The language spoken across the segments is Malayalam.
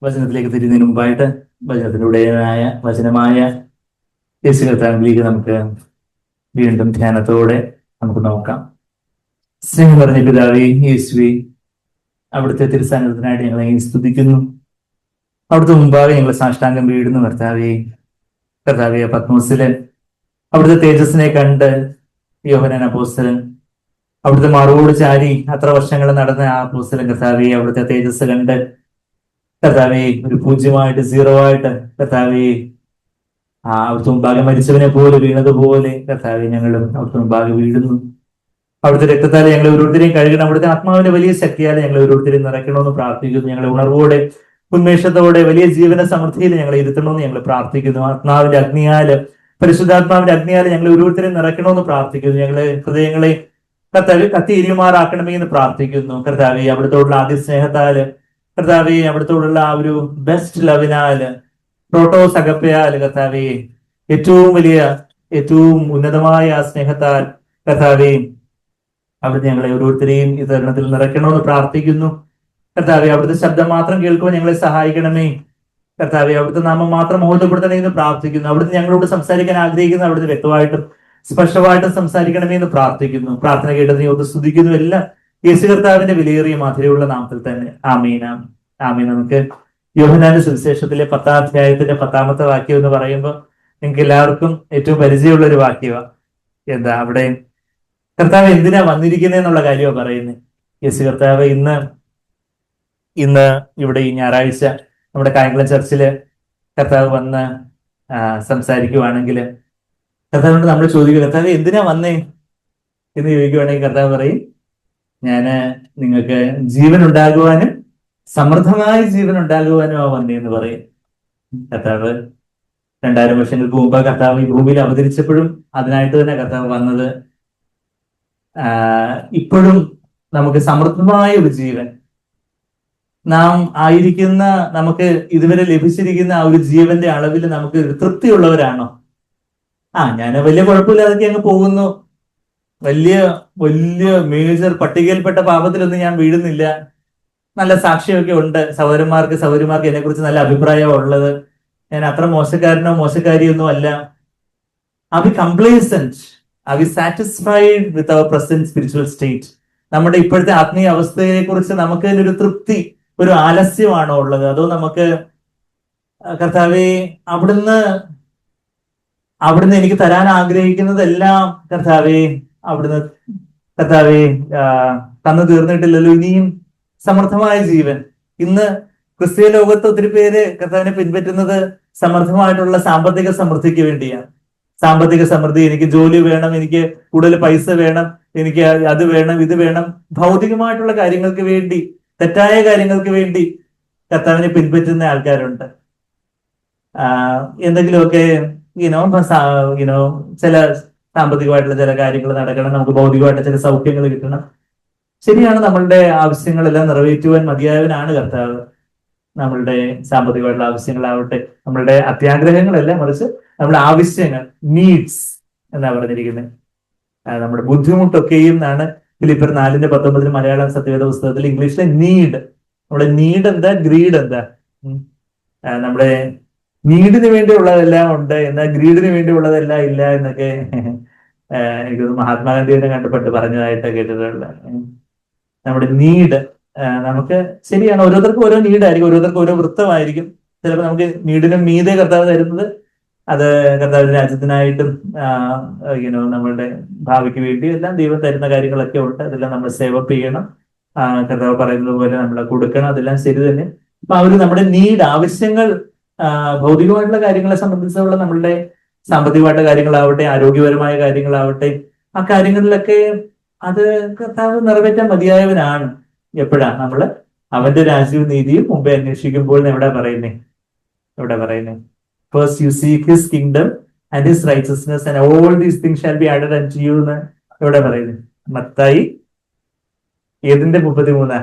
വചനത്തിലേക്ക് തിരിയുന്നതിന് മുമ്പായിട്ട് വചനമായ യേശു കർത്താവിലേക്ക് നമുക്ക് വീണ്ടും ധ്യാനത്തോടെ നമുക്ക് നോക്കാം. സ്നേഹം പറഞ്ഞ പിതാവേ യേശുവേ, അവിടുത്തെ തിരുസാന്നിധ്യത്തിനായിട്ട് ഞങ്ങളെ സ്തുതിക്കുന്നു. അവിടുത്തെ മുമ്പാകെ ഞങ്ങൾ സാഷ്ടാംഗം വീടുന്നു. കർത്താവേ പത്മോസില് അവിടുത്തെ തേജസ്സിനെ കണ്ട് യോഹന്നാൻ അപ്പോസ്തലൻ അവിടുത്തെ മറുപടി ചാരി അത്ര വർഷങ്ങൾ നടന്ന ആ അപ്പോസ്തലൻ കർത്താവേ അവിടുത്തെ തേജസ് കണ്ട് കർത്താവേ ഒരു പൂജ്യമായിട്ട് സീറോ ആയിട്ട് കർത്താവേ അവിടുത്തെ മുമ്പാകെ മരിച്ചവനെ പോലെ വീണതുപോലെ കർത്താവെ ഞങ്ങളും അവിടുത്തെ മുമ്പാകെ വീഴുന്നു. അവിടുത്തെ രക്തത്താലെ ഞങ്ങൾ ഓരോരുത്തരെയും കഴുകണം. അവിടുത്തെ ആത്മാവിന്റെ വലിയ ശക്തിയാൽ ഞങ്ങൾ ഓരോരുത്തരെയും നിറയ്ക്കണമെന്ന് പ്രാർത്ഥിക്കുന്നു. ഞങ്ങളെ ഉണർവോടെ ഉന്മേഷത്തോടെ വലിയ ജീവന സമൃദ്ധിയിൽ ഞങ്ങളെ ഇരുത്തണമെന്ന് ഞങ്ങൾ പ്രാർത്ഥിക്കുന്നു. ആത്മാവിന്റെ അഗ്നിയാല് പരിശുദ്ധാത്മാവിന്റെ അഗ്നിയാല് ഞങ്ങൾ ഓരോരുത്തരെയും നിറയ്ക്കണമെന്ന് പ്രാർത്ഥിക്കുന്നു. ഞങ്ങളെ ഹൃദയങ്ങളെ കർത്താവ് കത്തിയിരിമാറാക്കണമേ എന്ന് പ്രാർത്ഥിക്കുന്നു. കർത്താവെ അവിടുത്തോടുള്ള ആദ്യ സ്നേഹത്താല് കർത്താവെ അവിടുത്തോടുള്ള ആ ഒരു ബെസ്റ്റ് ലവിനാല് പ്രോട്ടോസ് അഗപ്പയാല് കർത്താവെ ഏറ്റവും ഉന്നതമായ ആ സ്നേഹത്താൽ കർത്താവെ അവിടുത്തെ ഞങ്ങളെ ഓരോരുത്തരെയും ഈ തരുണത്തിൽ നിറയ്ക്കണമെന്ന് പ്രാർത്ഥിക്കുന്നു. കർത്താവെ അവിടുത്തെ ശബ്ദം മാത്രം കേൾക്കുവാൻ ഞങ്ങളെ സഹായിക്കണമേ. കർത്താവെ അവിടുത്തെ നാമം മാത്രം മഹത്വപ്പെടുത്തണേ എന്ന് പ്രാർത്ഥിക്കുന്നു. അവിടുത്തെ ഞങ്ങളോട് സംസാരിക്കാൻ ആഗ്രഹിക്കുന്ന അവിടുത്തെ വ്യക്തമായിട്ടും സ്പഷ്ടമായിട്ടും സംസാരിക്കണമേ എന്ന് പ്രാർത്ഥിക്കുന്നു. പ്രാർത്ഥന കേട്ടതിനെ ഒന്ന് സ്തുതിക്കുന്നു. എല്ലാം യേശു കർത്താവിന്റെ വിലയേറിയ മാധുര്യമുള്ള നാമത്തിൽ തന്നെ ആമീൻ. ആമീൻ. നമുക്ക് യോഹന്നാന്റെ സുവിശേഷത്തിലെ 10-ാം അധ്യായത്തിന്റെ 10-ാമത്തെ വാക്യം എന്ന് പറയുമ്പോൾ നിങ്ങൾക്ക് എല്ലാവർക്കും ഏറ്റവും പരിചയമുള്ള ഒരു വാക്യമാണ്. എന്താ അവിടെ കർത്താവ് എന്തിനാ വന്നിരിക്കുന്നതെന്നുള്ള കാര്യമാണ് പറയുന്നത്. യേശു കർത്താവ് ഇന്ന് ഇവിടെ ഈ ഞായറാഴ്ച നമ്മുടെ കായംകുളം ചർച്ചില് കർത്താവ് വന്ന് സംസാരിക്കുവാണെങ്കിൽ കർത്താവിനോട് നമ്മൾ ചോദിക്കുക, കർത്താവ് എന്തിനാ വന്നേ എന്ന് ചോദിക്കുവാണെങ്കിൽ കർത്താവ് പറയും, ഞാന് നിങ്ങൾക്ക് ജീവൻ ഉണ്ടാകുവാനും സമൃദ്ധമായ ജീവൻ ഉണ്ടാകുവാനും വന്നേന്ന് പറയും. കർത്താവ് 2000 വർഷങ്ങൾക്ക് മുമ്പ് കർത്താവ് ഈ ഭൂമിയിൽ അവതരിച്ചപ്പോഴും അതിനായിട്ട് തന്നെ കർത്താവ് വന്നത്. ഇപ്പോഴും നമുക്ക് സമൃദ്ധമായ ഒരു ജീവൻ നാം ആയിരിക്കുന്ന നമുക്ക് ഇതുവരെ ലഭിച്ചിരിക്കുന്ന ആ ഒരു ജീവന്റെ അളവിൽ നമുക്ക് തൃപ്തിയുള്ളവരാണോ? ഞാൻ വലിയ കുഴപ്പമില്ലാതൊക്കെ അങ്ങ് പോകുന്നു, വലിയ വലിയ മേജർ പട്ടികയിൽപ്പെട്ട പാപത്തിലൊന്നും ഞാൻ വീഴുന്നില്ല, നല്ല സാക്ഷിയൊക്കെ ഉണ്ട്, സഹോദരന്മാർക്ക് എന്നെ കുറിച്ച് നല്ല അഭിപ്രായമാണ് ഉള്ളത്, ഞാൻ അത്ര മോശക്കാരനോ മോശക്കാരിയൊന്നും അല്ല. Are we complacent? Are we satisfied with our present spiritual state? നമ്മുടെ ഇപ്പോഴത്തെ ആത്മീയ അവസ്ഥയെ കുറിച്ച് നമുക്ക് ഒരു തൃപ്തി, ഒരു ആലസ്യമാണോ ഉള്ളത്? അതോ നമുക്ക് കർത്താവെ അവിടുന്ന് എനിക്ക് തരാൻ ആഗ്രഹിക്കുന്നതെല്ലാം കർത്താവെ തന്നു തീർന്നിട്ടില്ലല്ലോ, ഇനിയും സമൃദ്ധമായ ജീവൻ. ഇന്ന് ക്രിസ്തീയ ലോകത്ത് ഒത്തിരി പേര് കർത്താവിനെ പിൻപറ്റുന്നത് സമൃദ്ധമായിട്ടുള്ള സാമ്പത്തിക സമൃദ്ധിക്ക് വേണ്ടിയാണ്. സാമ്പത്തിക സമൃദ്ധി, എനിക്ക് ജോലി വേണം, എനിക്ക് കൂടുതൽ പൈസ വേണം, എനിക്ക് അത് വേണം, ഇത് വേണം, ഭൗതികമായിട്ടുള്ള കാര്യങ്ങൾക്ക് വേണ്ടി, തെറ്റായ കാര്യങ്ങൾക്ക് വേണ്ടി കർത്താവിനെ പിൻപറ്റുന്ന ആൾക്കാരുണ്ട്. എന്തെങ്കിലുമൊക്കെ ചില സാമ്പത്തികമായിട്ടുള്ള ചില കാര്യങ്ങൾ നടക്കണം, നമുക്ക് ഭൗതികമായിട്ടുള്ള ചില സൗഖ്യങ്ങൾ കിട്ടണം. ശരിയാണ്, നമ്മളുടെ ആവശ്യങ്ങളെല്ലാം നിറവേറ്റുവാൻ മതിയായവനാണ് കർത്താവ്. നമ്മളുടെ സാമ്പത്തികമായിട്ടുള്ള ആവശ്യങ്ങളാവട്ടെ, നമ്മളുടെ അത്യാഗ്രഹങ്ങളല്ല, മറിച്ച് നമ്മുടെ ആവശ്യങ്ങൾ, നീഡ്സ് എന്നാ പറഞ്ഞിരിക്കുന്നത്. നമ്മുടെ ബുദ്ധിമുട്ടൊക്കെയും എന്നാണ് ഫിലിപ്പിയർ 4:19 മലയാളം സത്യവേദ പുസ്തകത്തിൽ. ഇംഗ്ലീഷിലെ നീഡ്, നമ്മുടെ നീഡ് എന്താ, ഗ്രീഡ് എന്താ? നമ്മുടെ നീഡിന് വേണ്ടിയുള്ളതെല്ലാം ഉണ്ട്, എന്നാൽ ഗ്രീഡിന് വേണ്ടിയുള്ളതെല്ലാം ഇല്ല എന്നൊക്കെ എനിക്ക് മഹാത്മാഗാന്ധിയെ കണ്ടപ്പെട്ട് പറഞ്ഞതായിട്ട് കേട്ടിട്ടുള്ള. നമ്മുടെ നീഡ് നമുക്ക് ശരിയാണ്, ഓരോരുത്തർക്കും ഓരോ നീഡായിരിക്കും, ഓരോരുത്തർക്കും ഓരോ വൃത്തമായിരിക്കും. ചിലപ്പോൾ നമുക്ക് നീഡിനും മീതെ കർത്താവ് തരുന്നത് അത് കർത്താവിന്റെ രാജ്യത്തിനായിട്ടും നമ്മളുടെ ഭാവിക്ക് വേണ്ടി എല്ലാം ദൈവം തരുന്ന കാര്യങ്ങളൊക്കെ ഉണ്ട്. അതെല്ലാം നമ്മൾ സേവപ്പ് ചെയ്യണം. കർത്താവ് പറയുന്നത് പോലെ നമ്മൾ കൊടുക്കണം, അതെല്ലാം ശരി തന്നെ. അപ്പൊ നമ്മുടെ നീഡ്, ആവശ്യങ്ങൾ, ഭൗതികമായിട്ടുള്ള കാര്യങ്ങളെ സംബന്ധിച്ചുള്ള നമ്മളുടെ സാമ്പത്തികമായിട്ടുള്ള കാര്യങ്ങളാവട്ടെ, ആരോഗ്യപരമായ കാര്യങ്ങളാവട്ടെ, ആ കാര്യങ്ങളിലൊക്കെ അത് കർത്താവ് നിറവേറ്റാൻ മതിയായവനാണ്. എപ്പോഴാ നമ്മൾ അവന്റെ രാജ്യവും നീതിയും മുമ്പേ അന്വേഷിക്കുമ്പോൾ എവിടെ പറയുന്നേ? First you seek his kingdom and his righteousness and all these things shall be added unto you എന്ന് എവിടെ പറയുന്നത്? മത്തായി 7:33,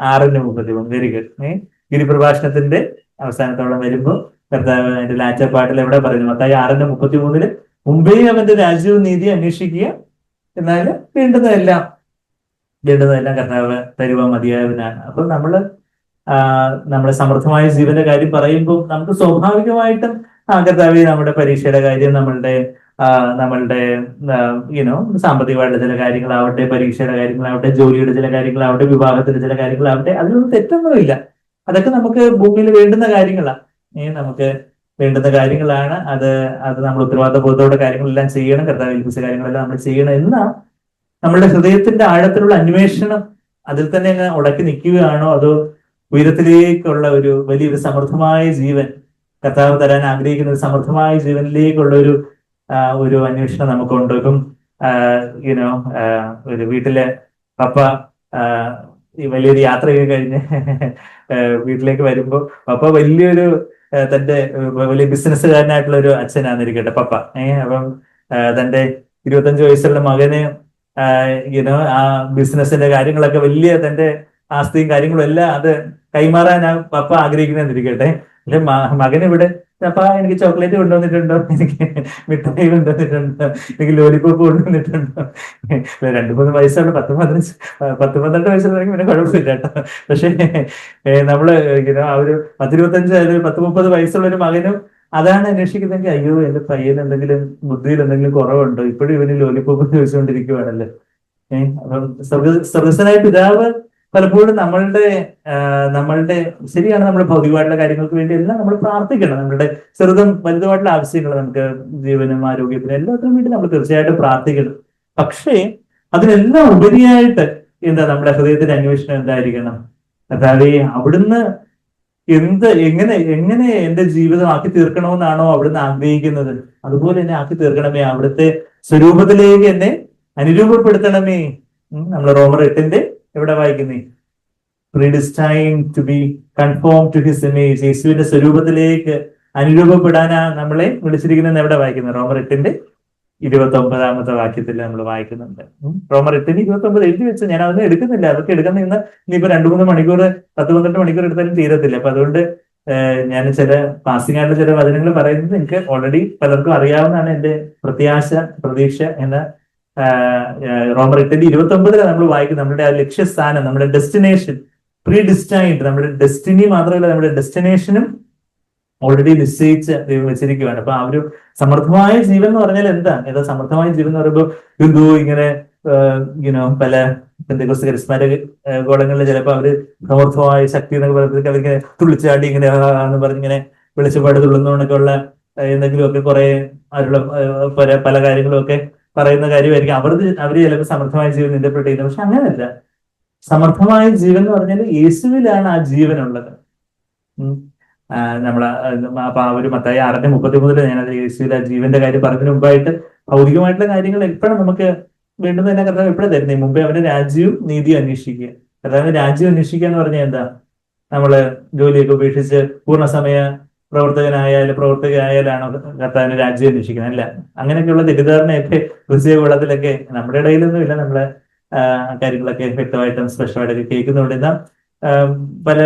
6:33. Very good. ഗിരിപ്രഭാഷണത്തിന്റെ അവസാനത്തോളം വരുമ്പോൾ കർത്താവ് അതിന്റെ ലാറ്റർ പാട്ടിൽ എവിടെ പറയുന്നു? മത്തായി 6:33 മുമ്പേ അവന്റെ രാജ്യവും നീതി അന്വേഷിക്കുക, എന്നാൽ വേണ്ടുന്നതെല്ലാം കർത്താവ് തരുവാൻ മതിയായവനാണ്. അപ്പൊ നമ്മള് നമ്മുടെ സമൃദ്ധമായ ജീവന്റെ കാര്യം പറയുമ്പോൾ നമുക്ക് സ്വാഭാവികമായിട്ടും കർത്താവേ നമ്മുടെ പരീക്ഷയുടെ കാര്യം, നമ്മളുടെ യുനോ സാമ്പത്തികമായിട്ടുള്ള ചില കാര്യങ്ങളാവട്ടെ, പരീക്ഷയുടെ കാര്യങ്ങളാവട്ടെ, ജോലിയുടെ ചില കാര്യങ്ങളാവട്ടെ, വിവാഹത്തിന്റെ ചില കാര്യങ്ങളാവട്ടെ, അതിലൊന്നും തെറ്റൊന്നുമില്ല. അതൊക്കെ നമുക്ക് ഭൂമിയിൽ വേണ്ടുന്ന കാര്യങ്ങളാണ്. നമുക്ക് വേണ്ടുന്ന കാര്യങ്ങളാണ്. അത് നമ്മൾ ഉത്തരവാദിത്തബോധത്തോടെ കാര്യങ്ങളെല്ലാം ചെയ്യണം. കർത്താവ് ഏൽപ്പിച്ച കാര്യങ്ങളെല്ലാം നമ്മൾ ചെയ്യണം. എന്നാൽ നമ്മളുടെ ഹൃദയത്തിന്റെ ആഴത്തിലുള്ള അന്വേഷണം അതിൽ തന്നെ അങ്ങ് ഉടക്കി നിൽക്കുകയാണോ, അതോ ഉയരത്തിലേക്കുള്ള വലിയൊരു സമൃദ്ധമായ ജീവൻ കർത്താവ് തരാൻ ആഗ്രഹിക്കുന്ന ഒരു സമൃദ്ധമായ ജീവനിലേക്കുള്ള ഒരു അന്വേഷണം നമുക്കുണ്ട്. ഇപ്പം യുനോ ഒരു വീട്ടിലെ പപ്പ ഈ വലിയൊരു യാത്രയൊക്കെ കഴിഞ്ഞ് വീട്ടിലേക്ക് വരുമ്പോ പപ്പ വലിയൊരു തന്റെ വലിയ ബിസിനസ്സുകാരനായിട്ടുള്ള ഒരു അച്ഛനാന്നിരിക്കട്ടെ പപ്പ. അപ്പം തന്റെ 25 വയസ്സുള്ള മകന് ആ ബിസിനസിന്റെ കാര്യങ്ങളൊക്കെ വലിയ തന്റെ ആസ്തിയും കാര്യങ്ങളും എല്ലാം അത് കൈമാറാൻ പപ്പ ആഗ്രഹിക്കുന്നിരിക്കട്ടെ. അല്ലെ മകൻ ഇവിടെ അപ്പ എനിക്ക് ചോക്ലേറ്റ് കൊണ്ടുവന്നിട്ടുണ്ടോ, എനിക്ക് മിഠായി കൊണ്ടുവന്നിട്ടുണ്ടോ, എനിക്ക് ലോലിപോപ്പ് കൊണ്ടുവന്നിട്ടുണ്ടോ? 2-3 വയസ്സുള്ള 10-12 വയസ്സുള്ളവർക്ക് പിന്നെ കുഴപ്പമില്ല കേട്ടോ. പക്ഷെ നമ്മള് ആ ഒരു 10-25 അല്ലെങ്കിൽ 10-30 വയസ്സുള്ള ഒരു മകനും അതാണ് അന്വേഷിക്കുന്നെങ്കിൽ, അയ്യോ എന്റെ പയ്യന് എന്തെങ്കിലും ബുദ്ധിയിൽ എന്തെങ്കിലും കുറവുണ്ടോ, ഇപ്പോഴും ഇവന് ലോലിപോപ്പ് ചോദിച്ചുകൊണ്ടിരിക്കുവാണല്ലേ. അപ്പം സ്വർഗസ്വനായ പിതാവ് പലപ്പോഴും നമ്മളുടെ ശരിയാണ്, നമ്മുടെ ഭൗതികമായിട്ടുള്ള കാര്യങ്ങൾക്ക് വേണ്ടി എല്ലാം നമ്മൾ പ്രാർത്ഥിക്കണം. നമ്മളുടെ ചെറുതും വലുതുമായിട്ടുള്ള ആവശ്യങ്ങൾ, നമുക്ക് ജീവനും ആരോഗ്യത്തിനും എല്ലാത്തിനും വേണ്ടി നമ്മൾ തീർച്ചയായിട്ടും പ്രാർത്ഥിക്കണം. പക്ഷേ അതിനെല്ലാം ഉപരിയായിട്ട് നമ്മുടെ ഹൃദയത്തിന്റെ അന്വേഷണം എന്തായിരിക്കണം? കർത്താവേ, അവിടുന്ന് എങ്ങനെ എന്റെ ജീവിതം ആക്കി തീർക്കണമെന്നാണോ അവിടുന്ന് ആഗ്രഹിക്കുന്നത്, അതുപോലെ എന്നെ ആക്കി തീർക്കണമേ. അവിടുത്തെ സ്വരൂപത്തിലേക്ക് എന്നെ അനുരൂപപ്പെടുത്തണമേ. നമ്മൾ റോമർ 8 എവിടെ വായിക്കുന്നേ? Predestined to be conform to his image. യേശുവിന്റെ സ്വരൂപത്തിലേക്ക് അനുരൂപപ്പെടാനാ നമ്മളെ വിളിച്ചിരിക്കുന്നത്. എവിടെ വായിക്കുന്നത്? റോമർ 8-29 വാക്യത്തിൽ നമ്മൾ വായിക്കുന്നുണ്ട്. റോമർ 8-29 എഴുതി വെച്ച് ഞാൻ അതൊന്നും എടുക്കുന്നില്ല. അതൊക്കെ എടുക്കുന്ന ഇനിയിപ്പോ 2-3 മണിക്കൂർ 10-12 മണിക്കൂർ എടുത്താലും തീരത്തില്ല. അപ്പൊ അതുകൊണ്ട് ഞാൻ ചില പാസിംഗ് ആയിട്ടുള്ള ചില വചനങ്ങൾ പറയുന്നത് എനിക്ക് ഓൾറെഡി പലർക്കും അറിയാവുന്നതാണ്. എന്റെ പ്രതീക്ഷ എന്ന റോമർ 8-29 നമ്മൾ വായിക്കുന്നത് നമ്മുടെ ആ ലക്ഷ്യസ്ഥാനം, നമ്മുടെ ഡെസ്റ്റിനേഷൻ, പ്രീ ഡിസ്റ്റൈൻഡ്, നമ്മുടെ ഡെസ്റ്റിനി മാത്രമല്ല നമ്മുടെ ഡെസ്റ്റിനേഷനും ഓൾറെഡി നിശ്ചയിച്ച് ദൈവം വെച്ചിരിക്കുകയാണ്. അപ്പൊ ആ ഒരു സമൃദ്ധമായ ജീവൻ എന്ന് പറഞ്ഞാൽ എന്താ സമൃദ്ധമായ ജീവൻ എന്ന് പറയുമ്പോൾ ഇങ്ങനെ പല കരിസ്മാറ്റിക് ഗോളങ്ങളിൽ ചിലപ്പോൾ അവര് സമൃദ്ധമായ ശക്തി എന്നൊക്കെ പറയുമ്പോഴത്തേക്ക് അവരിങ്ങനെ തുള്ളിച്ചാടി ഇങ്ങനെ എന്ന് പറഞ്ഞിങ്ങനെ വെളിച്ചപ്പാട് തുള്ളുന്നതൊക്കെ ഉള്ള എന്തെങ്കിലുമൊക്കെ കുറെ അതിലുള്ള പല കാര്യങ്ങളും ഒക്കെ പറയുന്ന കാര്യമായിരിക്കും അവര് ചിലപ്പോൾ സമൃദ്ധമായ ജീവൻ ഇന്റർപ്രറ്റ് ചെയ്യുന്നത്. പക്ഷെ അങ്ങനെയല്ല. സമൃദ്ധമായ ജീവൻ എന്ന് പറഞ്ഞാൽ യേശുവിലാണ് ആ ജീവനുള്ളത്. അപ്പൊ ആ ഒരു മത്തായി 6:33 ഞാനത് യേശുവിലെ ജീവന്റെ കാര്യം പറഞ്ഞതിന് മുമ്പായിട്ട് ഭൗതികമായിട്ടുള്ള കാര്യങ്ങൾ എപ്പോഴും നമുക്ക് വേണ്ടുന്ന തന്നെ കർത്താവ് എപ്പോഴും തരുന്നേ. മുമ്പേ അവന്റെ രാജ്യവും നീതിയും അന്വേഷിക്കുക. കർത്താവിന്റെ രാജ്യം അന്വേഷിക്കുക എന്ന് പറഞ്ഞാൽ എന്താ? നമ്മള് ജോലിയൊക്കെ ഉപേക്ഷിച്ച് പൂർണ്ണസമയ പ്രവർത്തകയായാലാണോ കർത്താവിന്റെ രാജ്യം അന്വേഷിക്കുന്നത്? അല്ല. അങ്ങനെയൊക്കെയുള്ള തെറ്റിദ്ധാരണയൊക്കെ ക്രിസ്തീയകുളത്തിലൊക്കെ നമ്മുടെ ഇടയിലൊന്നും ഇല്ല. നമ്മളെ കാര്യങ്ങളൊക്കെ വ്യക്തമായിട്ടും സ്പഷ്ടമായിട്ടൊക്കെ കേൾക്കുന്നുണ്ട്. എന്നാൽ പല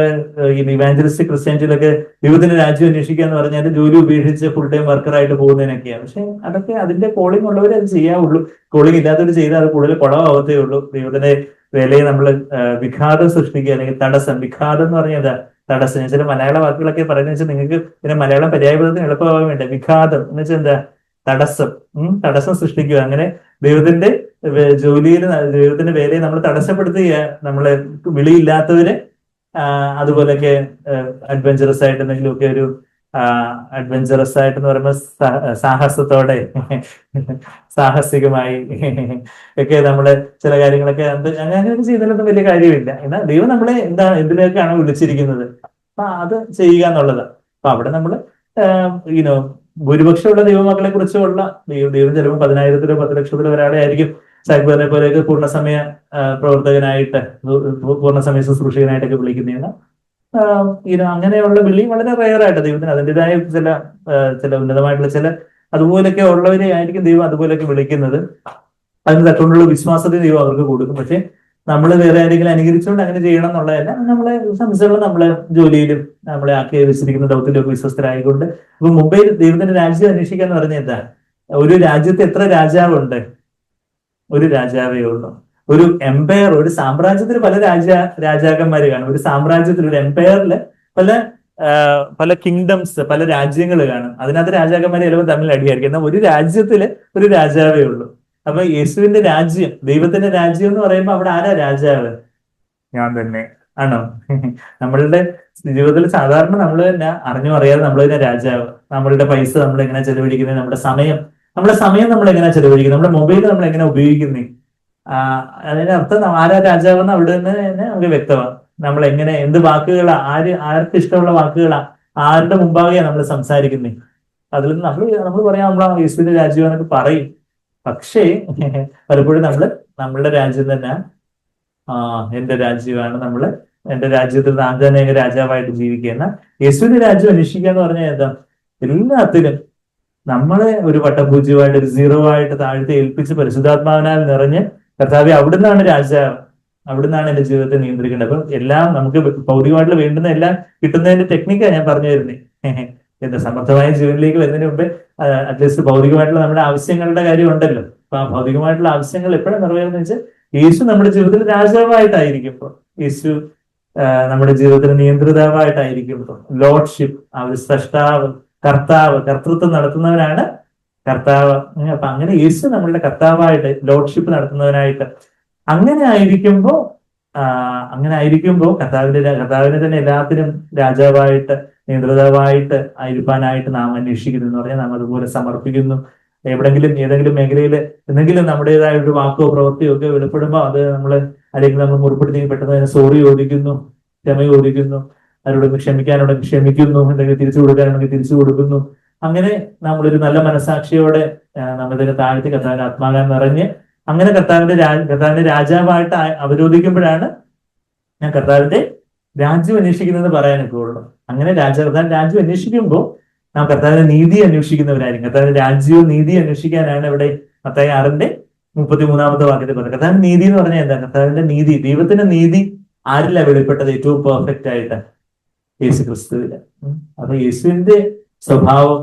ഇവാഞ്ചലിസ്റ്റിക് ക്രിസ്ത്യാനിറ്റിയിലൊക്കെ ദൈവത്തിന്റെ രാജ്യം അന്വേഷിക്കുക എന്ന് പറഞ്ഞാൽ ജോലി ഉപേക്ഷിച്ച് ഫുൾ ടൈം വർക്കറായിട്ട് പോകുന്നതിനൊക്കെയാണ്. പക്ഷെ അതൊക്കെ അതിന്റെ കോളിംഗ് ഉള്ളവരെ അത് ചെയ്യാവുള്ളൂ. കോളിംഗ് ഇല്ലാത്തവർ ചെയ്താൽ അത് കൂടുതൽ കുളമാവത്തേ ഉള്ളൂ. ദൈവത്തിന്റെ വേലയെ നമ്മൾ വിഘാതം സൃഷ്ടിക്കുക, അല്ലെങ്കിൽ തടസ്സം. വിഘാതം എന്ന് പറഞ്ഞാൽ തടസ്സം. ചില മലയാള വാക്കുകളൊക്കെ പറയുന്നത് വെച്ചാൽ നിങ്ങൾക്ക് പിന്നെ മലയാളം പര്യായപദത്തിന് എളുപ്പമാകാൻ വേണ്ട. വിഘാതം എന്ന് വെച്ചാൽ എന്താ? തടസ്സം. തടസ്സം സൃഷ്ടിക്കുക. അങ്ങനെ ദൈവത്തിന്റെ ജോലിയിൽ, ദൈവത്തിന്റെ വേലയെ നമ്മൾ തടസ്സപ്പെടുത്തുക. നമ്മളെ വിളിയില്ലാത്തവര് അതുപോലെയൊക്കെ അഡ്വഞ്ചറസ് ആയിട്ട് എന്തെങ്കിലുമൊക്കെ ഒരു അഡ്വഞ്ചറസ് ആയിട്ടെന്ന് പറയുമ്പോൾ സാഹസത്തോടെ സാഹസികമായി ഒക്കെ നമ്മള് ചില കാര്യങ്ങളൊക്കെ അങ്ങനെയൊക്കെ ചെയ്തതിലൊന്നും വലിയ കാര്യമില്ല. എന്നാൽ ദൈവം നമ്മളെ എന്തിനൊക്കെയാണ് വിളിച്ചിരിക്കുന്നത്, അപ്പൊ അത് ചെയ്യുക എന്നുള്ളതാണ്. അപ്പൊ അവിടെ നമ്മള് ഭൂരിപക്ഷമുള്ള ദൈവമക്കളെ കുറിച്ചുള്ള ദൈവം ചിലപ്പോൾ 10,000-ലോ 10,00,000-ലോ ഒരാളെ ആയിരിക്കും സാക്ബറിനെ പോലെയൊക്കെ പൂർണ്ണസമയ പ്രവർത്തകനായിട്ട്, പൂർണ്ണസമയ ശുശ്രൂഷകനായിട്ടൊക്കെ വിളിക്കുന്നതാണ്. അങ്ങനെയുള്ള വിളി വളരെ റയറായിട്ട് ദൈവത്തിന് അതിൻ്റെതായ ചില ഉന്നതമായിട്ടുള്ള അതുപോലൊക്കെ ഉള്ളവരെ ആയിരിക്കും ദൈവം അതുപോലെയൊക്കെ വിളിക്കുന്നത്. അതിന് തക്കൊണ്ടുള്ള വിശ്വാസത്തെ ദൈവം അവർക്ക് കൊടുക്കും. പക്ഷെ നമ്മൾ വേറെ ആരെങ്കിലും അനുകരിച്ചുകൊണ്ട് അങ്ങനെ ചെയ്യണം എന്നുള്ളതല്ല. നമ്മളെ സംബന്ധിച്ചുള്ള നമ്മളെ ജോലിയിലും നമ്മളെ ആക്കി വെച്ചിരിക്കുന്ന ദൗത്യത്തിലൊക്കെ വിശ്വസ്തരായിക്കൊണ്ട് ഇപ്പൊ മുംബൈ ദൈവത്തിന്റെ രാജ്യം അന്വേഷിക്കുക എന്ന് പറഞ്ഞാൽ എന്താ? ഒരു രാജ്യത്ത് എത്ര രാജാവുണ്ട്? ഒരു രാജാവേ ഉള്ളൂ. ഒരു എംപയർ, ഒരു സാമ്രാജ്യത്തിൽ പല രാജാക്കന്മാര് കാണും. ഒരു സാമ്രാജ്യത്തിൽ, ഒരു എംപയറിൽ പല പല കിങ്ഡംസ്, പല രാജ്യങ്ങൾ കാണും. അതിനകത്ത് രാജാക്കന്മാരെ ചിലപ്പോൾ തമ്മിൽ അടിയായിരിക്കും. എന്നാൽ ഒരു രാജ്യത്തില് ഒരു രാജാവേ ഉള്ളൂ. അപ്പൊ യേശുവിന്റെ രാജ്യം, ദൈവത്തിന്റെ രാജ്യം എന്ന് പറയുമ്പോൾ അവിടെ ആരാ രാജാവ്? ഞാൻ തന്നെ ആണോ? നമ്മളുടെ ജീവിതത്തിൽ സാധാരണ നമ്മൾ തന്നെ അറിഞ്ഞോ അറിയാതെ നമ്മൾ തന്നെ രാജാവ്. നമ്മളുടെ പൈസ നമ്മൾ എങ്ങനെ ചെലവഴിക്കുന്നത്, നമ്മുടെ സമയം നമ്മൾ എങ്ങനെ ചെലവഴിക്കുന്നത്, നമ്മുടെ മൊബൈൽ നമ്മൾ എങ്ങനെ ഉപയോഗിക്കുന്നത്, അതിനർത്ഥം ആരാ രാജാവെന്ന് അവിടെ നിന്ന് തന്നെ നമുക്ക് വ്യക്തമാണ്. നമ്മൾ എങ്ങനെ, എന്ത് വാക്കുകളാ, ആർക്ക് ഇഷ്ടമുള്ള വാക്കുകളാ, ആരുടെ മുമ്പാകെയാണ് നമ്മൾ സംസാരിക്കുന്നത്. അതിൽ നിന്ന് നമ്മൾ പറയാം നമ്മൾ യേശുവിന്റെ രാജ്യം എന്നൊക്കെ പറയും. പക്ഷേ പലപ്പോഴും നമ്മളുടെ രാജ്യം തന്നെ എന്റെ രാജ്യമാണ്, എന്റെ രാജ്യത്തിൽ ഞാൻ തന്നെ രാജാവായിട്ട് ജീവിക്കുന്ന യേശുവിന്റെ രാജ്യം അന്വേഷിക്കുക എന്ന് പറഞ്ഞാൽ എന്താ? എല്ലാത്തിലും നമ്മളെ ഒരു വട്ടപൂജ്യമായിട്ട്, ഒരു സീറോ ആയിട്ട് താഴ്ത്തി ഏൽപ്പിച്ച് പരിശുദ്ധാത്മാവിനാൽ നിറഞ്ഞ് കർത്താവേ അവിടുന്നാണ് രാജാവ്, അവിടുന്നാണ് എന്റെ ജീവിതത്തെ നിയന്ത്രിക്കേണ്ടത്. അപ്പൊ എല്ലാം നമുക്ക് ഭൗതികമായിട്ട് വേണ്ടുന്ന എല്ലാം കിട്ടുന്നതിന്റെ ടെക്നിക്കാണ് ഞാൻ പറഞ്ഞു തരുന്നത്. എന്താ സമർത്ഥമായ ജീവനിലേക്ക് വരുന്നതിന് മുമ്പേ അറ്റ്ലീസ്റ്റ് ഭൗതികമായിട്ടുള്ള നമ്മുടെ ആവശ്യങ്ങളുടെ കാര്യം ഉണ്ടല്ലോ. അപ്പൊ ആ ഭൗതികമായിട്ടുള്ള ആവശ്യങ്ങൾ എപ്പോഴും നിറവേറുന്ന വെച്ചാൽ യേശു നമ്മുടെ ജീവിതത്തിൽ രാജാവായിട്ടായിരിക്കുമ്പോൾ, യേശു നമ്മുടെ ജീവിതത്തിൽ നിയന്ത്രിതാവായിട്ടായിരിക്കുമ്പോൾ, ലോർഡ്ഷിപ്പ്, ആ ഒരു സ്രഷ്ടാവ്, കർത്തൃത്വം നടത്തുന്നവനാണ് കർത്താവ്. അപ്പൊ അങ്ങനെ യേശു നമ്മളുടെ കർത്താവായിട്ട്, ലോർഡ്ഷിപ്പ് നടത്തുന്നവനായിട്ട് അങ്ങനെ ആയിരിക്കുമ്പോ കർത്താവിനെ തന്നെ എല്ലാത്തിനും രാജാവായിട്ട്, നിയന്ത്രിതാവായിട്ട് ആയിരിക്കാനായിട്ട് നാം അന്വേഷിക്കുന്നു എന്ന് പറഞ്ഞാൽ നാം അതുപോലെ സമർപ്പിക്കുന്നു. എവിടെങ്കിലും ഏതെങ്കിലും മേഖലയിൽ എന്തെങ്കിലും നമ്മുടേതായ ഒരു വാക്കോ പ്രവൃത്തിയോ ഒക്കെ വെളിപ്പെടുമ്പോൾ അത് അല്ലെങ്കിൽ നമ്മൾ മുറിപ്പെടുത്തി പെട്ടെന്ന് തന്നെ സോറി ചോദിക്കുന്നു, ക്ഷമ ചോദിക്കുന്നു, അവരോട് ക്ഷമിക്കാനുണ്ടെങ്കിൽ ക്ഷമിക്കുന്നു, എന്തെങ്കിലും തിരിച്ചു കൊടുക്കാനുണ്ടെങ്കിൽ തിരിച്ചു കൊടുക്കുന്നു. അങ്ങനെ നമ്മളൊരു നല്ല മനസാക്ഷിയോടെ നമ്മളിതിനെ താഴ്ത്തി കർത്താവിന്റെ ആത്മാകാൻ നിറഞ്ഞ് അങ്ങനെ കർത്താവിന്റെ രാജാവായിട്ട് അവരോധിക്കുമ്പോഴാണ് ഞാൻ കർത്താവിന്റെ രാജ്യം അന്വേഷിക്കുന്നത് പറയാനൊക്കെ ഉള്ളൂ. അങ്ങനെ കർത്താവിന്റെ രാജ്യം അന്വേഷിക്കുമ്പോൾ നാം കർത്താവിന്റെ നീതി അന്വേഷിക്കുന്നവരായിരിക്കും. കർത്താവിന്റെ രാജ്യവും നീതി അന്വേഷിക്കാനാണ് ഇവിടെ മത്തായി 6:33 വാക്യത്തിൽ പറഞ്ഞത്. കർത്താവിന്റെ നീതി എന്ന് പറഞ്ഞാൽ എന്താ? കർത്താവിന്റെ നീതി, ദൈവത്തിന്റെ നീതി ആരില്ല വെളിപ്പെട്ടത് ഏറ്റവും പെർഫെക്റ്റ് ആയിട്ട്? യേശു ക്രിസ്തുവില്. അപ്പൊ യേശുവിന്റെ സ്വഭാവം,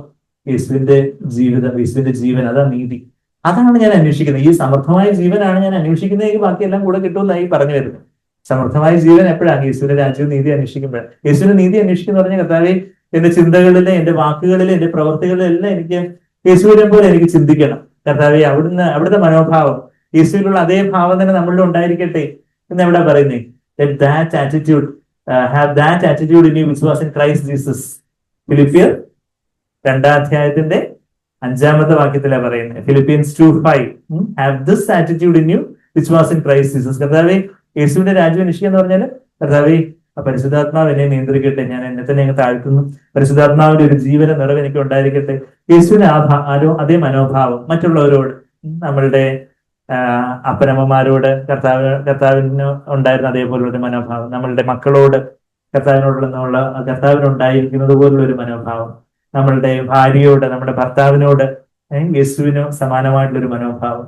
യേശുവിന്റെ ജീവിതം, യേശുവിന്റെ ജീവൻ, അതാ നീതി. അതാണ് ഞാൻ അന്വേഷിക്കുന്നത്. ഈ സമർത്ഥമായ ജീവനാണ് ഞാൻ അന്വേഷിക്കുന്നതെങ്കിൽ ബാക്കിയെല്ലാം കൂടെ കിട്ടുമെന്നായി പറഞ്ഞു വരുന്നത്. സമർത്ഥമായ ജീവൻ എപ്പോഴാണ്? യേശുവിന്റെ രാജ്യവും നീതി അന്വേഷിക്കുമ്പോഴാണ്. യേശുവിന്റെ നീതി അന്വേഷിക്കുന്ന പറഞ്ഞ കർത്താവേ എന്റെ ചിന്തകളിലെ, എന്റെ വാക്കുകളിലെ, എന്റെ പ്രവർത്തികളിലെല്ലാം എനിക്ക് യേശുവിനെ പോലെ എനിക്ക് ചിന്തിക്കണം. കർത്താവെ അവിടുത്തെ മനോഭാവം, യേശുവിനുള്ള അതേ ഭാവം തന്നെ നമ്മളിൽ ഉണ്ടായിരിക്കട്ടെ എന്ന് എവിടെ പറയുന്നേ? That attitude, have that attitude in you which was in Christ Jesus. Philippiar 2 വാക്യത്തിലാണ് പറയുന്നത്. Philippians 2:5 have this attitude in you which was in Christ Jesus. കർത്താവെ യേശുവിന്റെ രാജ്യം അന്വേഷിക്കുക എന്ന് പറഞ്ഞാൽ കർത്താവെ പരിശുദ്ധാത്മാവ് എന്നെ നിയന്ത്രിക്കട്ടെ, ഞാൻ എന്നെ തന്നെ അങ്ങ് താഴ്ത്തുന്നു, പരിശുദ്ധാത്മാവിന്റെ ഒരു ജീവന നിറവ് എനിക്ക് ഉണ്ടായിരിക്കട്ടെ. യേശുവിന്റെ അതേ മനോഭാവം മറ്റുള്ളവരോട്, നമ്മളുടെ അപ്പനമ്മമാരോട് കർത്താവിന് ഉണ്ടായിരുന്ന അതേപോലുള്ള ഒരു മനോഭാവം, നമ്മളുടെ മക്കളോട് കർത്താവിനുണ്ടായിരിക്കുന്നത് പോലുള്ള ഒരു മനോഭാവം, നമ്മളുടെ ഭാര്യയോട്, നമ്മുടെ ഭർത്താവിനോട് യേശുവിന് സമാനമായിട്ടുള്ള ഒരു മനോഭാവം,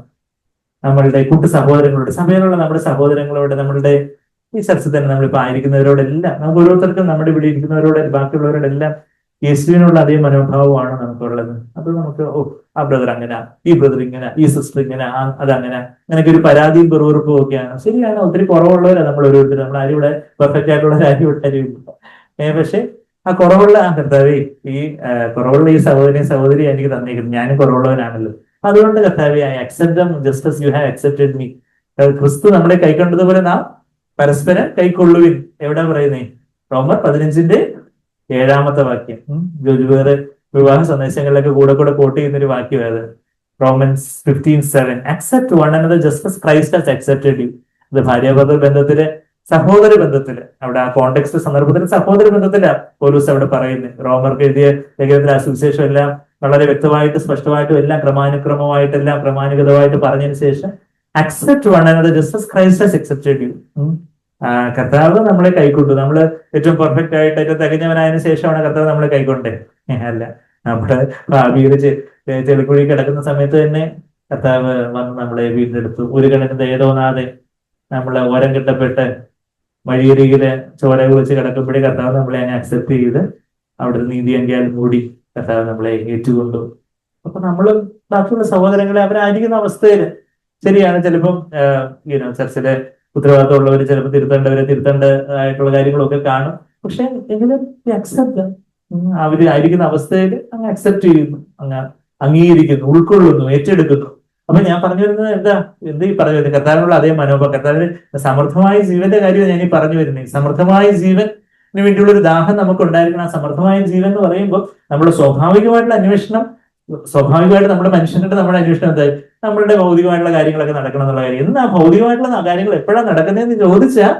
നമ്മളുടെ സഹോദരങ്ങളോട്, സഭയിലുള്ള നമ്മുടെ സഹോദരങ്ങളോട്, നമ്മളുടെ ഈ ചർച്ച തന്നെ നമ്മളിപ്പോ ആയിരിക്കുന്നവരോടെല്ലാം, നമുക്ക് ഓരോരുത്തർക്കും നമ്മുടെ ഇവിടെ ഇരിക്കുന്നവരോട് ബാക്കിയുള്ളവരോടെല്ലാം യേശുവിനുള്ള അതേ മനോഭാവമാണ് നമുക്കുള്ളത്. അത് നമുക്ക് ആ ബ്രദർ അങ്ങനെ, ഈ ബ്രദർ ഇങ്ങനെ, ഈ സിസ്റ്റർ ഇങ്ങനെ, അതങ്ങനെ, അങ്ങനെയൊക്കെ ഒരു പരാതിയും പെറുപെറുപ്പും ഒക്കെയാണ്. ശരിയാണ്, ഒത്തിരി കുറവുള്ളവരാണ് നമ്മൾ ഓരോരുത്തരും. നമ്മൾ ആരും ഇവിടെ പെർഫെക്റ്റ് ആയിട്ടുള്ള ആരും ഇല്ല. പക്ഷെ ആ കുറവുള്ള കർത്താവേ, ഈ കുറവുള്ള ഈ സഹോദരി എനിക്ക് തന്നേക്കുന്നു, ഞാനും കുറവുള്ളവനാണല്ലോ. അതുകൊണ്ട് കർത്താവേ I accept dum just as you have accepted me. ക്രിസ്തു നമ്മളെ കൈക്കൊണ്ടതുപോലെ നാം പരസ്പരം കൈക്കൊള്ളുവിൻ. എവിടെ പറയുന്നേ? റോമർ 15:7 വാക്യം. ജോജു വേറെ വിവാഹ സന്ദേശങ്ങളിലൊക്കെ കൂടെ കോട്ട് ചെയ്യുന്ന ഒരു വാക്യമാണ് Romans 15:7. Accept one another just as Christ has accepted you. ഇത് ഭാര്യാഭർത്തൃ ബന്ധത്തില്, സഹോദര ബന്ധത്തില്, അവിടെ ആ കോണ്ടെക്സ്റ്റ് സന്ദർഭത്തിൽ സഹോദര ബന്ധത്തിലാണ് പൗലോസ് അവിടെ പറയുന്നത്. റോമർക്ക് എഴുതിയ ലേഖനത്തിലെ ആ സുവിശേഷം എല്ലാം വളരെ വ്യക്തമായിട്ട്, സ്പഷ്ടമായിട്ടും എല്ലാം ക്രമാനുക്രമമായിട്ടെല്ലാം ക്രമാനുഗതമായിട്ട് പറഞ്ഞതിന് ശേഷം accept one another just as Christ has accepted you. കർത്താവ് നമ്മളെ കൈക്കൊണ്ടു. നമ്മള് ഏറ്റവും പെർഫെക്റ്റ് ആയിട്ട് ഏറ്റവും തികഞ്ഞവനായതിനു ശേഷമാണ് കർത്താവ് നമ്മളെ കൈക്കൊണ്ടേ? അല്ല, നമ്മുടെ ഭാവിയിൽ ചെളിക്കുഴി കിടക്കുന്ന സമയത്ത് തന്നെ കർത്താവ് വന്ന് നമ്മളെ വീണ്ടെടുത്തു. ഒരു കണക്കിന് ദയ തോന്നാതെ നമ്മളെ ഓരം കിട്ടപ്പെട്ട് വഴിയരികില് ചോര കുളിച്ച് കിടക്കുമ്പോഴേ കർത്താവ് നമ്മളെ അങ്ങ് അക്സെപ്റ്റ് ചെയ്ത് അവിടുത്തെ നീതി അങ്കിയാൽ മൂടി കർത്താവ് നമ്മളെ ഏറ്റുകൊണ്ടു. അപ്പൊ നമ്മള് ബാക്കിയുള്ള സഹോദരങ്ങളെ അവരായിരിക്കുന്ന അവസ്ഥയില് ശരിയാണ്, ചിലപ്പം ചർച്ചിലെ ഉത്തരവാദിത്തമുള്ളവർ ചിലപ്പോൾ തിരുത്തേണ്ടവരെ തിരുത്തേണ്ടതായിട്ടുള്ള കാര്യങ്ങളൊക്കെ കാണും. പക്ഷെ എങ്കിലും അക്സെപ്റ്റ്, അവര് ആയിരിക്കുന്ന അവസ്ഥയിൽ അങ്ങ് അക്സെപ്റ്റ് ചെയ്യുന്നു, അങ്ങ് അംഗീകരിക്കുന്നു, ഉൾക്കൊള്ളുന്നു, ഏറ്റെടുക്കുന്നു. അപ്പൊ ഞാൻ പറഞ്ഞു വരുന്നത് എന്ത് ഈ പറഞ്ഞു വരുന്നത്, കർത്താവിനുള്ള അതേ മനോഭാവം, കർത്താവിന് സമർത്ഥമായ ജീവന്റെ കാര്യമാണ് ഞാൻ ഈ പറഞ്ഞു വരുന്നത്. സമർത്ഥമായ ജീവന് വേണ്ടിയുള്ള ഒരു ദാഹം നമുക്ക് ഉണ്ടായിരിക്കണം. ആ സമർത്ഥമായ ജീവൻ എന്ന് പറയുമ്പോൾ നമ്മുടെ സ്വാഭാവികമായിട്ടുള്ള അന്വേഷണം, സ്വാഭാവികമായിട്ട് നമ്മുടെ മനുഷ്യന്റെ നമ്മുടെ അന്വേഷണം എന്തായി, നമ്മളുടെ ഭൗതികമായിട്ടുള്ള കാര്യങ്ങളൊക്കെ നടക്കണം എന്നുള്ള കാര്യം. എന്നാൽ ഭൗതികമായിട്ടുള്ള കാര്യങ്ങൾ എപ്പോഴാണ് നടക്കുന്നതെന്ന് ചോദിച്ചാൽ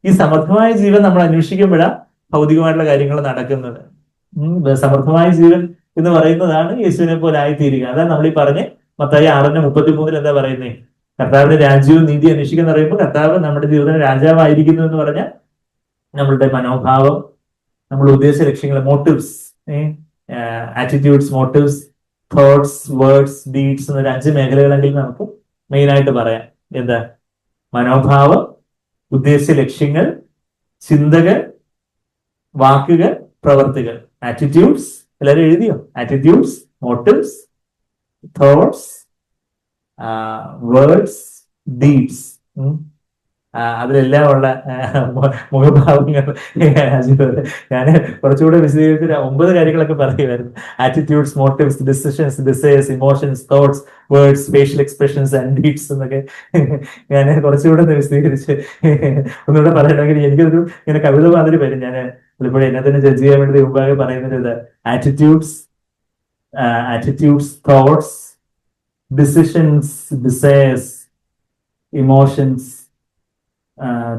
ഈ സമർത്ഥമായ ജീവൻ നമ്മൾ അന്വേഷിക്കുമ്പോഴാണ് ഭൗതികമായിട്ടുള്ള കാര്യങ്ങൾ നടക്കുന്നത്. സമർത്ഥമായ ജീവൻ എന്ന് പറയുന്നതാണ് യേശുവിനെ പോലെ ആയിത്തീരുക. അതാണ് നമ്മൾ ഈ പറഞ്ഞ് മത്തായി 6:33 എന്താ പറയുന്നത്, കർത്താവിന്റെ രാജ്യവും നീതി അന്വേഷിക്കുന്ന പറയുമ്പോൾ കർത്താവ് നമ്മുടെ ജീവിതത്തിൽ രാജാവായിരിക്കുന്നു എന്ന് പറഞ്ഞാൽ നമ്മളുടെ മനോഭാവം, നമ്മൾ ഉദ്ദേശ ലക്ഷ്യങ്ങൾ, motifs, attitudes, motifs, thoughts, words, deeds എന്നൊരു 5 മേഖലകളെങ്കിൽ നമുക്ക് മെയിൻ ആയിട്ട് പറയാം. എന്താ? മനോഭാവം, ഉദ്ദേശ ലക്ഷ്യങ്ങൾ, ചിന്തകൾ, വാക്കുകൾ, പ്രവർത്തികൾ. ആറ്റിറ്റ്യൂഡ്സ് എല്ലാവരും എഴുതിയോ? Attitudes, motifs, thoughts, words, deeds. അതിലെല്ലാം ഉള്ള മുഖഭാവങ്ങൾ. ഞാൻ കുറച്ചുകൂടെ വിശദീകരിച്ച് 9 കാര്യങ്ങളൊക്കെ പറയുമായിരുന്നു. Attitudes, motifs, decisions, desires, emotions, thoughts, words, facial expressions and deeds എന്നൊക്കെ ഞാൻ കുറച്ചുകൂടെ ഒന്ന് വിശദീകരിച്ച് ഒന്നുകൂടെ പറയണമെങ്കിൽ എനിക്കൊരു ഇങ്ങനെ കവിത മാതിരി വരും. ഞാൻ പലപ്പോഴും എന്നെ തന്നെ ജഡ്ജ് ചെയ്യാൻ വേണ്ടി മുമ്പാകെ പറയുന്നത് ഇത്: attitudes, thoughts, decisions, desires, emotions,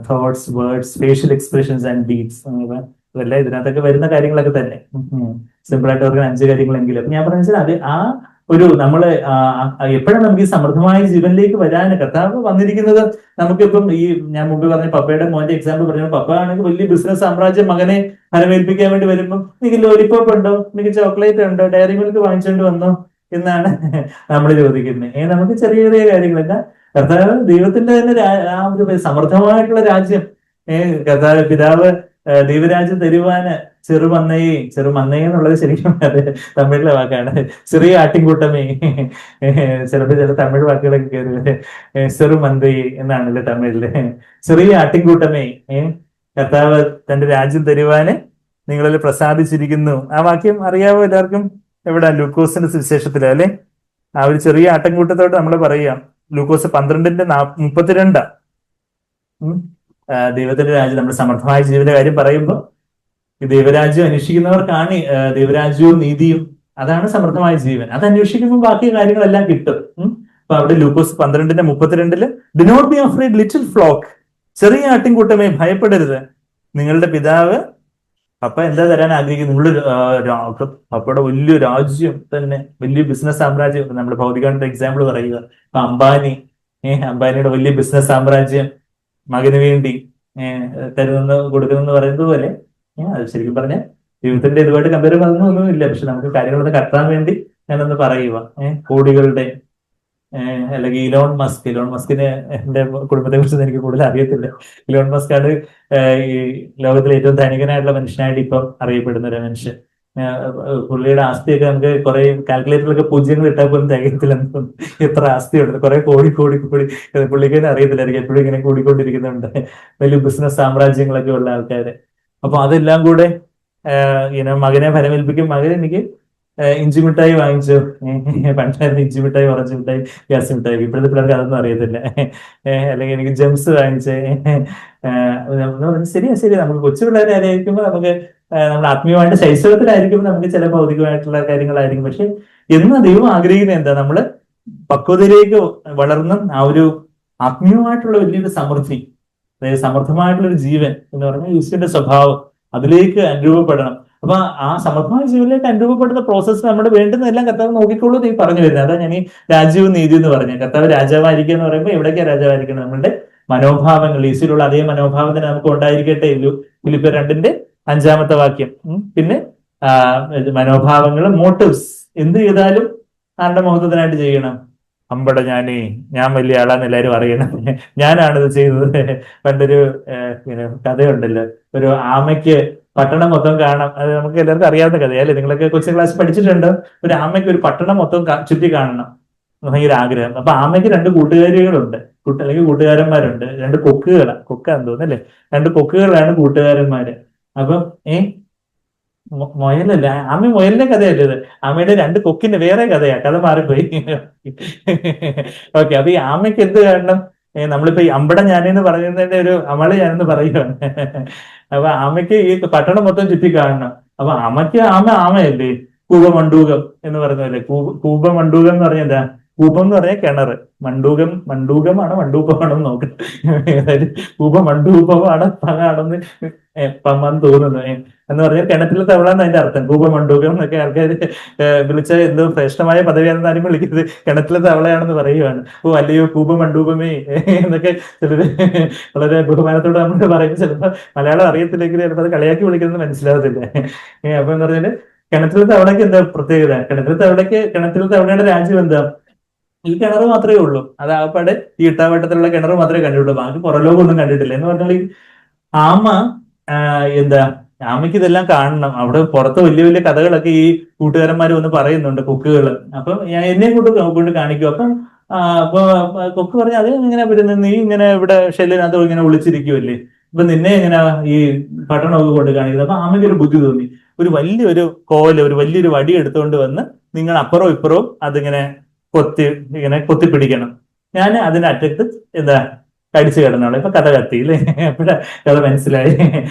thoughts, words, facial expressions and deeds. ഇതെല്ലാം ഇതിനകത്തൊക്കെ വരുന്ന കാര്യങ്ങളൊക്കെ തന്നെ. സിമ്പിൾ ആയിട്ട് അവർക്ക് 5 കാര്യങ്ങളെങ്കിലും. ഞാൻ പറഞ്ഞാൽ അത് ആ ഒരു നമ്മള് എപ്പോഴാണ് നമുക്ക് ഈ സമൃദ്ധമായ ജീവനിലേക്ക് വരാൻ കർത്താവ് വന്നിരിക്കുന്നത്. നമുക്കിപ്പം ഈ ഞാൻ മുമ്പ് പറഞ്ഞ പപ്പയുടെ മോന്റെ എക്സാമ്പിൾ പറഞ്ഞു. പപ്പ ആണെങ്കിൽ വലിയ ബിസിനസ് സാമ്രാജ്യം മകനെ ഫലമേൽപ്പിക്കാൻ വേണ്ടി വരുമ്പോൾ എനിക്ക് ലോലിപോപ്പ് ഉണ്ടോ, എനിക്ക് ചോക്ലേറ്റ് ഉണ്ടോ, ഡയറി മിൽക്ക് വാങ്ങിച്ചുകൊണ്ട് വന്നോ എന്നാണ് നമ്മൾ ചോദിക്കുന്നത്. നമുക്ക് ചെറിയ ചെറിയ കാര്യങ്ങളല്ല, കർത്താവ് ദൈവത്തിന്റെ തന്നെ ആ ഒരു സമൃദ്ധമായിട്ടുള്ള രാജ്യം, കർത്താവ് പിതാവ് ദൈവരാജ്യം തരുവാന് ചെറുമന്നയെ എന്നുള്ളത് ശരിക്കും അത് തമിഴിലെ വാക്കാണ്. ചെറിയ ആട്ടിൻകൂട്ടമേ, ചില തമിഴ് വാക്കുകളൊക്കെ കയറി ചെറുമന്തയെ എന്നാണല്ലേ തമിഴില്. ചെറിയ ആട്ടിൻകൂട്ടമേ, കർത്താവ് തന്റെ രാജ്യം തരുവാന് നിങ്ങളിൽ പ്രസാദിച്ചിരിക്കുന്നു. ആ വാക്യം അറിയാവോ എല്ലാവർക്കും? എവിടെ? ലൂക്കോസിന്റെ സുവിശേഷത്തില് അല്ലെ? ആ ഒരു ചെറിയ ആട്ടിൻകൂട്ടത്തോട് നമ്മൾ പറയാം. ലൂക്കോസ് 12:32. ദൈവത്തിന്റെ രാജ്യം, നമ്മുടെ സമർത്ഥമായ ജീവന്റെ കാര്യം പറയുമ്പോൾ ഈ ദൈവരാജ്യം അന്വേഷിക്കുന്നവർക്കാണ് ദൈവരാജ്യവും നീതിയും. അതാണ് സമർത്ഥമായ ജീവൻ. അത് അന്വേഷിക്കുമ്പോൾ ബാക്കി കാര്യങ്ങളെല്ലാം കിട്ടും. അപ്പൊ അവിടെ ലൂക്കോസ് 12:32 do not be afraid little flock, ചെറിയ ആട്ടിൻകൂട്ടമേ ഭയപ്പെടരുത്, നിങ്ങളുടെ പിതാവ് പപ്പ എന്താ തരാൻ ആഗ്രഹിക്കുന്നത്? നിങ്ങളുടെ പപ്പയുടെ വലിയ രാജ്യം തന്നെ, വലിയ ബിസിനസ് സാമ്രാജ്യം. നമ്മൾ ഭൗതികമായിട്ട് എക്സാമ്പിൾ പറയുക, ഇപ്പൊ അംബാനിയുടെ വലിയ ബിസിനസ് സാമ്രാജ്യം മകന് വേണ്ടി കൊടുക്കുന്നെന്ന് പറയുന്നത് പോലെ, അത് ശരിക്കും പറഞ്ഞാൽ ദൈവത്തിന്റെ ഇതുമായിട്ട് കമ്പയർ ചെയ്യുന്നൊന്നും ഇല്ല. പക്ഷെ നമുക്ക് കാര്യങ്ങളൊക്കെ കത്താൻ വേണ്ടി ഞാനൊന്ന് പറയുക. കോടികളുടെ അല്ലെങ്കിൽ ഇലോൺ മസ്കിനെ എന്റെ കുടുംബത്തെ കുറിച്ച് എനിക്ക് കൂടുതൽ അറിയത്തില്ല. ഇലോൺ മസ്ക് ആണ് ഈ ലോകത്തിലെ ഏറ്റവും ധനികനായിട്ടുള്ള മനുഷ്യനായിട്ട് ഇപ്പം അറിയപ്പെടുന്ന ഒരു മനുഷ്യൻ. പുള്ളിയുടെ ആസ്തിയൊക്കെ നമുക്ക് കുറെ കാൽക്കുലേറ്ററിലൊക്കെ പൂജ്യങ്ങൾ ഇട്ടാൽ പോലും തികയത്തില്ല. എത്ര ആസ്തിയുണ്ട്, കുറെ കോടി പുള്ളിക്ക് തന്നെ അറിയത്തില്ലായിരിക്കും, എപ്പോഴും ഇങ്ങനെ കൂടിക്കൊണ്ടിരിക്കുന്നുണ്ട്. വലിയ ബിസിനസ് സാമ്രാജ്യങ്ങളൊക്കെ ഉള്ള ആൾക്കാര്. അപ്പൊ അതെല്ലാം കൂടെ മകനെ ഫലമേൽപ്പിക്കും. മകൻ എനിക്ക് ഇഞ്ചി മിഠായി വാങ്ങിച്ചു, പണ്ടായിരുന്നു ഇഞ്ചി മിഠായി, ഓറഞ്ച് മിഠായി, ഗ്യാസ് മിഠായി. ഇപ്പോഴത്തെ പിള്ളേർക്ക് അതൊന്നും അറിയത്തില്ല. അല്ലെങ്കിൽ എനിക്ക് ജെംസ് വാങ്ങിച്ചേ. ശരി, നമുക്ക് കൊച്ചു പിള്ളേരെ ആയിരിക്കുമ്പോൾ നമുക്ക് നമ്മുടെ ആത്മീയമായിട്ട് ശൈശവത്തിലായിരിക്കുമ്പോൾ നമുക്ക് ചില ഭൗതികമായിട്ടുള്ള കാര്യങ്ങളായിരിക്കും. പക്ഷെ എന്ന് ദൈവം ആഗ്രഹിക്കുന്നത് എന്താ? നമ്മള് പക്വതയിലേക്ക് വളർന്ന ആ ഒരു ആത്മീയമായിട്ടുള്ള വലിയൊരു സമൃദ്ധി, അതായത് സമൃദ്ധമായിട്ടുള്ള ഒരു ജീവൻ എന്ന് പറഞ്ഞാൽ യേശുവിന്റെ സ്വഭാവം, അതിലേക്ക് അനുരൂപപ്പെടണം. അപ്പൊ ആ സമർത്ഥമായ ജീവനിലേക്ക് അനുരൂപപ്പെടുന്ന പ്രോസസ്സ് നമ്മൾ വേണ്ടുന്നതെല്ലാം കർത്താവ് നോക്കിക്കൊള്ളൂ നീ പറഞ്ഞു വരുന്നത്. അതാ ഞാൻ ഈ രാജ്യവും നീതി എന്ന് പറഞ്ഞു. കർത്താവ് രാജാവായിരിക്കുക എന്ന് പറയുമ്പോൾ എവിടേക്കാ രാജാവായിരിക്കണം? നമ്മളുടെ മനോഭാവങ്ങൾ, ഈശ്വരുള്ള അതേ മനോഭാവം തന്നെ നമുക്ക് ഉണ്ടായിരിക്കട്ടെ. ഫിലിപ്പിയർ 2:5 വാക്യം. പിന്നെ മനോഭാവങ്ങൾ, മോട്ടീവ്സ്, എന്ത് ചെയ്താലും ആരുടെ മഹത്വത്തിനായിട്ട് ചെയ്യണം? ഞാൻ വലിയ ആളാന്ന് എല്ലാരും അറിയണം, ഞാനാണിത് ചെയ്തത്. പണ്ടൊരു കഥയുണ്ടല്ലോ, ഒരു ആമയ്ക്ക് പട്ടണം മൊത്തം കാണാം. അത് നമുക്ക് എല്ലാവർക്കും അറിയാവുന്ന കഥയല്ലേ, നിങ്ങളൊക്കെ കൊച്ചു ക്ലാസ് പഠിച്ചിട്ടുണ്ട്. ഒരു ആമയ്ക്ക് ഒരു പട്ടണം മൊത്തം ചുറ്റി കാണണം. ഭയങ്കര ആഗ്രഹം. അപ്പൊ ആമയ്ക്ക് രണ്ട് കൂട്ടുകാരികളുണ്ട്, അല്ലെങ്കിൽ കൂട്ടുകാരന്മാരുണ്ട്, രണ്ട് കൊക്കുകളാണ്, കൊക്കാന്ന് തോന്നുന്നല്ലേ, രണ്ട് കൊക്കുകളാണ് കൂട്ടുകാരന്മാര്. അപ്പം മുയലല്ല, ആമ മുയലിന്റെ കഥയല്ല ഇത്, ആമയുടെ രണ്ട് കൊക്കിന്റെ വേറെ കഥയാ, കഥ മാറിപ്പോയി. ഓക്കെ, അപ്പൊ ഈ ആമയ്ക്ക് എന്ത് കാരണം? നമ്മളിപ്പോ ഈ അമ്പട ഞാനെന്ന് പറയുന്നതിന്റെ ഒരു അമള ഞാനെന്ന് പറയുകയാണ്. അപ്പൊ ആമയ്ക്ക് ഈ പട്ടണം മൊത്തം ചുറ്റി കാണണം. അപ്പൊ ആമയല്ലേ, കൂപമണ്ടൂകം എന്ന് പറയുന്നതല്ലേ. കൂപമണ്ടൂകം എന്ന് പറഞ്ഞാൽ എന്താ? കൂപം എന്ന് പറഞ്ഞാൽ കിണറ്, മണ്ടൂകമാണ് മണ്ടൂപ്പമാണോ നോക്കണം. അതായത് കൂപമണ്ടൂപമാണ് പകാണെന്ന് പമ്മാന്ന് തോന്നുന്നു. എന്ന് പറഞ്ഞാൽ കിണറ്റിലെ തവള എന്ന് അതിന്റെ അർത്ഥം. കൂപമണ്ടൂകം എന്നൊക്കെ ആൾക്കാർ വിളിച്ച എന്തോ ശ്രേഷ്ഠമായ പദവിയാണെന്ന് ആരും വിളിക്കുന്നത് കിണറ്റിലെ തവളയാണെന്ന് പറയുകയാണ്. ഓ അല്ലയോ കൂപമണ്ടൂപമേ എന്നൊക്കെ ചിലര് വളരെ ബഹുമാനത്തോടെ നമ്മൾ പറയുമ്പോൾ ചിലപ്പോൾ മലയാളം അറിയത്തില്ലെങ്കിൽ ചിലപ്പോൾ അത് കളിയാക്കി വിളിക്കുന്നത് മനസ്സിലാവത്തില്ല. അപ്പൊ എന്ന് പറഞ്ഞാല് കിണറ്റിലെ തവളയ്ക്ക് എന്താ പ്രത്യേകത? കിണറ്റിലെ തവളയുടെ രാജ്യം എന്താ? ഈ കിണർ മാത്രമേ ഉള്ളൂ. അത് ആകപ്പാട് ഈ ഇട്ടാവട്ടത്തിലുള്ള കിണർ മാത്രമേ കണ്ടിട്ടുള്ളൂ, ബാക്കി പുറലോകം ഒന്നും കണ്ടിട്ടില്ല. എന്ന് പറഞ്ഞാൽ ആമ എന്താ, ആമയ്ക്ക് ഇതെല്ലാം കാണണം. അവിടെ പുറത്ത് വലിയ വലിയ കഥകളൊക്കെ ഈ കൂട്ടുകാരന്മാർ വന്ന് പറയുന്നുണ്ട്, കൊക്കുകൾ. അപ്പൊ ഞാൻ എന്നെ കൊണ്ട് കാണിക്കും. അപ്പൊ കൊക്ക് പറഞ്ഞ അത് ഇങ്ങനെ വരുന്നത്, നീ ഇങ്ങനെ ഇവിടെ ഷെല്ലിനകത്ത് ഇങ്ങനെ ഒളിച്ചിരിക്കുമല്ലേ, ഇപ്പൊ നിന്നെ ഇങ്ങനെ ഈ പട്ടണമൊക്കെ കൊണ്ട് കാണിക്കുന്നത്. അപ്പൊ ആമയ്ക്ക് ഒരു ബുദ്ധി തോന്നി, ഒരു വലിയൊരു വടി എടുത്തുകൊണ്ട് വന്ന് നിങ്ങൾ അപ്പുറവും ഇപ്പുറവും അതിങ്ങനെ കൊത്തിപ്പിടിക്കണം. ഞാൻ അതിന്റെ അറ്റത്ത് എന്താ കടിച്ചു കിടന്നോളാം. ഇപ്പൊ കഥ കത്തിയില്ലേ, എപ്പോഴാ കഥ മനസ്സിലായി.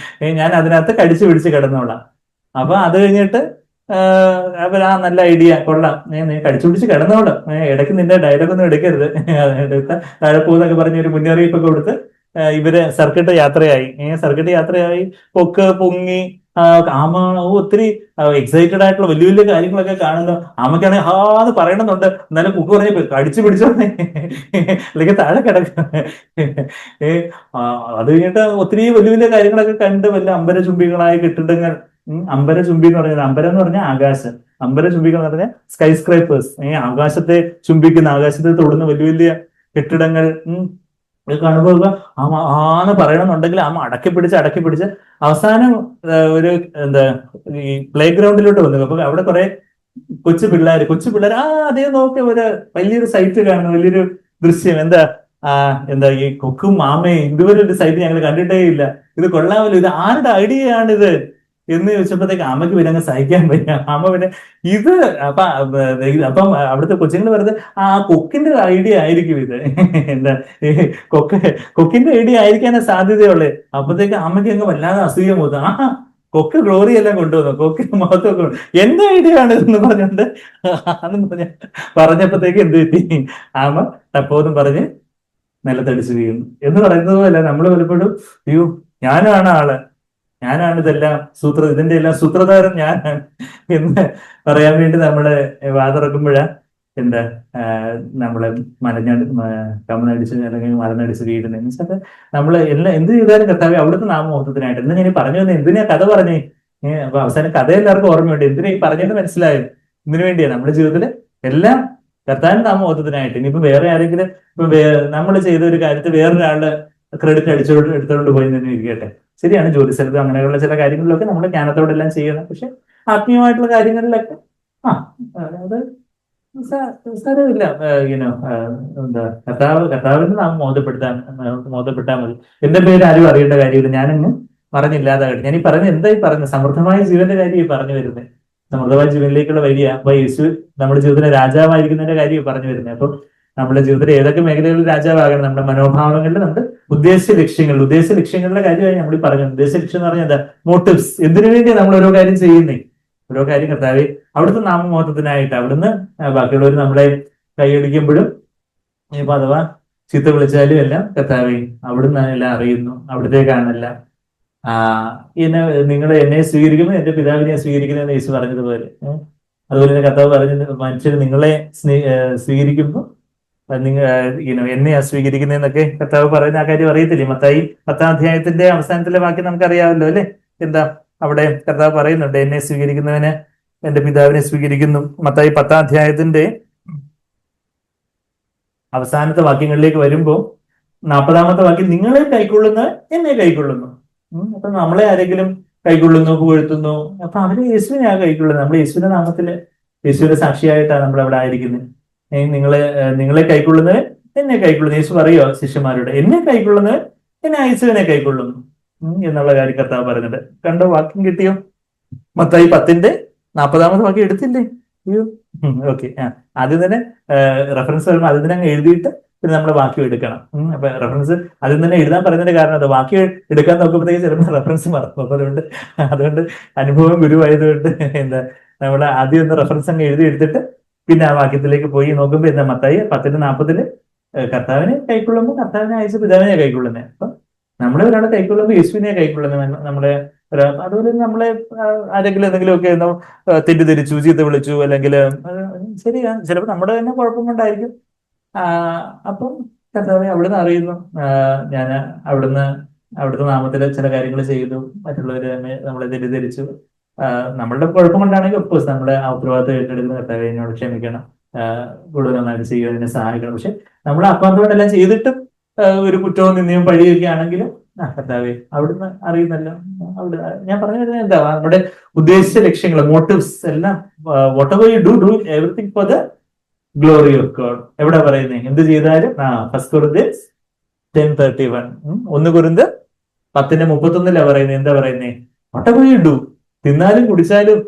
ഞാൻ അതിനകത്ത് കടിച്ചു പിടിച്ച് കിടന്നോളാം. അപ്പൊ അത് കഴിഞ്ഞിട്ട് അപ്പൊ നല്ല ഐഡിയ, കൊള്ളാം, നീ കടിച്ചു പിടിച്ച് കിടന്നോളാം, ഇടയ്ക്ക് നിന്റെ ഡയലോഗ് ഒന്നും എടുക്കരുത്, താഴെ പോകുന്നൊക്കെ പറഞ്ഞ് ഒരു മുന്നറിയിപ്പൊക്കെ കൊടുത്ത് ഇവര് സർക്കിട്ട് യാത്രയായി. പൊക്ക് പൊങ്ങി ആമ ഒത്തിരി എക്സൈറ്റഡ് ആയിട്ടുള്ള വലിയ വലിയ കാര്യങ്ങളൊക്കെ കാണുന്നു. ആമയ്ക്കാണെങ്കിൽ ഹാന്ന് പറയണമെന്നുണ്ട്, എന്നാലും കുക്ക് പറഞ്ഞ് കടിച്ചു പിടിച്ചോന്നേ, അല്ലെങ്കിൽ താഴെ കിടക്ക. അത് കഴിഞ്ഞിട്ട് ഒത്തിരി വലിയ വലിയ കാര്യങ്ങളൊക്കെ കണ്ട് വല്ല അമ്പരചുംബികളായ കെട്ടിടങ്ങൾ, അമ്പരചുംബി എന്ന് പറഞ്ഞാൽ, അമ്പരം എന്ന് പറഞ്ഞാൽ ആകാശം, അമ്പരചുംബികൾ എന്ന് പറഞ്ഞാൽ സ്കൈ സ്ക്രൈപ്പേഴ്സ്, ആകാശത്തെ ചുംബിക്കുന്ന, ആകാശത്തെ തൊടുന്ന വലിയ വലിയ കെട്ടിടങ്ങൾ കാണുമ്പോൾ ആന്ന് പറയണമെന്നുണ്ടെങ്കിൽ ആമ അടക്കി പിടിച്ച് അവസാനം ഒരു എന്താ ഈ പ്ലേ ഗ്രൗണ്ടിലോട്ട് വന്നു. അപ്പൊ അവിടെ കുറെ കൊച്ചു പിള്ളേർ അതേ നോക്കി ഒരു വലിയൊരു സൈറ്റ് കാണുന്നു, വലിയൊരു ദൃശ്യം. എന്താ ഈ കൊക്കും മാമയും ഇതുവരെ ഒരു സൈറ്റ് ഞങ്ങൾ കണ്ടിട്ടേ ഇല്ല, ഇത് കൊള്ളാമല്ലോ, ഇത് ആരുടെ ഐഡിയ ആണിത് എന്ന് ചോദിച്ചപ്പോഴത്തേക്ക് അമ്മയ്ക്ക് പിന്നെ അങ്ങ് സഹിക്കാൻ പറ്റില്ല. അമ്മ പിന്നെ ഇത് അപ്പം അവിടുത്തെ കൊച്ചുങ്ങൾ പറയുന്നത് കൊക്കിന്റെ ഐഡിയ ആയിരിക്കും ഇത്, എന്താ കൊക്കിന്റെ ഐഡിയ ആയിരിക്കാനേ സാധ്യതയുള്ളേ. അപ്പത്തേക്ക് അമ്മയ്ക്ക് അങ്ങ് വല്ലാതെ അസൂയ മൂത്ത, കൊക്ക് ഗ്ലോറി എല്ലാം കൊണ്ടുവന്നു, കൊക്കിന് മഹത്വം എന്റെ ഐഡിയ ആണ് എന്ന് പറഞ്ഞോണ്ട് പറഞ്ഞപ്പോഴത്തേക്ക് എന്ത് പറ്റി, ആമ തപ്പോന്നും പറഞ്ഞ് നിലത്തടിച്ചു വീഴുന്നു. എന്ന് പറയുന്നത് പോലെ നമ്മൾ പലപ്പോഴും അയ്യോ ഞാനാണ് ഇതിന്റെ എല്ലാം സൂത്രധാരൻ ഞാനാണ് എന്ന് പറയാൻ വേണ്ടി നമ്മള് വാതിറക്കുമ്പോഴാ എന്താ നമ്മളെ കമന്നടിച്ച് അല്ലെങ്കിൽ മലന്നടിച്ച് വീഴുന്നത്. മീൻസ് നമ്മള് എന്ത് ചെയ്താലും കർത്താവേ അവിടുത്തെ നാമമഹത്വത്തിനായിട്ട് എന്ന് ഞാൻ പറഞ്ഞു തന്നെ, എന്തിനാ കഥ പറഞ്ഞേ? അപ്പൊ അവസാനം കഥ എല്ലാവർക്കും ഓർമ്മയുണ്ട്, എന്തിനാ ഈ പറഞ്ഞത് മനസ്സിലായോ? ഇതിനു വേണ്ടിയാ നമ്മുടെ ജീവിതത്തില് എല്ലാം കർത്താവിന്റെ നാമമഹത്വത്തിനായിട്ട്. ഇനിയിപ്പോ വേറെ ആരെങ്കിലും നമ്മൾ ചെയ്ത ഒരു കാര്യത്തിൽ വേറൊരാളുടെ ക്രെഡിറ്റ് എടുത്തോണ്ട് പോയി തന്നെ ഇരിക്കട്ടെ. ശരിയാണ്, ജോലി സ്ഥലത്ത് അങ്ങനെയുള്ള ചില കാര്യങ്ങളിലൊക്കെ നമ്മൾ ജ്ഞാനത്തോടെല്ലാം ചെയ്യണം. പക്ഷെ ആത്മീയമായിട്ടുള്ള കാര്യങ്ങളിലൊക്കെ അത് സാരമില്ല. എന്താ കർത്താവിന്റെ നാം മോദപ്പെട്ടാൽ മതി. എന്റെ പേര് ആരും അറിയേണ്ട കാര്യമില്ല, ഞാനങ്ങ് പറഞ്ഞില്ലാതാകട്ടെ. ഞാൻ ഈ പറയുന്നത് സമൃദ്ധമായ ജീവന്റെ കാര്യം പറഞ്ഞു വരുന്നത്, സമൃദ്ധമായ ജീവനിലേക്കുള്ള വഴിയ. അപ്പൊ യേശു നമ്മുടെ ജീവിതത്തിലെ രാജാവായിരിക്കുന്നതിന്റെ കാര്യം പറഞ്ഞു വരുന്നത്. അപ്പൊ നമ്മുടെ ജീവിതത്തിൽ ഏതൊക്കെ മേഖലകളിൽ രാജാവാകണം? നമ്മുടെ മനോഭാവങ്ങളിൽ, നമ്മുടെ ഉദ്ദേശ ലക്ഷ്യങ്ങളുടെ കാര്യമായി നമ്മൾ പറഞ്ഞത്. ഉദ്ദേശ ലക്ഷ്യം എന്ന് പറഞ്ഞാൽ എന്താ? മോട്ടീവ്സ്. എന്തിനു വേണ്ടിയാണ് നമ്മൾ ഓരോ കാര്യം ചെയ്യുന്നേ? ഓരോ കാര്യം കർത്താവേ അവിടുത്തെ നാമമഹത്വത്തിനായിട്ട്, അവിടുന്ന് ബാക്കിയുള്ളവർ നമ്മളെ കൈയടിക്കുമ്പോഴും ഇപ്പൊ അഥവാ ചീത്ത വിളിച്ചാലും എല്ലാം കർത്താവേ അവിടുന്ന് എല്ലാം അറിയുന്നു, അവിടത്തേക്കാണല്ല. നിങ്ങൾ എന്നെ സ്വീകരിക്കുന്നു, എന്റെ പിതാവിനെ സ്വീകരിക്കുന്നു എന്ന് യേശു പറഞ്ഞതുപോലെ. അതുപോലെ തന്നെ കർത്താവ് പറഞ്ഞത്, മനുഷ്യർ നിങ്ങളെ സ്വീകരിക്കുമ്പോൾ എന്നെയാ സ്വീകരിക്കുന്നതെന്നൊക്കെ കർത്താവ് പറയുന്ന ആ കാര്യം അറിയത്തില്ലേ? മത്തായി 10-ാം അധ്യായത്തിന്റെ അവസാനത്തിലെ വാക്യം നമുക്കറിയാമല്ലോ അല്ലെ? എന്താ അവിടെ കർത്താവ് പറയുന്നുണ്ട്, എന്നെ സ്വീകരിക്കുന്നവന് എന്റെ പിതാവിനെ സ്വീകരിക്കുന്നു. മത്തായി 10-ാം അധ്യായത്തിന്റെ അവസാനത്തെ വാക്യങ്ങളിലേക്ക് വരുമ്പോ 40-ാമത്തെ വാക്യം, നിങ്ങളെ കൈക്കൊള്ളുന്ന എന്നെ കൈക്കൊള്ളുന്നു. അപ്പൊ നമ്മളെ ആരെങ്കിലും കൈക്കൊള്ളുന്നു, പുകഴ്ത്തുന്നു, അപ്പൊ അവര് യേശുവിനെ കൈക്കൊള്ളുന്നത്. നമ്മൾ യേശുവിന്റെ നാമത്തില്, യേശുവിന്റെ സാക്ഷിയായിട്ടാണ് നമ്മൾ അവിടെ ആയിരിക്കുന്നത്. നിങ്ങളെ കൈക്കൊള്ളുന്നവൻ എന്നെ കൈക്കൊള്ളുന്നു. യേശു പറയുക ശിഷ്യന്മാരോട്, എന്നെ കൈക്കൊള്ളുന്നവൻ എന്നെ അയച്ചവനെ കൈക്കൊള്ളുന്നു എന്നുള്ള കാര്യം കർത്താവ് പറയുന്നുണ്ട്. കണ്ടോ, വാക്യം കിട്ടിയോ? മത്തായി 10:40 വാക്യം എടുത്തില്ലേ? അയ്യോ, ഓക്കെ. ആദ്യം തന്നെ റെഫറൻസ് വരുമ്പോൾ അതിൽ തന്നെ അങ്ങ് എഴുതിയിട്ട് പിന്നെ നമ്മൾ വാക്യം എടുക്കണം. അപ്പൊ റെഫറൻസ് അതിൽ തന്നെ എഴുതാൻ പറയുന്നതിന്റെ കാരണം അത് വാക്യം എടുക്കാൻ നോക്കുമ്പോഴത്തേക്ക് ചിലപ്പോൾ റെഫറൻസ് മറക്കും. അപ്പൊ അതുകൊണ്ട് അനുഭവം ഗുരുവായതുകൊണ്ട് എന്താ നമ്മൾ ആദ്യം ഒന്ന് റെഫറൻസ് അങ്ങ് എഴുതി എടുത്തിട്ട് പിന്നെ ആ വാക്യത്തിലേക്ക് പോയി നോക്കുമ്പോൾ എന്താ മത്തായി 10:40 കർത്താവിനെ കൈക്കൊള്ളുമ്പോൾ കർത്താവിനെ അയച്ച പിതാവിനെ കൈക്കൊള്ളുന്നത്. അപ്പൊ നമ്മളെ ഒരാളെ കൈക്കൊള്ളുമ്പോൾ യേശുവിനെ കൈക്കൊള്ളുന്നത്. നമ്മളെ അതുപോലെ നമ്മളെ ആരെങ്കിലും എന്തെങ്കിലുമൊക്കെ തെറ്റിദ്ധരിച്ചു, ചീത്ത വിളിച്ചു, അല്ലെങ്കിൽ ശരിയാ, ചിലപ്പോൾ നമ്മുടെ തന്നെ കുഴപ്പം കൊണ്ടായിരിക്കും. അപ്പം കർത്താവെ അവിടുന്ന് അറിയുന്നു, ഞാൻ അവിടുത്തെ നാമത്തിൽ ചില കാര്യങ്ങൾ ചെയ്തു, മറ്റുള്ളവരെ നമ്മളെ തെറ്റിദ്ധരിച്ചു. നമ്മളുടെ കുഴപ്പം കൊണ്ടാണെങ്കിൽ ഒഫ്കോഴ്സ് നമ്മുടെ ആ ഉത്തരവാദിത്വം ഏറ്റെടുക്കുന്ന കർത്താവെ എന്നോട് ക്ഷമിക്കണം, കൂടുതൽ നന്നായിട്ട് ചെയ്യുക, അതിനെ സഹായിക്കണം. പക്ഷെ നമ്മൾ അപ്പാന്തോടെല്ലാം ചെയ്തിട്ടും ഒരു കുറ്റവും നിന്നെയും പഴിയൊക്കെ ആണെങ്കിലും കർത്താവെ അവിടുന്ന് അറിയുന്നല്ലോ. അവിടെ ഞാൻ പറഞ്ഞു വരുന്നത് എന്താ, നമ്മുടെ ഉദ്ദേശിച്ച ലക്ഷ്യങ്ങൾ, മോട്ടീവ്സ് എല്ലാം, what ever you do everything for the glory of God. എവിടെ പറയുന്നേ? എന്ത് ചെയ്താലും 1 Corinthians 10:31, 1 Corinthians 10:31 പറയുന്നത്. എന്താ പറയുന്നേ? വാട്ട് എവർ യു ഡു, തിന്നാലും കുടിച്ചാലും,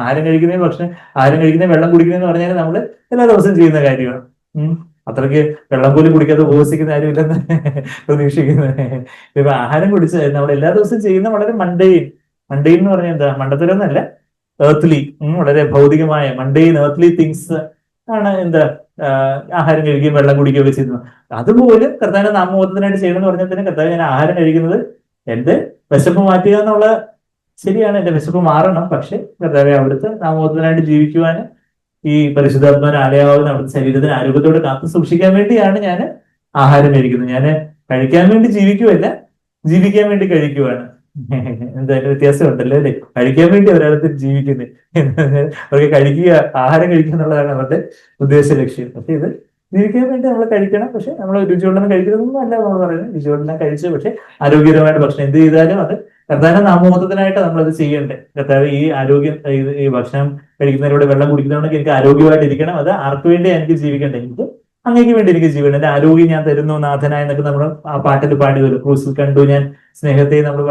ആരും കഴിക്കുന്ന ഭക്ഷണം, ആരും കഴിക്കുന്ന വെള്ളം കുടിക്കുന്നതെന്ന് പറഞ്ഞാൽ നമ്മള് എല്ലാ ദിവസവും ചെയ്യുന്ന കാര്യമാണ്. അത്രയ്ക്ക് വെള്ളം പോലും കുടിക്കാതെ ഉപവസിക്കുന്ന ആരുമില്ലെന്ന് പ്രതീക്ഷിക്കുന്നത്. ഇപ്പൊ ആഹാരം കുടിച്ച് നമ്മൾ എല്ലാ ദിവസവും ചെയ്യുന്ന വളരെ മണ്ടെയിൻ എന്ന് പറഞ്ഞാൽ എന്താ, മണ്ടത്തരമൊന്നല്ല, ഏർത്ത്ലി, വളരെ ഭൗതികമായ മണ്ടെയിൻ ഏർത്ത്ലി തിങ്സ് ആണ് എന്താ, ആഹാരം കഴിക്കുകയും വെള്ളം കുടിക്കുകയും ഒക്കെ ചെയ്യുന്നത്. അതുപോലെ കർത്താവിന്റെ നാമബോധത്തിനായിട്ട് ചെയ്യണമെന്ന് പറഞ്ഞാൽ തന്നെ കർത്താവ് ഞാൻ ആഹാരം കഴിക്കുന്നത് എന്റെ വിശപ്പ് മാറ്റുക എന്നുള്ള, ശരിയാണ്, എന്റെ വിശപ്പ് മാറണം. പക്ഷെ കർത്താവെ അവിടുത്തെ നാമബോധത്തിനായിട്ട് ജീവിക്കുവാനും ഈ പരിശുദ്ധാത്മാവിന് ആലയമാകുന്ന അവിടുത്തെ ശരീരത്തിന് ആരോഗ്യത്തോടെ കാത്തു സൂക്ഷിക്കാൻ വേണ്ടിയാണ് ഞാൻ ആഹാരം കഴിക്കുന്നത്. ഞാൻ കഴിക്കാൻ വേണ്ടി ജീവിക്കുവല്ല, ജീവിക്കാൻ വേണ്ടി കഴിക്കുവാണ്. എന്തായാലും വ്യത്യാസമുണ്ടല്ലോ അല്ലെ? കഴിക്കാൻ വേണ്ടി ഒരാളത്തിൽ ജീവിക്കുന്നത്, അവർക്ക് കഴിക്കുക, ആഹാരം കഴിക്കുക എന്നുള്ളതാണ് അവരുടെ ഉദ്ദേശ ലക്ഷ്യം. പക്ഷെ ഇത് ജീവിക്കാൻ വേണ്ടി നമ്മൾ കഴിക്കണം. പക്ഷെ നമ്മൾ രുചിയുള്ളതെന്ന് കഴിക്കുന്നതൊന്നും അല്ല നമ്മൾ പറയുന്നത്. രുചിയുള്ളതെല്ലാം കഴിച്ചു, പക്ഷെ ആരോഗ്യകരമായിട്ട് ഭക്ഷണം എന്ത് ചെയ്താലും അത് കർത്താവിന്റെ നാമബോധത്തിനായിട്ട് നമ്മളത് ചെയ്യണ്ടേ. കർത്താവ് ഈ ആരോഗ്യം, ഈ ഭക്ഷണം കഴിക്കുന്നതിലൂടെ, വെള്ളം കുടിക്കുന്നതുകൊണ്ടൊക്കെ എനിക്ക് ആരോഗ്യമായിട്ട് ഇരിക്കണം. അത് ആർക്ക് വേണ്ടി എനിക്ക് ജീവിക്കണ്ടേ? എനിക്ക് അങ്ങേക്ക് വേണ്ടി എനിക്ക് ജീവിക്കണം. എന്റെ ആരോഗ്യം ഞാൻ തരുന്നു നാഥനായ എന്നൊക്കെ നമ്മൾ ആ പാട്ടിൽ പാടിയതുപോലെ, ക്രൂസിൽ കണ്ടു ഞാൻ സ്നേഹത്തെ നമ്മൾ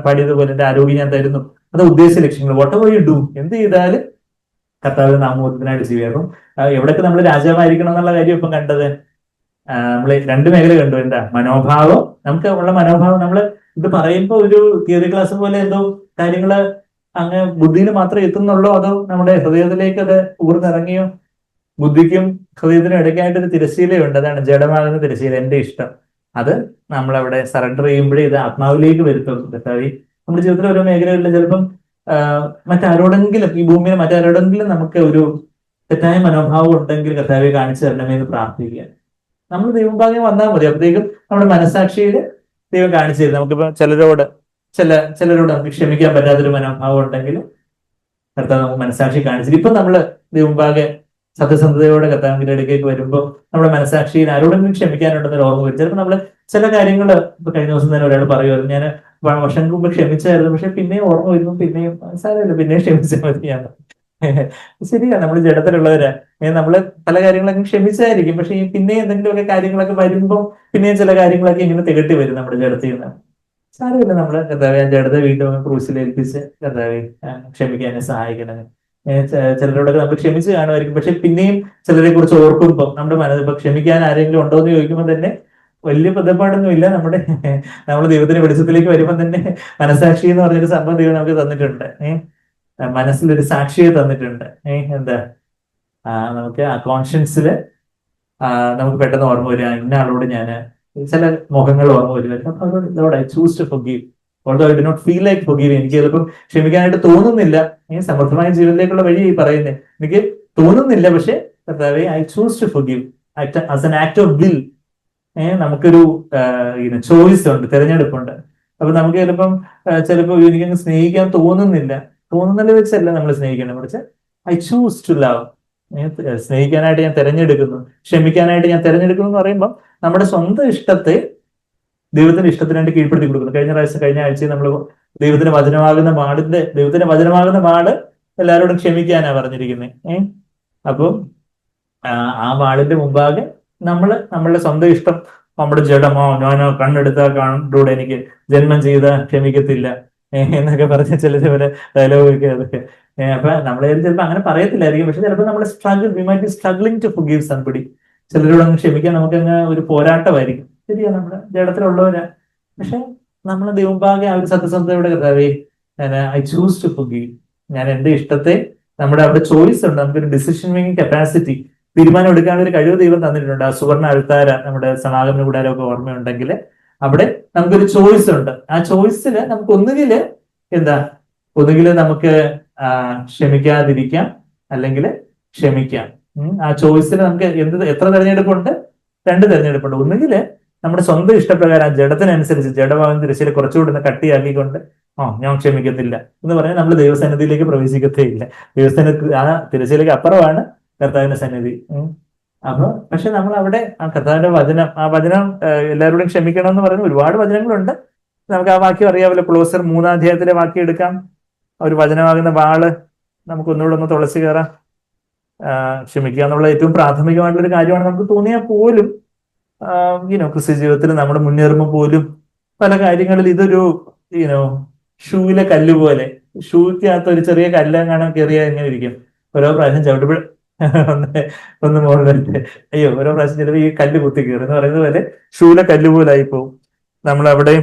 പാടിയതുപോലെ എന്റെ ആരോഗ്യം ഞാൻ തരുന്നു. അത് ഉദ്ദേശ ലക്ഷ്യങ്ങൾ. വാട്ട് എവർ യു ഡു, എന്ത് ചെയ്താലും കർത്താവിന്റെ നാമബോധത്തിനായിട്ട് ചെയ്യുക. അപ്പം എവിടെയൊക്കെ നമ്മൾ രാജാവായിരിക്കണം എന്നുള്ള കാര്യം ഇപ്പം കണ്ടത്, നമ്മൾ 2 മേഖല കണ്ടു. എന്താ മനോഭാവം, നമുക്ക് ഉള്ള മനോഭാവം. നമ്മൾ ഇത് പറയുമ്പോൾ ഒരു തിയറി ക്ലാസ് പോലെ എന്തോ കാര്യങ്ങള് അങ്ങ് ബുദ്ധിയിൽ മാത്രമേ എത്തുന്നുള്ളൂ, അതോ നമ്മുടെ ഹൃദയത്തിലേക്ക് അത് ഊർന്നിറങ്ങിയോ? ബുദ്ധിക്കും ഹൃദയത്തിനും ഇടയ്ക്കായിട്ടൊരു തിരശ്ശീലയുണ്ട്, അതാണ് ജഡമാകുന്ന തിരശ്ശീല, എന്റെ ഇഷ്ടം. അത് നമ്മളവിടെ സറണ്ടർ ചെയ്യുമ്പോഴേ ഇത് ആത്മാവിലേക്ക് വരുത്തുള്ളൂ. കർത്താവ് നമ്മുടെ ജീവിതത്തിൽ ഓരോ മേഖലകളിൽ ചിലപ്പം മറ്റാരോടെങ്കിലും, ഈ ഭൂമിയിൽ മറ്റാരോടെങ്കിലും നമുക്ക് ഒരു തെറ്റായ മനോഭാവം ഉണ്ടെങ്കിൽ കർത്താവെ കാണിച്ചു തരണമേ എന്ന് പ്രാർത്ഥിക്കുക. നമ്മൾ ദൈവഭാഗ്യം വന്നാൽ മതി. അപ്പോഴത്തേക്കും നമ്മുടെ മനസ്സാക്ഷിയിൽ ദൈവം കാണിച്ചു തരും. നമുക്കിപ്പോ ചിലരോട് നമുക്ക് ക്ഷമിക്കാൻ പറ്റാത്തൊരു മനോഭാവം ഉണ്ടെങ്കിലും കർത്താവ് നമുക്ക് മനസ്സാക്ഷി കാണിച്ചു. ഇപ്പൊ നമ്മള് ദൈവഭാഗ്യ സത്യസന്ധതയോടെ കർത്താവിന്റെ അടുക്കേക്ക് വരുമ്പോൾ നമ്മുടെ മനസ്സാക്ഷിയിൽ ആരോടെങ്കിലും ക്ഷമിക്കാനുണ്ടെന്നൊരു ഓർമ്മ വരും. ചിലപ്പോൾ നമ്മള് ചില കാര്യങ്ങൾ, ഇപ്പൊ കഴിഞ്ഞ ദിവസം തന്നെ ഒരാൾ പറയുമായിരുന്നു, ഞാൻ വർഷങ്ങൾക്ക് മുമ്പ് ക്ഷമിച്ചായിരുന്നു, പക്ഷെ പിന്നെയും ഓർമ്മ വരുന്നു, പിന്നെയും സാരമില്ല, പിന്നെയും ക്ഷമിച്ചാൽ മതിയാണ്. ശരിയാ, നമ്മൾ ജഡത്തിലുള്ളവരാ. നമ്മള് പല കാര്യങ്ങളൊക്കെ ക്ഷമിച്ചായിരിക്കും, പക്ഷെ ഈ പിന്നെ എന്തെങ്കിലുമൊക്കെ കാര്യങ്ങളൊക്കെ വരുമ്പോൾ പിന്നെയും ചില കാര്യങ്ങളൊക്കെ ഇങ്ങനെ തികട്ടി വരും നമ്മുടെ ജഡത്തിൽ നിന്ന്. സാരമില്ല, നമ്മള് കർത്താവെ ജഡത വീണ്ടും ക്രൂസിൽ ഏൽപ്പിച്ച് കർത്താവെ ക്ഷമിക്കാനെ സഹായിക്കണേ. ചിലരോടൊക്കെ നമ്മൾ ക്ഷമിച്ച് കാണുമായിരിക്കും, പക്ഷെ പിന്നെയും ചിലരെ കുറിച്ച് ഓർക്കുമ്പോൾ നമ്മുടെ മനസ്സ്, ഇപ്പൊ ക്ഷമിക്കാൻ ആരെങ്കിലും ഉണ്ടോ എന്ന് ചോദിക്കുമ്പോൾ തന്നെ വലിയ ബന്ധപ്പാടൊന്നും ഇല്ല. നമ്മൾ ദൈവത്തിന്റെ വെളിച്ചത്തിലേക്ക് വരുമ്പോൾ തന്നെ മനസാക്ഷി എന്ന് പറഞ്ഞൊരു സംഭവം ദൈവം നമുക്ക് തന്നിട്ടുണ്ട്. മനസ്സിലൊരു സാക്ഷിയെ തന്നിട്ടുണ്ട്. എന്താ, നമുക്ക് ആ കോൺഷ്യൻസില് നമുക്ക് പെട്ടെന്ന് ഓർമ്മ വരിക, ഇന്ന ആളോട് ഞാൻ ചില മുഖങ്ങൾ ഓർമ്മ വരുമായിരുന്നു. അപ്പൊ അവരോട് I choose to forgive although I do not feel like forgive. എനിക്ക് ചിലപ്പം ക്ഷമിക്കാനായിട്ട് തോന്നുന്നില്ല. സമർത്ഥമായ ജീവിതത്തിലേക്കുള്ള വഴി പറയുന്നത് എനിക്ക് തോന്നുന്നില്ല, പക്ഷെ കർത്താവേ I choose to forgive as an act of will. നമുക്കൊരു ചോയ്സ് ഉണ്ട്, തിരഞ്ഞെടുപ്പുണ്ട്. അപ്പൊ നമുക്ക് ചിലപ്പോൾ എനിക്കങ്ങ് സ്നേഹിക്കാൻ തോന്നുന്നില്ല വെച്ചല്ല നമ്മൾ സ്നേഹിക്കണം, കുറച്ച് ഐ ചൂസ് ടു ലവ്. സ്നേഹിക്കാനായിട്ട് ഞാൻ തിരഞ്ഞെടുക്കുന്നു, ക്ഷമിക്കാനായിട്ട് ഞാൻ തിരഞ്ഞെടുക്കുന്നു എന്ന് പറയുമ്പോൾ നമ്മുടെ സ്വന്തം ഇഷ്ടത്തെ ദൈവത്തിന്റെ ഇഷ്ടത്തിനായിട്ട് കീഴ്പ്പെടുത്തി കൊടുക്കുന്നു. കഴിഞ്ഞ ആഴ്ച നമ്മൾ ദൈവത്തിന്റെ വചനമാകുന്ന മാട് എല്ലാവരോടും ക്ഷമിക്കാനാ പറഞ്ഞിരിക്കുന്നത്. അപ്പം ആ വാളിന്റെ മുമ്പാകെ നമ്മളുടെ സ്വന്തം ഇഷ്ടം, നമ്മുടെ ജഡമോ ഞാനോ കണ്ണെടുത്താ കണ്ടൂടെ, എനിക്ക് ജന്മം ചെയ്ത ക്ഷമിക്കത്തില്ല എന്നൊക്കെ പറഞ്ഞ ചില ഡയലോഗൊക്കെ അതൊക്കെ. അപ്പൊ നമ്മൾ ചിലപ്പോൾ അങ്ങനെ പറയത്തില്ലായിരിക്കും, പക്ഷെ ചിലപ്പോൾ നമ്മൾ we might be struggling to forgive somebody. ചിലരോടൊന്ന് ക്ഷമിക്കാൻ നമുക്കങ്ങ് ഒരു പോരാട്ടമായിരിക്കും. ശരിയാ, നമ്മുടെ ജഡത്തിലുള്ളവരാ. പക്ഷെ നമ്മൾ ദൈവമുമ്പാകെ ആ ഒരു സത്യസന്ധതയോടെ കർത്താവേ ഐ ചൂസ് ടു ഫൊർഗീവ്. ഞാൻ എന്റെ ഇഷ്ടത്തെ, നമ്മുടെ അവിടെ ചോയ്സ് ഉണ്ട്, നമുക്കൊരു ഡിസിഷൻ മേക്കിംഗ് കപ്പാസിറ്റി, തീരുമാനം എടുക്കാനുള്ള ഒരു കഴിവ് ദൈവം തന്നിട്ടുണ്ട്. ആ സുവർണ്ണ അഴുത്താര നമ്മുടെ സമാഗമന കൂടാരമൊക്കെ ഓർമ്മയുണ്ടെങ്കിൽ അവിടെ നമുക്കൊരു ചോയ്സ് ഉണ്ട്. ആ ചോയ്സില് നമുക്ക് ഒന്നുകിൽ നമുക്ക് ക്ഷമിക്കാതിരിക്കാം, അല്ലെങ്കിൽ ക്ഷമിക്കാം. ആ ചോയ്സിൽ നമുക്ക് എത്ര തെരഞ്ഞെടുപ്പുണ്ട്? 2 തെരഞ്ഞെടുപ്പുണ്ട്. ഒന്നുകിൽ നമ്മുടെ സ്വന്തം ഇഷ്ടപ്രകാരം ആ ജഡത്തിനനുസരിച്ച് ജഡഭാവം തിരശ്ശീല കുറച്ചുകൂടി ഒന്ന് കട്ടിയാക്കിക്കൊണ്ട് ഞാൻ ക്ഷമിക്കത്തില്ല എന്ന് പറഞ്ഞാൽ നമ്മൾ ദൈവസന്നിധിയിലേക്ക് പ്രവേശിക്കത്തേയില്ല. ദൈവസന്നിധി ആ തിരശ്ശീലയ്ക്ക് അപ്പുറമാണ് കർത്താവിന്റെ സന്നിധി. അപ്പൊ പക്ഷെ നമ്മൾ അവിടെ ആ കർത്താവിന്റെ വചനം, ആ വചനം എല്ലാവരോടും ക്ഷമിക്കണം എന്ന് പറയുന്ന ഒരുപാട് വചനങ്ങളുണ്ട്. നമുക്ക് ആ വാക്യം അറിയാമല്ലോ, കൊളോസ്യർ 3-ാം അധ്യായത്തിലെ വാക്യം എടുക്കാം. ഒരു വചനമാകുന്ന വാള് നമുക്ക് ഒന്നുകൂടെ ഒന്ന് തുളച്ചു കയറാം. ക്ഷമിക്കുക എന്നുള്ള ഏറ്റവും പ്രാഥമികമായിട്ടുള്ള ഒരു കാര്യമാണ്. നമുക്ക് തോന്നിയാൽ പോലും ക്രിസ്ത്യ ജീവിതത്തിൽ നമ്മുടെ മുന്നേറുമ്പോൾ പോലും പല കാര്യങ്ങളിൽ ഇതൊരു ഷൂവിലെ കല്ല് പോലെ, ഷൂക്കകത്ത് ഒരു ചെറിയ കല്ലെങ്ങാനും കയറിയാൽ എങ്ങനെ ഇരിക്കും? ഓരോ പ്രാവശ്യം ചവിട്ടുമ്പോൾ ഒന്ന് മുകളിലിട്ട് അയ്യോ, ഓരോ പ്രാവശ്യം ചിലപ്പോൾ ഈ കല്ല് കുത്തി കയറും എന്ന് പറയുന്നത് പോലെ ഷൂവിലെ കല്ല് പോലായി പോകും. നമ്മളവിടെ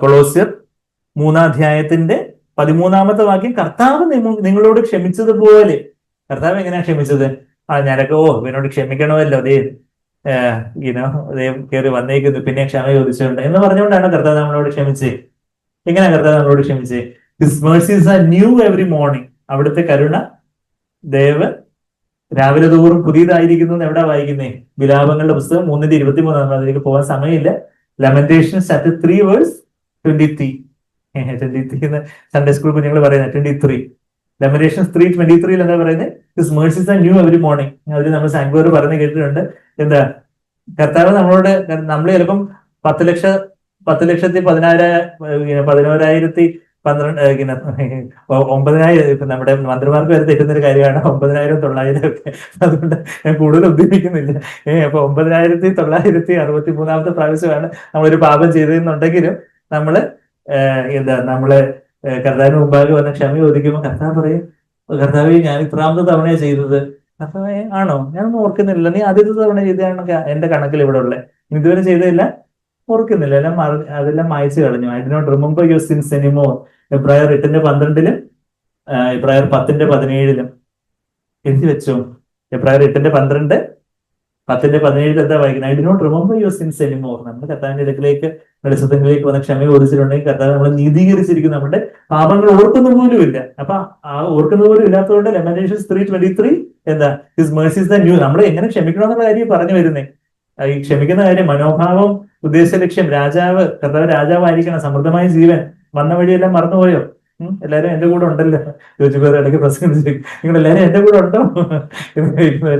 കൊളോസ്യർ 3-ാം അധ്യായത്തിന്റെ 13-ാമത്തെ വാക്യം, കർത്താവ് നിങ്ങളോട് ക്ഷമിച്ചതുപോലെ. കർത്താവ് എങ്ങനെയാ ക്ഷമിച്ചത്? ഞാനൊക്കെ ഇവനോട് ക്ഷമിക്കണമല്ലോ, കയറി വന്നേക്കുന്നു, പിന്നെ ക്ഷമ ചോദിച്ചുകൊണ്ട് എന്ന് പറഞ്ഞുകൊണ്ടാണ് കർത്താവ് നമ്മളോട് ക്ഷമിച്ചേ. എങ്ങനെയാ കർത്താവ് നമ്മളോട് ക്ഷമിച്ചേ? His mercies are new every morning. അവിടുത്തെ കരുണ ദയവ് രാവിലെ തോറും പുതിയതായിരിക്കുന്നു എന്ന് എവിടെ വായിക്കുന്നേ? വിലാപങ്ങളുടെ പുസ്തകം 3:23. അതിലേക്ക് പോകാൻ സമയമില്ല. ലമെന്റേഷൻസ് ചാപ്റ്റർ 3:23 എന്ന് സൺഡേ സ്കൂൾ കുഞ്ഞുങ്ങൾ പറയുന്നത് 23. ലമെന്റേഷൻസ് 3:23 എന്താ പറയുന്നത്? His mercies are new every morning. അതിൽ നമ്മൾ സാങ്ക്വർ പറഞ്ഞു കേട്ടിട്ടുണ്ട്. എന്താ കർത്താവ് നമ്മളോട്, നമ്മൾ ചിലപ്പം 10,10,10,11,000 9,000 നമ്മുടെ മന്ത്രിമാർക്ക് വരെ തെറ്റുന്ന ഒരു കാര്യമാണ് 9,000 9,000 ഒക്കെ. അതുകൊണ്ട് ഞാൻ കൂടുതൽ ഉദ്ദേശിക്കുന്നില്ല. അപ്പൊ 9,963-ാമത്തെ പ്രാവശ്യമാണ് നമ്മളൊരു പാപം ചെയ്തതെന്നുണ്ടെങ്കിലും നമ്മള് നമ്മള് കർത്താവിന് മുമ്പാകെ വന്ന ക്ഷമ ചോദിക്കുമ്പോൾ കർത്താവ് പറയും, കർത്താവ് ഞാൻ ഇത്രാമത്തെ തവണയാണ് ചെയ്തത്. കർത്താവേ ആണോ? ഞാനൊന്നും ഓർക്കുന്നില്ല. നീ ആദ്യത്തെ തവണ ചെയ്തതാണ് എന്റെ കണക്കിൽ ഇവിടെ ഉള്ളത്. ഇതുവരെ ചെയ്തതില്ല, ഓർക്കുന്നില്ല, അതെല്ലാം മായച്ചു കളഞ്ഞു. I do not remember your sins anymore. എബ്രായർ 8:12 എബ്രായർ 10:17 എഴുതി വെച്ചു. എബ്രായർ 8:12 10:17 എന്താ വായിക്കുന്നത്? I do not remember your sins anymore. നമ്മൾ കർത്താവിന്റെ ഇടയ്ക്കിലേക്ക് വെളിച്ചത്തിലേക്ക് വന്ന ക്ഷമ ചോദിച്ചിട്ടുണ്ടെങ്കിൽ കർത്താവ് നമ്മളെ നീതീകരിച്ചിരിക്കും. നമ്മുടെ പാപങ്ങൾ ഓർക്കുന്ന പോലും ഇല്ല. അപ്പൊ ആ ഓർക്കുന്ന പോലും ഇല്ലാത്തതുകൊണ്ട് ലെമന്റേഷൻസ് 3:23 എന്താ? His mercies the new. നമ്മളെ എങ്ങനെ ക്ഷമിക്കണമെന്നുള്ള കാര്യം പറഞ്ഞു വരുന്നേ. ഈ ക്ഷമിക്കുന്ന കാര്യം, മനോഭാവം, ഉദ്ദേശ ലക്ഷ്യം. കർത്താവ് രാജാവായിരിക്കണം. സമൃദ്ധമായ ജീവൻ. വന്ന വഴിയെല്ലാം മറന്നുപോയോ? എല്ലാരും എന്റെ കൂടെ ഉണ്ടല്ലോ. ചോദിച്ചപ്പോൾ ഇടയ്ക്ക് പ്രസംഗിച്ചു, നിങ്ങൾ എല്ലാരും എന്റെ കൂടെ ഉണ്ടോ?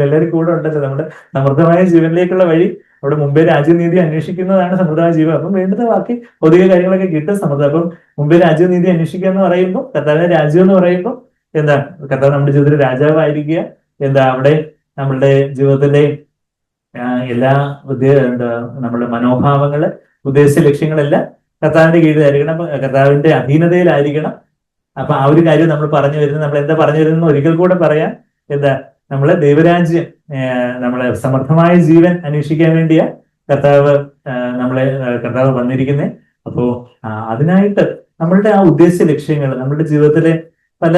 എല്ലാവരും കൂടെ ഉണ്ടല്ലോ. നമ്മുടെ സമൃദ്ധമായ ജീവനിലേക്കുള്ള വഴി. അവിടെ മുമ്പേ രാജ്യനീതി അന്വേഷിക്കുന്നതാണ് സമൃദ്ധമായ ജീവൻ. അപ്പം വേണ്ടുന്ന ബാക്കി ഭൗതിക കാര്യങ്ങളൊക്കെ കിട്ടും സമൃദ്ധം. അപ്പം മുമ്പേ രാജ്യനീതി അന്വേഷിക്കുക എന്ന് പറയുമ്പോൾ, കർത്താവിന്റെ രാജ്യം എന്ന് പറയുമ്പോൾ എന്താ? കർത്താവ് നമ്മുടെ ജീവിതത്തിൽ രാജാവായിരിക്കുക. അവിടെ നമ്മളുടെ ജീവിതത്തിലെ എല്ലാ നമ്മുടെ മനോഭാവങ്ങള്, ഉദ്ദേശ ലക്ഷ്യങ്ങളെല്ലാം കർത്താവിന്റെ കീഴിലായിരിക്കണം, കർത്താവിന്റെ അധീനതയിലായിരിക്കണം. അപ്പൊ ആ ഒരു കാര്യം നമ്മൾ പറഞ്ഞു വരുന്നത്, നമ്മൾ എന്താ പറഞ്ഞു വരുന്നത് ഒരിക്കൽ കൂടെ പറയാം. നമ്മളെ ദൈവരാജ്യം, നമ്മളെ സമർത്ഥമായ ജീവൻ അന്വേഷിക്കാൻ വേണ്ടിയാ കർത്താവ് വന്നിരിക്കുന്നത്. അപ്പോ അതിനായിട്ട് നമ്മളുടെ ആ ഉദ്ദേശ ലക്ഷ്യങ്ങൾ, നമ്മുടെ ജീവിതത്തിലെ പല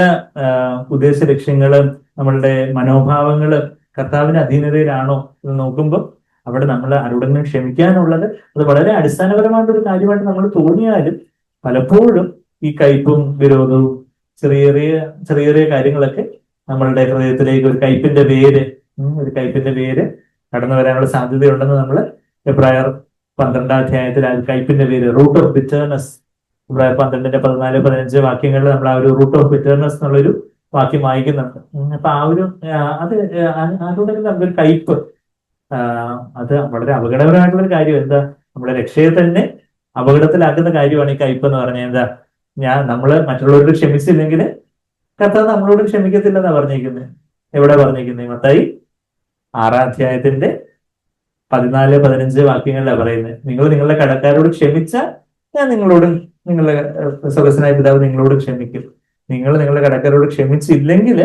ഉദ്ദേശ ലക്ഷ്യങ്ങളും നമ്മളുടെ മനോഭാവങ്ങള് കർത്താവിന്റെ അധീനതയിലാണോ എന്ന് നോക്കുമ്പോൾ അവിടെ നമ്മൾ ആരോടെങ്കിലും ക്ഷമിക്കാനുള്ളത് അത് വളരെ അടിസ്ഥാനപരമായിട്ടൊരു കാര്യമായിട്ട് നമ്മൾ തോന്നിയാലും പലപ്പോഴും ഈ കയ്പും വിരോധവും ചെറിയ ചെറിയ കാര്യങ്ങളൊക്കെ നമ്മളുടെ ഹൃദയത്തിലേക്ക് ഒരു കയ്പിന്റെ വേര് കടന്നു വരാനുള്ള സാധ്യതയുണ്ടെന്ന് നമ്മൾ എബ്രായർ 12-ാം അധ്യായത്തിൽ ആ കയ്പിന്റെ വേര്, റൂട്ട് ഓഫ് ബിറ്റർനെസ്, എബ്രായർ 12-14-15 വാക്യങ്ങളിൽ നമ്മൾ ആ ഒരു റൂട്ട് ഓഫ് ബിറ്റർനെസ് എന്നുള്ളൊരു വാക്യം വായിക്കുന്നുണ്ട്. അപ്പൊ അതുകൊണ്ട് നമുക്കൊരു കയ്പ്, അത് വളരെ അപകടകരമായിട്ടുള്ള ഒരു കാര്യം. എന്താ? നമ്മുടെ രക്ഷയെ തന്നെ അപകടത്തിലാക്കുന്ന കാര്യമാണ് ഈ കയ്പ് എന്ന് പറഞ്ഞാൽ. എന്താ? നമ്മള് മറ്റുള്ളവരോട് ക്ഷമിച്ചില്ലെങ്കിൽ കർത്താവ് നമ്മളോട് ക്ഷമിക്കത്തില്ലെന്നാ പറഞ്ഞിരിക്കുന്നത്. എവിടെ പറഞ്ഞിരിക്കുന്നത്? മത്തായി 6-ാം അധ്യായത്തിന്റെ 14-15 വാക്യങ്ങളിലാണ് പറയുന്നത്. നിങ്ങൾ നിങ്ങളുടെ കടക്കാരോട് ക്ഷമിച്ചാൽ ഞാൻ നിങ്ങളോടും നിങ്ങളുടെ സ്വർഗ്ഗസ്ഥനായ പിതാവ് നിങ്ങളോട് ക്ഷമിക്കും. നിങ്ങൾ നിങ്ങളുടെ കടക്കാരോട് ക്ഷമിച്ചില്ലെങ്കിൽ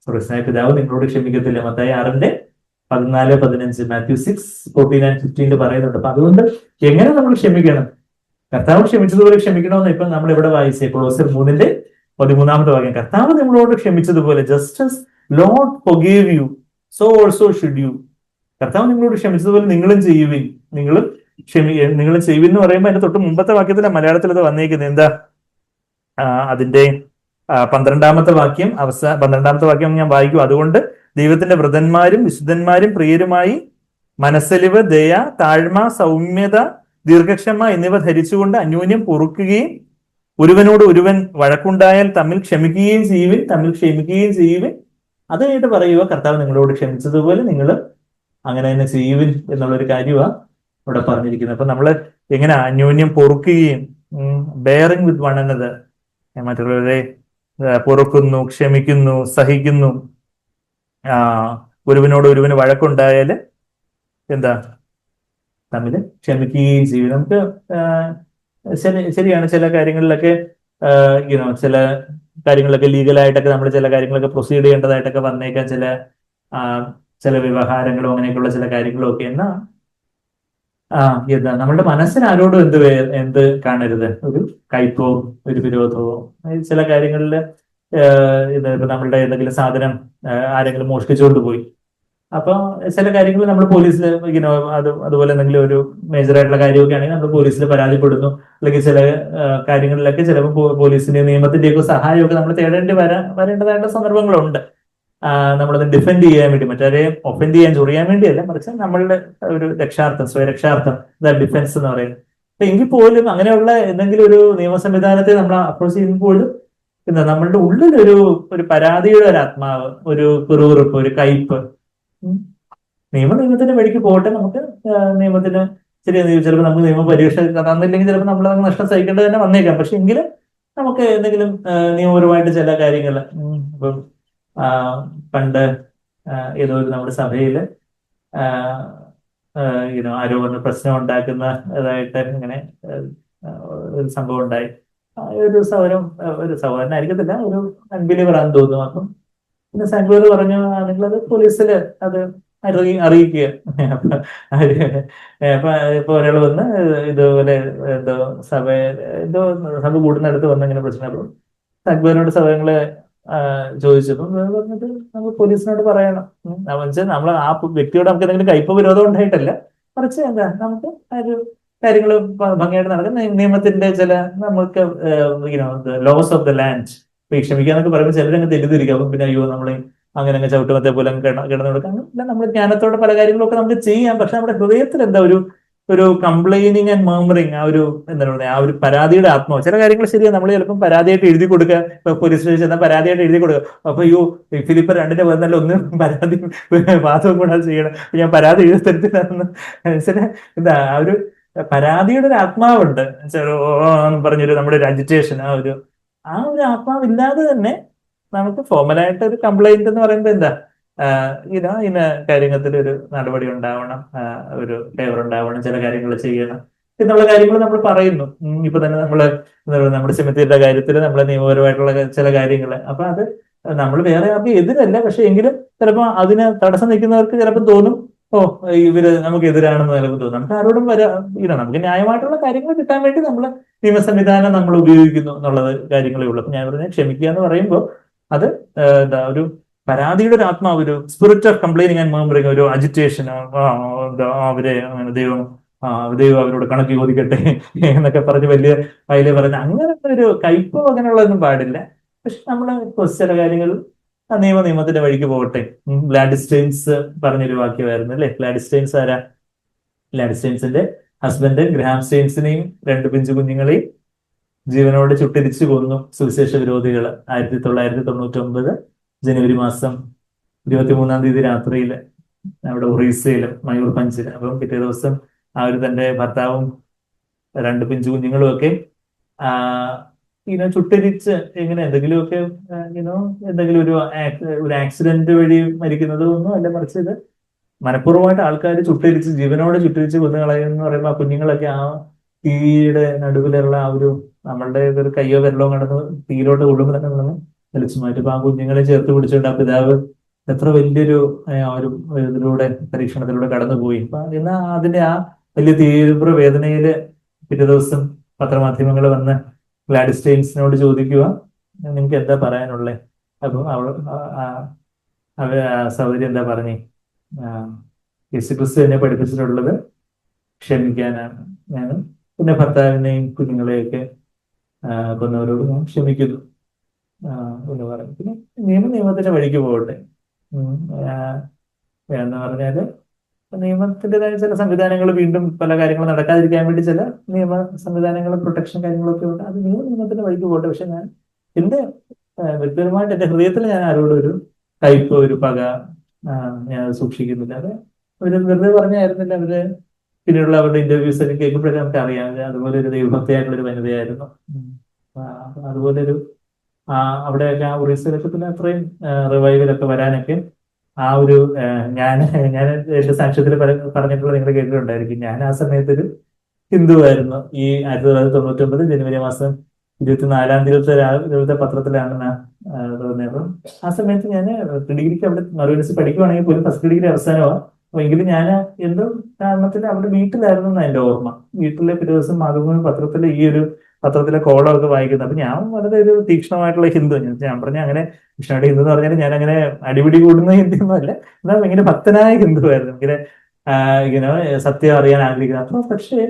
സ്വർഗ്ഗസ്ഥനായ പിതാവ് നിങ്ങളോട് ക്ഷമിക്കത്തില്ല. മത്തായി 6-14-15, മാത്യു 6:14-15 പറയുന്നുണ്ട്. അപ്പൊ അതുകൊണ്ട് എങ്ങനെ നമ്മൾ ക്ഷമിക്കണം? കർത്താവ് ക്ഷമിച്ചതുപോലെ ക്ഷമിക്കണമെന്ന് ഇപ്പൊ നമ്മൾ ഇവിടെ വായിച്ചേ കൊളോസ്യർ 3:13 വാക്യം. കർത്താവ് നിങ്ങളോട് ക്ഷമിച്ചതുപോലെ, just as lord forgave you, so also should you. കർത്താവ് നിങ്ങളോട് ക്ഷമിച്ചതുപോലെ നിങ്ങളും ചെയ്യുവിൻ. നിങ്ങളും ചെയ്യുവിൻ എന്ന് പറയുമ്പോൾ അതിന്റെ തൊട്ട് മുമ്പത്തെ വാക്യത്തിലെ മലയാളത്തിൽ അത് വന്നേക്കുന്നത് എന്താ? അതിന്റെ 12-ാമത്തെ വാക്യം ഞാൻ വായിക്കും. അതുകൊണ്ട് ദൈവത്തിന്റെ വൃതന്മാരും വിശുദ്ധന്മാരും പ്രിയരുമായി മനസ്സലിവ്, ദയ, താഴ്മ, സൗമ്യത, ദീർഘക്ഷമ എന്നിവ ധരിച്ചുകൊണ്ട് അന്യോന്യം പൊറുക്കുകയും ഒരുവനോട് ഒരുവൻ വഴക്കുണ്ടായാൽ തമ്മിൽ ക്ഷമിക്കുകയും ചെയ്യുവിൻ. അത് കഴിഞ്ഞിട്ട് പറയുക, കർത്താവ് നിങ്ങളോട് ക്ഷമിച്ചതുപോലെ നിങ്ങൾ അങ്ങനെ തന്നെ ചെയ്യുവിൻ എന്നുള്ളൊരു കാര്യമാണ് ഇവിടെ പറഞ്ഞിരിക്കുന്നത്. അപ്പൊ നമ്മൾ എങ്ങനെ അന്യോന്യം പൊറുക്കുകയും, ബെയറിംഗ് വിത്ത് വൺ അനദർ, മറ്റുള്ളവരെ പൊറുക്കുന്നു, ക്ഷമിക്കുന്നു, സഹിക്കുന്നു. ഒരുവനോട് ഒരുവന് വഴക്കുണ്ടായാൽ എന്താ? തമ്മിൽ ക്ഷമിക്കുകയും ചെയ്യും. നമുക്ക് ശരിയാണ്, ചില കാര്യങ്ങളിലൊക്കെ ചില കാര്യങ്ങളൊക്കെ ലീഗലായിട്ടൊക്കെ നമ്മൾ ചില കാര്യങ്ങളൊക്കെ പ്രൊസീഡ് ചെയ്യേണ്ടതായിട്ടൊക്കെ വന്നേക്കാം. ചില വ്യവഹാരങ്ങളും അങ്ങനെയൊക്കെയുള്ള ചില കാര്യങ്ങളും ഒക്കെ. എന്നാ എന്താ നമ്മളുടെ മനസ്സിന് ആരോടും എന്ത് കാണരുത്, ഒരു കയ്പോ ഒരു വിരോധമോ. ചില കാര്യങ്ങളിൽ ഇപ്പൊ നമ്മളുടെ എന്തെങ്കിലും സാധനം ആരെങ്കിലും മോഷ്ടിച്ചുകൊണ്ട് പോയി, അപ്പൊ ചില കാര്യങ്ങൾ നമ്മൾ പോലീസിൽ അതുപോലെ എന്തെങ്കിലും ഒരു മേജർ ആയിട്ടുള്ള കാര്യമൊക്കെ ആണെങ്കിൽ നമ്മൾ പോലീസിൽ പരാതിപ്പെടുന്നു. അല്ലെങ്കിൽ ചില കാര്യങ്ങളിലൊക്കെ ചിലപ്പോൾ പോലീസിന്റെ നിയമത്തിന്റെയൊക്കെ സഹായമൊക്കെ നമ്മൾ വരേണ്ടതായിട്ടുള്ള സന്ദർഭങ്ങളുണ്ട്. നമ്മളത് ഡിഫെൻഡ് ചെയ്യാൻ വേണ്ടി, മറ്റേ ഒഫൻഡ് ചെയ്യാൻ ചൊറിയാൻ വേണ്ടിയല്ല, മറിച്ച് നമ്മളുടെ ഒരു സ്വയരക്ഷാർത്ഥം, ഡിഫൻസ് എന്ന് പറയുന്നത്. അപ്പൊ എങ്കിൽ പോലും അങ്ങനെയുള്ള എന്തെങ്കിലും ഒരു നിയമ സംവിധാനത്തെ നമ്മൾ അപ്രോച്ച് ചെയ്യുമ്പോഴും നമ്മളുടെ ഉള്ളിൽ ഒരു പരാതിയുടെ ഒരു ആത്മാവ്, ഒരു പിറുപിറുപ്പ്, ഒരു കയ്പ്. നിയമത്തിന്റെ വഴിക്ക് പോകട്ടെ, നമുക്ക് നിയമത്തിന് ചിലപ്പോൾ നമുക്ക് നിയമ പരീക്ഷ തന്നില്ലെങ്കിൽ ചിലപ്പോൾ നമ്മൾ നഷ്ടം സഹിക്കേണ്ടത് തന്നെ വന്നേക്കാം. പക്ഷെ എങ്കിലും നമുക്ക് എന്തെങ്കിലും നിയമപരമായിട്ട് ചില കാര്യങ്ങൾ, ഇപ്പം പണ്ട് ഏതോ നമ്മുടെ സഭയിൽ ആരോ വന്ന് പ്രശ്നം ഉണ്ടാക്കുന്നതായിട്ട് ഇങ്ങനെ ഒരു സംഭവം ഉണ്ടായി. ഒരു സഹോദരനായിരിക്കത്തില്ല, ഒരു അൺബിലീവർ ആണെന്ന് തോന്നുന്നു. അപ്പം പിന്നെ സംഘപരിവാർ പറഞ്ഞു, നിങ്ങളത് പോലീസിൽ അത് അറിയിക്കുക. ഇപ്പൊ ഒരാൾ വന്ന് ഇതുപോലെ സഭ കൂടുന്നിടത്ത് വന്ന് ഇങ്ങനെ പ്രശ്നം സംഘപരിവാരോട് സഭകളെ ചോദിച്ചപ്പോൾ പറഞ്ഞിട്ട് നമ്മൾ പോലീസിനോട് പറയണം. നമ്മൾ ആ വ്യക്തിയോട് നമുക്ക് എന്തെങ്കിലും കയ്പോ വിരോധം ഉണ്ടായിട്ടല്ല, മറിച്ച് എന്താ നമുക്ക് ഒരു കാര്യങ്ങൾ ഭംഗിയായിട്ട് നടക്കും. നിയമത്തിന്റെ ചില നമുക്ക് ലോസ് ഓഫ് ദ ലാൻഡ് ക്ഷമിക്കാന്നൊക്കെ പറയുമ്പോൾ ചിലരങ്ങ് തെറ്റിദ്ധരിക്കും. അപ്പം പിന്നെ അയ്യോ നമ്മൾ അങ്ങനെ ചവിട്ടുമത്തെ പോലെ കിടന്നു കൊടുക്കാം. നമ്മൾ ജ്ഞാനത്തോടെ പല കാര്യങ്ങളൊക്കെ നമുക്ക് ചെയ്യാം. പക്ഷെ നമ്മുടെ ഹൃദയത്തിൽ എന്താ ഒരു കംപ്ലൈനിങ് ആൻഡ് മർമറിങ്, എന്താ പറയുക, ആ ഒരു പരാതിയുടെ ആത്മാവ്. ചില കാര്യങ്ങൾ ശരിയാണ്, നമ്മൾ ചിലപ്പം പരാതിയായിട്ട് എഴുതി കൊടുക്കുക. ഇപ്പൊ പോലീസ് സ്റ്റേഷൻ എന്നാൽ പരാതിയായിട്ട് എഴുതി കൊടുക്കുക. അപ്പൊ ഫിലിപ്പ് 2 വന്നല്ലോ, ഒന്ന് പരാതി വാദവും കൂടെ ചെയ്യണം, ഞാൻ പരാതി എഴുതി തരത്തില്ലാന്ന്. എന്താ ആ ഒരു പരാതിയുടെ ഒരു ആത്മാവുണ്ട്, പറഞ്ഞൊരു നമ്മുടെ ഒരു അജിറ്റേഷൻ, ആ ഒരു ആത്മാവില്ലാതെ തന്നെ നമുക്ക് ഫോർമലായിട്ട് ഒരു കംപ്ലൈന്റ് എന്ന് പറയുമ്പോൾ എന്താ ഇന്ന കാര്യത്തിൽ ഒരു നടപടി ഉണ്ടാവണം, ഒരു ഫേവർ ഉണ്ടാവണം, ചില കാര്യങ്ങൾ ചെയ്യണം എന്നുള്ള കാര്യങ്ങൾ നമ്മൾ പറയുന്നു. ഇപ്പൊ തന്നെ നമ്മുടെ സെമിത്തേരിയുടെ കാര്യത്തിൽ നമ്മളെ നിയമപരമായിട്ടുള്ള ചില കാര്യങ്ങൾ. അപ്പൊ അത് നമ്മൾ വേറെ ആർക്കും എതിരല്ല, പക്ഷെ എങ്കിലും ചിലപ്പോൾ അതിന് തടസ്സം നിൽക്കുന്നവർക്ക് ചിലപ്പോൾ തോന്നും, ഇവര് നമുക്ക് എതിരാണെന്ന് ചിലപ്പോൾ തോന്നും. നമുക്ക് ആരോടും നമുക്ക് ന്യായമായിട്ടുള്ള കാര്യങ്ങൾ കിട്ടാൻ വേണ്ടി നമ്മൾ നിയമ സംവിധാനം നമ്മൾ ഉപയോഗിക്കുന്നു എന്നുള്ളത് കാര്യങ്ങളേ ഉള്ളൂ. അപ്പൊ ഞാൻ പറഞ്ഞ ക്ഷമിക്കുക എന്ന് പറയുമ്പോൾ അത് എന്താ ഒരു പരാതിയുടെ ഒരു ആത്മാവ്, ഒരു spirit of complaining and murmuring, ഒരു അജിറ്റേഷൻ, അവരെ ദൈവം അവരോട് കണക്ക് ചോദിക്കട്ടെ എന്നൊക്കെ പറഞ്ഞ് വലിയ പറഞ്ഞ അങ്ങനത്തെ ഒരു കയ്പോ അങ്ങനെയുള്ളതൊന്നും പാടില്ല. പക്ഷെ നമ്മള് ചില കാര്യങ്ങൾ നിയമത്തിന്റെ വഴിക്ക് പോകട്ടെ. ഗ്ലാഡിസ്റ്റൈൻസ് പറഞ്ഞൊരു വാക്യമായിരുന്നു അല്ലെ. ഗ്ലാഡിസ്റ്റൈൻസ് ആരാ? ഗ്ലാഡിസ്റ്റൈൻസിന്റെ ഹസ്ബൻഡ് ഗ്രഹാം സ്റ്റെയിൻസിനെയും 2 പിഞ്ചു കുഞ്ഞുങ്ങളെയും ജീവനോട് ചുട്ടരിച്ചു കൊന്നു സുവിശേഷ വിരോധികൾ 1999 ജനുവരി മാസം 23-ാം തീയതി രാത്രിയിൽ അവിടെ ഒറീസയിലും മയൂർഭഞ്ചിൽ. അപ്പം പിറ്റേ ദിവസം തന്റെ ഭർത്താവും 2 പിഞ്ചു കുഞ്ഞുങ്ങളും ഒക്കെ ഇങ്ങനെ ചുട്ടരിച്ച് എങ്ങനെ എന്തെങ്കിലുമൊക്കെ ഇനോ എന്തെങ്കിലും ഒരു ആക്സിഡന്റ് വഴി മരിക്കുന്നത് ഒന്നും അല്ല, മറിച്ച് ഇത് മനഃപൂർവ്വമായിട്ട് ആൾക്കാർ ചുട്ടരിച്ച് ജീവനോടെ ചുട്ടരിച്ച് കൊന്നു കളയുന്ന പറയുമ്പോൾ ആ കുഞ്ഞുങ്ങളൊക്കെ ആ തീയുടെ നടുവിലുള്ള ആ ഒരു നമ്മളുടെ ഒരു കയ്യോ വിരലോ കടന്ന് തീയിലോട്ട് കൊള്ളുമ്പോൾ തന്നെ നമ്മള് വലിച്ചു മാറ്റും. അപ്പൊ ആ കുഞ്ഞുങ്ങളെ ചേർത്ത് പിടിച്ചുകൊണ്ട് ആ പിതാവ് എത്ര വലിയൊരു ഒരു ഇതിലൂടെ പരീക്ഷണത്തിലൂടെ കടന്നുപോയി. അപ്പൊ എന്നാൽ അതിന്റെ ആ വലിയ തീവ്ര വേദനയില് പിറ്റേ ദിവസം പത്രമാധ്യമങ്ങൾ വന്ന് ഗ്ലാഡിസ്റ്റെയിൻസിനോട് ചോദിക്കുക, നിങ്ങൾക്ക് എന്താ പറയാനുള്ളത്? അപ്പൊ സഹോദരി എന്താ പറഞ്ഞേ? യേശുക്രിസ്തു എന്നെ പഠിപ്പിച്ചിട്ടുള്ളത് ക്ഷമിക്കാനാണ്. ഞാൻ പിന്നെ ഭർത്താവിനെയും കുഞ്ഞുങ്ങളെയൊക്കെ കൊന്നവരോട് ഞാൻ ക്ഷമിക്കുന്നു എന്ന് പറഞ്ഞു. പിന്നെ നിയമത്തിന്റെ വഴിക്ക് പോകട്ടെ എന്ന് പറഞ്ഞാല് നിയമത്തിൻ്റെതായ ചില സംവിധാനങ്ങൾ വീണ്ടും പല കാര്യങ്ങളും നടക്കാതിരിക്കാൻ വേണ്ടി ചില നിയമ സംവിധാനങ്ങളും പ്രൊട്ടക്ഷൻ കാര്യങ്ങളൊക്കെ ഉണ്ട്. അത് നിയമത്തിന്റെ വഴിക്ക് പോകട്ടെ. പക്ഷെ ഞാൻ എന്റെ വ്യക്തിപരമായിട്ട് എന്റെ ഹൃദയത്തിൽ ഞാൻ ആരോടും ഒരു കയ്പ് ഒരു പക ഞാൻ സൂക്ഷിക്കുന്നില്ല. അത് അവര് വെറുതെ പറഞ്ഞായിരുന്നില്ല. അവര് പിന്നീടുള്ള അവരുടെ ഇന്റർവ്യൂസ് ഒക്കെ കേൾക്കുമ്പോഴേ നമുക്ക് അറിയാം അതുപോലെ ഒരു ദൈവഭക്തിയായിട്ടുള്ള ഒരു വനിതയായിരുന്നു. അതുപോലെ ഒരു അവിടെയൊക്കെ ആ ഒറീസയിലൊക്കെ പിന്നെ അത്രയും റിവൈവലൊക്കെ വരാനൊക്കെ ആ ഒരു ഞാൻ എന്റെ സാക്ഷ്യത്തിൽ പറഞ്ഞിട്ടുള്ള നിങ്ങൾ കേട്ടിട്ടുണ്ടായിരിക്കും. ഞാൻ ആ സമയത്ത് ഒരു ഹിന്ദുവായിരുന്നു. ഈ 1999 ജനുവരി മാസം 24-ാം തീയതി പത്രത്തിലാണ് തോന്നിയത്. ആ സമയത്ത് ഞാൻ ഡിഗ്രിക്ക് അവിടെ മറുപടി പഠിക്കുവാണെങ്കിൽ പോലും ഫസ്റ്റ് ഡിഗ്രി അവസാനമാണ്. അപ്പൊ എങ്കിലും ഞാൻ എന്തോ കാരണത്തിൽ അവിടെ വീട്ടിലായിരുന്നു എന്നാ എന്റെ ഓർമ്മ. വീട്ടിലെ പിറ്റേ ദിവസം മാതൃഭൂമി പത്രത്തിലെ കോളമൊക്കെ വായിക്കുന്നത്. അപ്പൊ ഞാൻ വളരെ ഒരു തീക്ഷ്ണമായിട്ടുള്ള ഹിന്ദു. ഞാൻ പറഞ്ഞ അങ്ങനെ കൃഷ്ണയുടെ ഹിന്ദു എന്ന് പറഞ്ഞാൽ ഞാൻ അങ്ങനെ അടിപിടി കൂടുന്ന ഹിന്ദു ഒന്നും അല്ല, എന്നാൽ ഭയങ്കര ഭക്തനായ ഹിന്ദുവായിരുന്നു. ഇങ്ങനെ സത്യം അറിയാൻ ആഗ്രഹിക്കുന്നത്. അപ്പൊ പക്ഷേ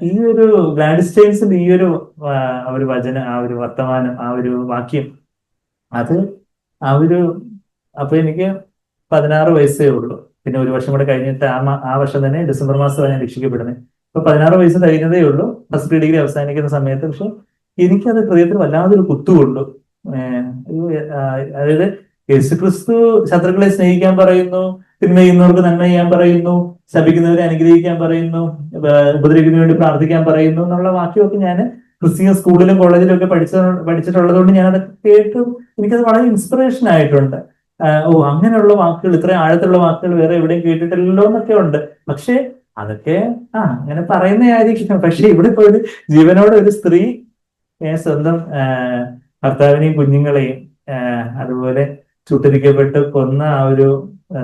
ഈ ഒരു ഗ്ലാഡിസ്റ്റെയിൻസിന്റെ ഈ ഒരു വചനം, ആ ഒരു വർത്തമാനം, ആ ഒരു വാക്യം, അത് അപ്പൊ എനിക്ക് 16 വയസ്സേ ഉള്ളൂ. പിന്നെ ഒരു വർഷം കൂടെ കഴിഞ്ഞിട്ട് ആ വർഷം തന്നെ ഡിസംബർ മാസമാണ് ഞാൻ രക്ഷിക്കപ്പെടുന്നത്. ഇപ്പൊ 16 വയസ്സ് കഴിഞ്ഞതേ ഉള്ളൂ ഫസ്റ്റ് ഡിഗ്രി അവസാനിക്കുന്ന സമയത്ത്. പക്ഷെ എനിക്കത് ഹൃദയത്തിൽ വല്ലാതൊരു കുത്തുകൊണ്ടു. അതായത് യേശുക്രിസ്തു ശത്രുക്കളെ സ്നേഹിക്കാൻ പറയുന്നു, തിന്മ ചെയ്യുന്നവർക്ക് നന്മ ചെയ്യാൻ പറയുന്നു, ശപിക്കുന്നവരെ അനുഗ്രഹിക്കാൻ പറയുന്നു, ഉപദ്രവിക്കുന്നതിന് വേണ്ടി പ്രാർത്ഥിക്കാൻ പറയുന്നു എന്നുള്ള വാക്യമൊക്കെ ഞാൻ ക്രിസ്ത്യൻ സ്കൂളിലും കോളേജിലും ഒക്കെ പഠിച്ചിട്ടുള്ളത് കൊണ്ട് ഞാനതൊക്കെ കേട്ടു. എനിക്കത് വളരെ ഇൻസ്പിറേഷൻ ആയിട്ടുണ്ട്. അങ്ങനെയുള്ള വാക്കുകൾ, ഇത്രയും ആഴത്തുള്ള വാക്കുകൾ വേറെ എവിടെയും കേട്ടിട്ടില്ലല്ലോ എന്നൊക്കെ ഉണ്ട്. പക്ഷെ അതൊക്കെ അങ്ങനെ പറയുന്നതായിരിക്കും. പക്ഷെ ഇവിടെ ഇപ്പൊ ഒരു ജീവനോടെ ഒരു സ്ത്രീ സ്വന്തം ഭർത്താവിനെയും കുഞ്ഞുങ്ങളെയും അതുപോലെ ചുട്ടരിക്കപ്പെട്ട് കൊന്ന ആ ഒരു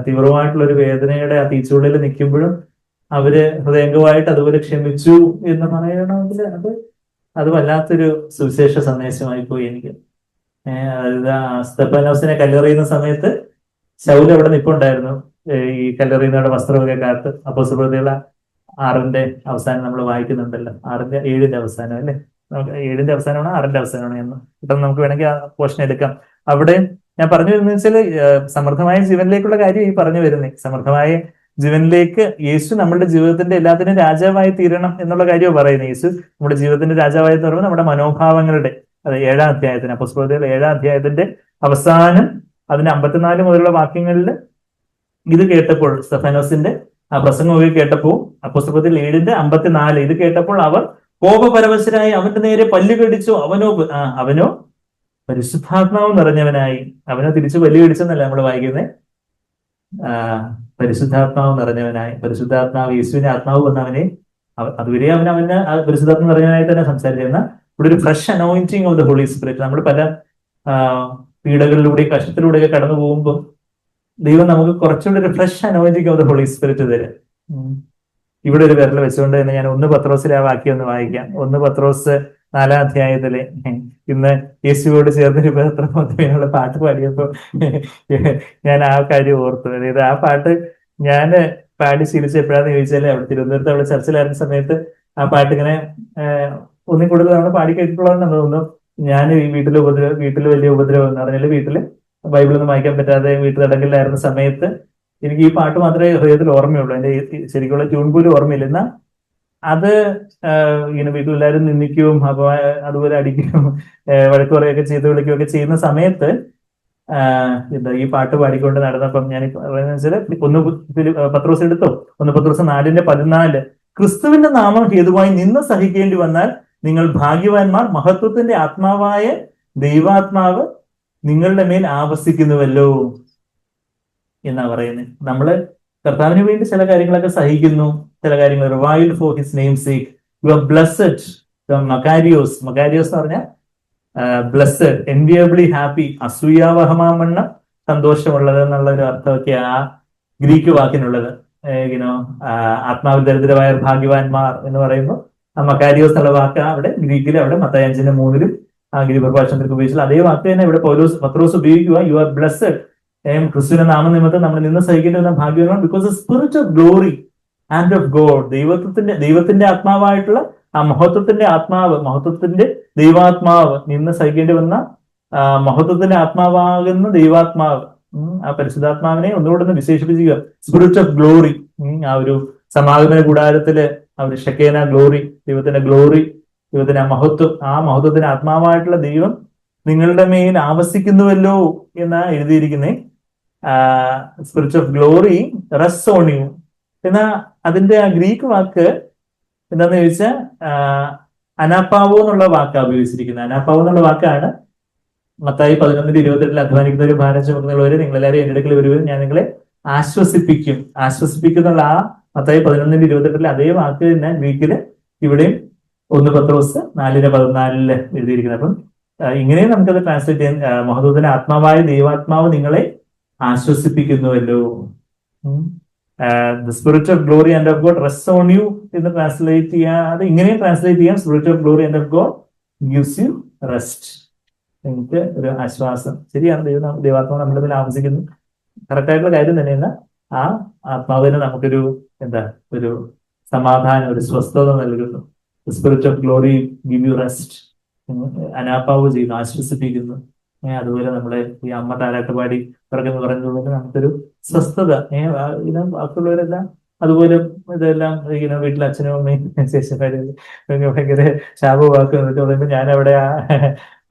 തീവ്രമായിട്ടുള്ള ഒരു വേദനയുടെ ആ തീച്ചുള്ളിൽ നിൽക്കുമ്പോഴും അവര് ഹൃദയംഗമായിട്ട് അതുപോലെ ക്ഷമിച്ചു എന്ന് പറയണമെങ്കിൽ അത് വല്ലാത്തൊരു സുവിശേഷ സന്ദേശമായി പോയി എനിക്ക്. സ്തെഫാനോസിനെ കല്ലെറിയുന്ന സമയത്ത് ശൗൽ അവിടെ നിൽപ്പുണ്ടായിരുന്നു. ഈ കല്ലെറിയുന്നവരുടെ വസ്ത്രമൊക്കെ കാത്ത്. അപ്പോസ്തലപ്രവൃത്തികൾ 6-ന്റെ അവസാനം നമ്മൾ വായിക്കുന്നുണ്ടല്ലോ. 7-ന്റെ അവസാനം അല്ലെ? 7-ന്റെ അവസാനമാണ് 6-ന്റെ അവസാനമാണ് എന്ന് ഇപ്പം നമുക്ക് വേണമെങ്കിൽ ആ പോർഷൻ എടുക്കാം. അവിടെ ഞാൻ പറഞ്ഞു വരുന്നത് വെച്ചാൽ സമൃദ്ധമായ ജീവനിലേക്കുള്ള കാര്യം ഈ പറഞ്ഞു വരുന്നത്. സമൃദ്ധമായ ജീവനിലേക്ക് യേശു നമ്മുടെ ജീവിതത്തിന്റെ എല്ലാത്തിനും രാജാവായി തീരണം എന്നുള്ള കാര്യമാണ് പറയുന്നത്. യേശു നമ്മുടെ ജീവിതത്തിന്റെ രാജാവായി എന്ന് പറയുമ്പോൾ നമ്മുടെ മനോഭാവങ്ങളുടെ, അത് 7-ാം അധ്യായത്തിന്, അപ്പോസ്തലപ്രവൃത്തികൾ 7-ാം അധ്യായത്തിന്റെ അവസാനം അതിന്റെ 54 മുതലുള്ള വാക്യങ്ങളിൽ ഇത് കേട്ടപ്പോൾ, സ്തെഫാനോസിന്റെ ആ പ്രസംഗമൊക്കെ കേട്ടപ്പോൾ, അപ്പോസ്തലപ്രവൃത്തികൾ 7-ന്റെ 54 ഇത് കേട്ടപ്പോൾ അവർ കോപപരവശരായി അവന്റെ നേരെ പല്ല് കടിച്ചു. അവനോ പരിശുദ്ധാത്മാവ് നിറഞ്ഞവനായി. അവനോ തിരിച്ചു പല്ല് കടിച്ചെന്നല്ല നമ്മൾ വായിക്കുന്നത്. പരിശുദ്ധാത്മാവ് നിറഞ്ഞവനായി. പരിശുദ്ധാത്മാവ്, യേശുവിന്റെ ആത്മാവ് വന്നവനെ, അതുവരെ അവന് പരിശുദ്ധാത്മാവ് നിറഞ്ഞവനായി തന്നെ സംസാരിച്ചിരുന്ന ഇവിടെ ഒരു fresh anointing of the holy Spirit. നമ്മൾ പല പീഡകളിലൂടെ കഷ്ടത്തിലൂടെയൊക്കെ കടന്നു പോകുമ്പോൾ ദൈവം നമുക്ക് കുറച്ചുകൂടി ഒരു fresh anointing of the holy Spirit തരും. ഇവിടെ ഒരു വിരൽ വെച്ചുകൊണ്ട് തന്നെ ഞാൻ 1 പത്രോസിലെ ആ വാക്യം ഒന്ന് വായിക്കാം. 1 പത്രോസ് 4-ാം അധ്യായത്തിലെ, ഇന്ന് യേശുവോട് ചേർന്നൊരു പത്രമാധ്യമങ്ങളുടെ പാട്ട് പാടിയപ്പോ ഞാൻ ആ കാര്യം ഓർത്തു. അതായത് ആ പാട്ട് ഞാൻ പാടി ശീലിച്ച് എപ്പോഴാന്ന് ചോദിച്ചാൽ അവിടെ തിരുവനന്തപുരത്ത് അവിടെ ചർച്ചിലായിരുന്ന സമയത്ത് ആ പാട്ട് ഇങ്ങനെ ഒന്നും കൂടുതൽ നമ്മൾ പാടി കേട്ടിട്ടുള്ളതെന്ന് തോന്നുന്നു. ഞാൻ ഈ വീട്ടിൽ വലിയ ഉപദ്രവം എന്ന് പറഞ്ഞാൽ വീട്ടില് ബൈബിളൊന്നും വായിക്കാൻ പറ്റാതെ വീട്ടിലടങ്കലിലായിരുന്ന സമയത്ത് എനിക്ക് ഈ പാട്ട് മാത്രമേ ഹൃദയത്തിൽ ഓർമ്മയുള്ളൂ. എന്റെ ശരിക്കുള്ള ട്യൂൺ പോലും ഓർമ്മയില്ല. എന്നാൽ അത് ഇങ്ങനെ വീട്ടിലെല്ലാവരും നിന്ദിക്കുകയും അപ്പൊ അതുപോലെ അടിക്കുകയും വഴക്ക് പറയുകയൊക്കെ ചെയ്ത് വിളിക്കുകയൊക്കെ ചെയ്യുന്ന സമയത്ത് ഈ പാട്ട് പാടിക്കൊണ്ട് നടന്നപ്പം ഞാൻ വെച്ചാൽ 1 പത്രോസ് എടുത്തോ, 1 പത്രോസ് 4-ന്റെ 14 ക്രിസ്തുവിന്റെ നാമം ഹേതുവായി നിന്ന് സഹിക്കേണ്ടി വന്നാൽ നിങ്ങൾ ഭാഗ്യവാന്മാർ, മഹത്വത്തിന്റെ ആത്മാവായ ദൈവാത്മാവ് നിങ്ങളുടെ മേൽ ആവസിക്കുന്നുവല്ലോ എന്നാ പറയുന്നത്. നമ്മള് കർത്താവിന് വേണ്ടി ചില കാര്യങ്ങളൊക്കെ സഹിക്കുന്നു, ചില കാര്യങ്ങൾ reviled for his name sake. You are blessed. മക്കാരിയോസ് എന്ന് പറഞ്ഞാൽ ബ്ലെസ്ഡ്, എൻവിയബിളി ഹാപ്പി, അസൂയാവഹമാവണ്ണം സന്തോഷമുള്ളത് എന്നുള്ള ഒരു അർത്ഥമൊക്കെ ആ ഗ്രീക്ക് വാക്കിനുള്ളത്. യുനോ ആത്മാവിൽ ദരിദ്രമായ ഭാഗ്യവാന്മാർ എന്ന് പറയുമ്പോൾ ആ മക്കാരിയോസ് എന്നുള്ള വാക്ക് അവിടെ ഗ്രീക്കിൽ അവിടെ മത്തായി 5:3 ആ ഗിരിപ്രഭാഷണത്തിൽ ഉപയോഗിച്ചാൽ അതേ വാക്ക് തന്നെ ഇവിടെ പത്രോസ് ഉപയോഗിക്കുക. U are blessed. ക്രിസ്തുവിന്റെ നാമനിമിത്തം നമ്മൾ നിന്ന് സഹിക്കേണ്ട ഭാഗ്യവാൻ, because spirit of glory and of God, ദൈവത്തിന്റെ ആത്മാവായിട്ടുള്ള ആ മഹത്വത്തിന്റെ ദൈവാത്മാവ്, നിന്ന് സഹിക്കേണ്ടി വന്ന മഹത്വത്തിന്റെ ആത്മാവാകുന്ന ദൈവാത്മാവ്, ആ പരിശുദ്ധാത്മാവിനെ ഒന്നുകൂടെ വിശേഷിപ്പിക്കുക, സ്പിരിറ്റ് ഓഫ് ഗ്ലോറി. ആ ഒരു സമാഗമന കൂടാരത്തില് ആ ഒരു ഷെക്കേന ഗ്ലോറി, ദൈവത്തിന്റെ ആ മഹത്വത്തിന്റെ ആത്മാവായിട്ടുള്ള ദൈവം നിങ്ങളുടെ മേൽ ആവസിക്കുന്നുവല്ലോ എന്നാ എഴുതിയിരിക്കുന്നേ. Spirit of glory rest on you എന്നാ അതിന്റെ ആ ഗ്രീക്ക് വാക്ക് എന്താന്ന് ചോദിച്ചാൽ അനാപ്പാവോ എന്നുള്ള വാക്കാണ് ഉപയോഗിച്ചിരിക്കുന്നത്. അനാപ്പാവോ എന്നുള്ള വാക്കാണ് മത്തായി 11:28 അധ്വാനിക്കുന്നവരും ഭാരം ചുമക്കുന്നവരും നിങ്ങളെല്ലാവരും എന്റെ അടുക്കൽ വരുവരും ഞാൻ നിങ്ങളെ ആശ്വസിപ്പിക്കും. എന്നുള്ള ആ മത്തായി 11:28 അതേ വാക്ക് തന്നെ ഗ്രീക്കില് ഇവിടെയും 1 പത്രോസ് 4:14 എഴുതിയിരിക്കുന്നത്. അപ്പം ഇങ്ങനെയും നമുക്കത് ട്രാൻസ്ലേറ്റ് ചെയ്യാൻ, മഹത്വത്തിന്റെ ആത്മാവായ ദൈവാത്മാവ് നിങ്ങളെ ആശ്വസിപ്പിക്കുന്നുവല്ലോ. The spirit of glory and of God rest on you എന്ന് ട്രാൻസ്ലേറ്റ് ചെയ്യാം. അത് ഇങ്ങനെയും ട്രാൻസ്ലേറ്റ് ചെയ്യാം, spirit of glory and of God gives you rest. നിങ്ങൾക്ക് ഒരു ആശ്വാസം. ശരിയാണ്, ദൈവാത്മാവ് നമ്മുടെ മേൽ ആവശ്യിക്കുന്നു, കറക്റ്റ് ആയിട്ടുള്ള കാര്യം തന്നെയാണ്. ആ ആത്മാവിന് നമുക്കൊരു ഒരു സമാധാനം, ഒരു സ്വസ്ഥത നൽകുന്നു. Spirit of glory give you rest. അനാപ്പാവ് ചെയ്യുന്നു, ആശ്വസിപ്പിക്കുന്നു. അതുപോലെ നമ്മളെ ഈ അമ്മ താരാട്ട് പാടി പറഞ്ഞതുപോലെ നമുക്കൊരു സ്വസ്ഥത. ബാക്കിയുള്ളവരെല്ലാം അതുപോലെ ഇതെല്ലാം ഇങ്ങനെ വീട്ടിൽ അച്ഛനും അമ്മയും ശേഷക്കാരും ഭയങ്കര ശാപവാക്കും എന്നൊക്കെ പറയുമ്പോൾ ഞാൻ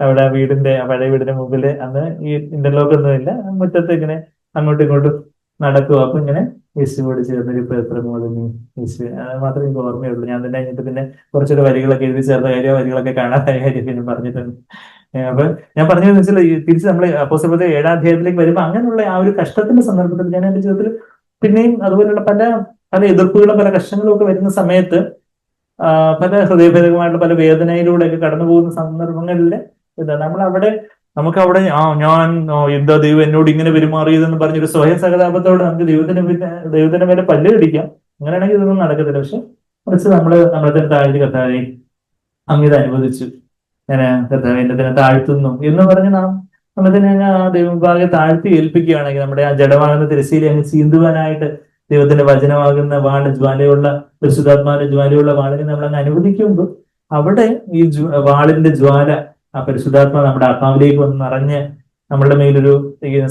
അവിടെ വീടിന്റെ പഴയ വീടിന്റെ മുമ്പില് അന്ന് ഈ ഇന്റർലോക്ക് ഒന്നുമില്ല, മുറ്റത്ത് ഇങ്ങനെ അങ്ങോട്ടും ഇങ്ങോട്ടും നടക്കുക. അപ്പൊ ഇങ്ങനെ യേശുവോട് ചേർന്നൊരു പ്രമോദിനി യേശു, അത് മാത്രമേ എനിക്ക് ഓർമ്മയുള്ളൂ. ഞാൻ തന്നെ കഴിഞ്ഞിട്ട് പിന്നെ കുറച്ചൊരു വരികളൊക്കെ എഴുതി ചേർന്ന കാര്യം, വരികളൊക്കെ കാണാതായ കാര്യം പിന്നെ പറഞ്ഞിട്ടുണ്ട്. അപ്പൊ ഞാൻ പറഞ്ഞതെന്ന് വെച്ചാൽ തിരിച്ച് നമ്മൾ അപ്പോസ്തലരുടെ 7-ാം അധ്യായത്തിലേക്ക് വരുമ്പോൾ അങ്ങനെയുള്ള ആ ഒരു കഷ്ടത്തിന്റെ സന്ദർഭത്തിൽ ഞാൻ എന്റെ ജീവിതത്തിൽ പിന്നെയും അതുപോലെയുള്ള പല എതിർപ്പുകളും പല കഷ്ടങ്ങളും ഒക്കെ വരുന്ന സമയത്ത് പല ഹൃദയഭേദകമായിട്ടുള്ള പല വേദനയിലൂടെയൊക്കെ കടന്നു പോകുന്ന സന്ദർഭങ്ങളിൽ നമ്മളവിടെ നമുക്കവിടെ ഞാൻ എന്താ ദൈവം എന്നോട് ഇങ്ങനെ പെരുമാറിയതെന്ന് പറഞ്ഞൊരു സ്വയം സഹതാപത്തോടെ നമുക്ക് ദൈവത്തിന്റെ മേലെ പല്ല് കടിക്കാം. അങ്ങനെയാണെങ്കിൽ ഇതൊന്നും നടക്കത്തില്ല. പക്ഷെ കുറച്ച് നമ്മളെ തന്നെ താഴ്ത്തി കർത്താവെ അങ്ങ് അനുവദിച്ചു, ഞാൻ കർത്താവെ എന്നെ തന്നെ താഴ്ത്തുന്നു എന്ന് പറഞ്ഞ് നമ്മെ തന്നെ ആ ദൈവഭാഗെ താഴ്ത്തി ഏൽപ്പിക്കുകയാണെങ്കിൽ നമ്മുടെ ആ ജഡമാകുന്ന തിരശ്ശീല അങ്ങ് ചീന്തുവാനായിട്ട് ദൈവത്തിന്റെ വചനമാകുന്ന വാള്, ജ്വാലയുള്ള പരിശുദ്ധാത്മാവിന്റെ ജ്വാലയുള്ള വാളിനെ നമ്മൾ അങ്ങ് അനുവദിക്കുമ്പോൾ അവിടെ ഈ വാളിന്റെ ജ്വാല, ആ പരിശുദ്ധാത്മാ നമ്മുടെ ആത്മാവിലേക്ക് വന്ന് നിറഞ്ഞ് നമ്മളുടെ മേലൊരു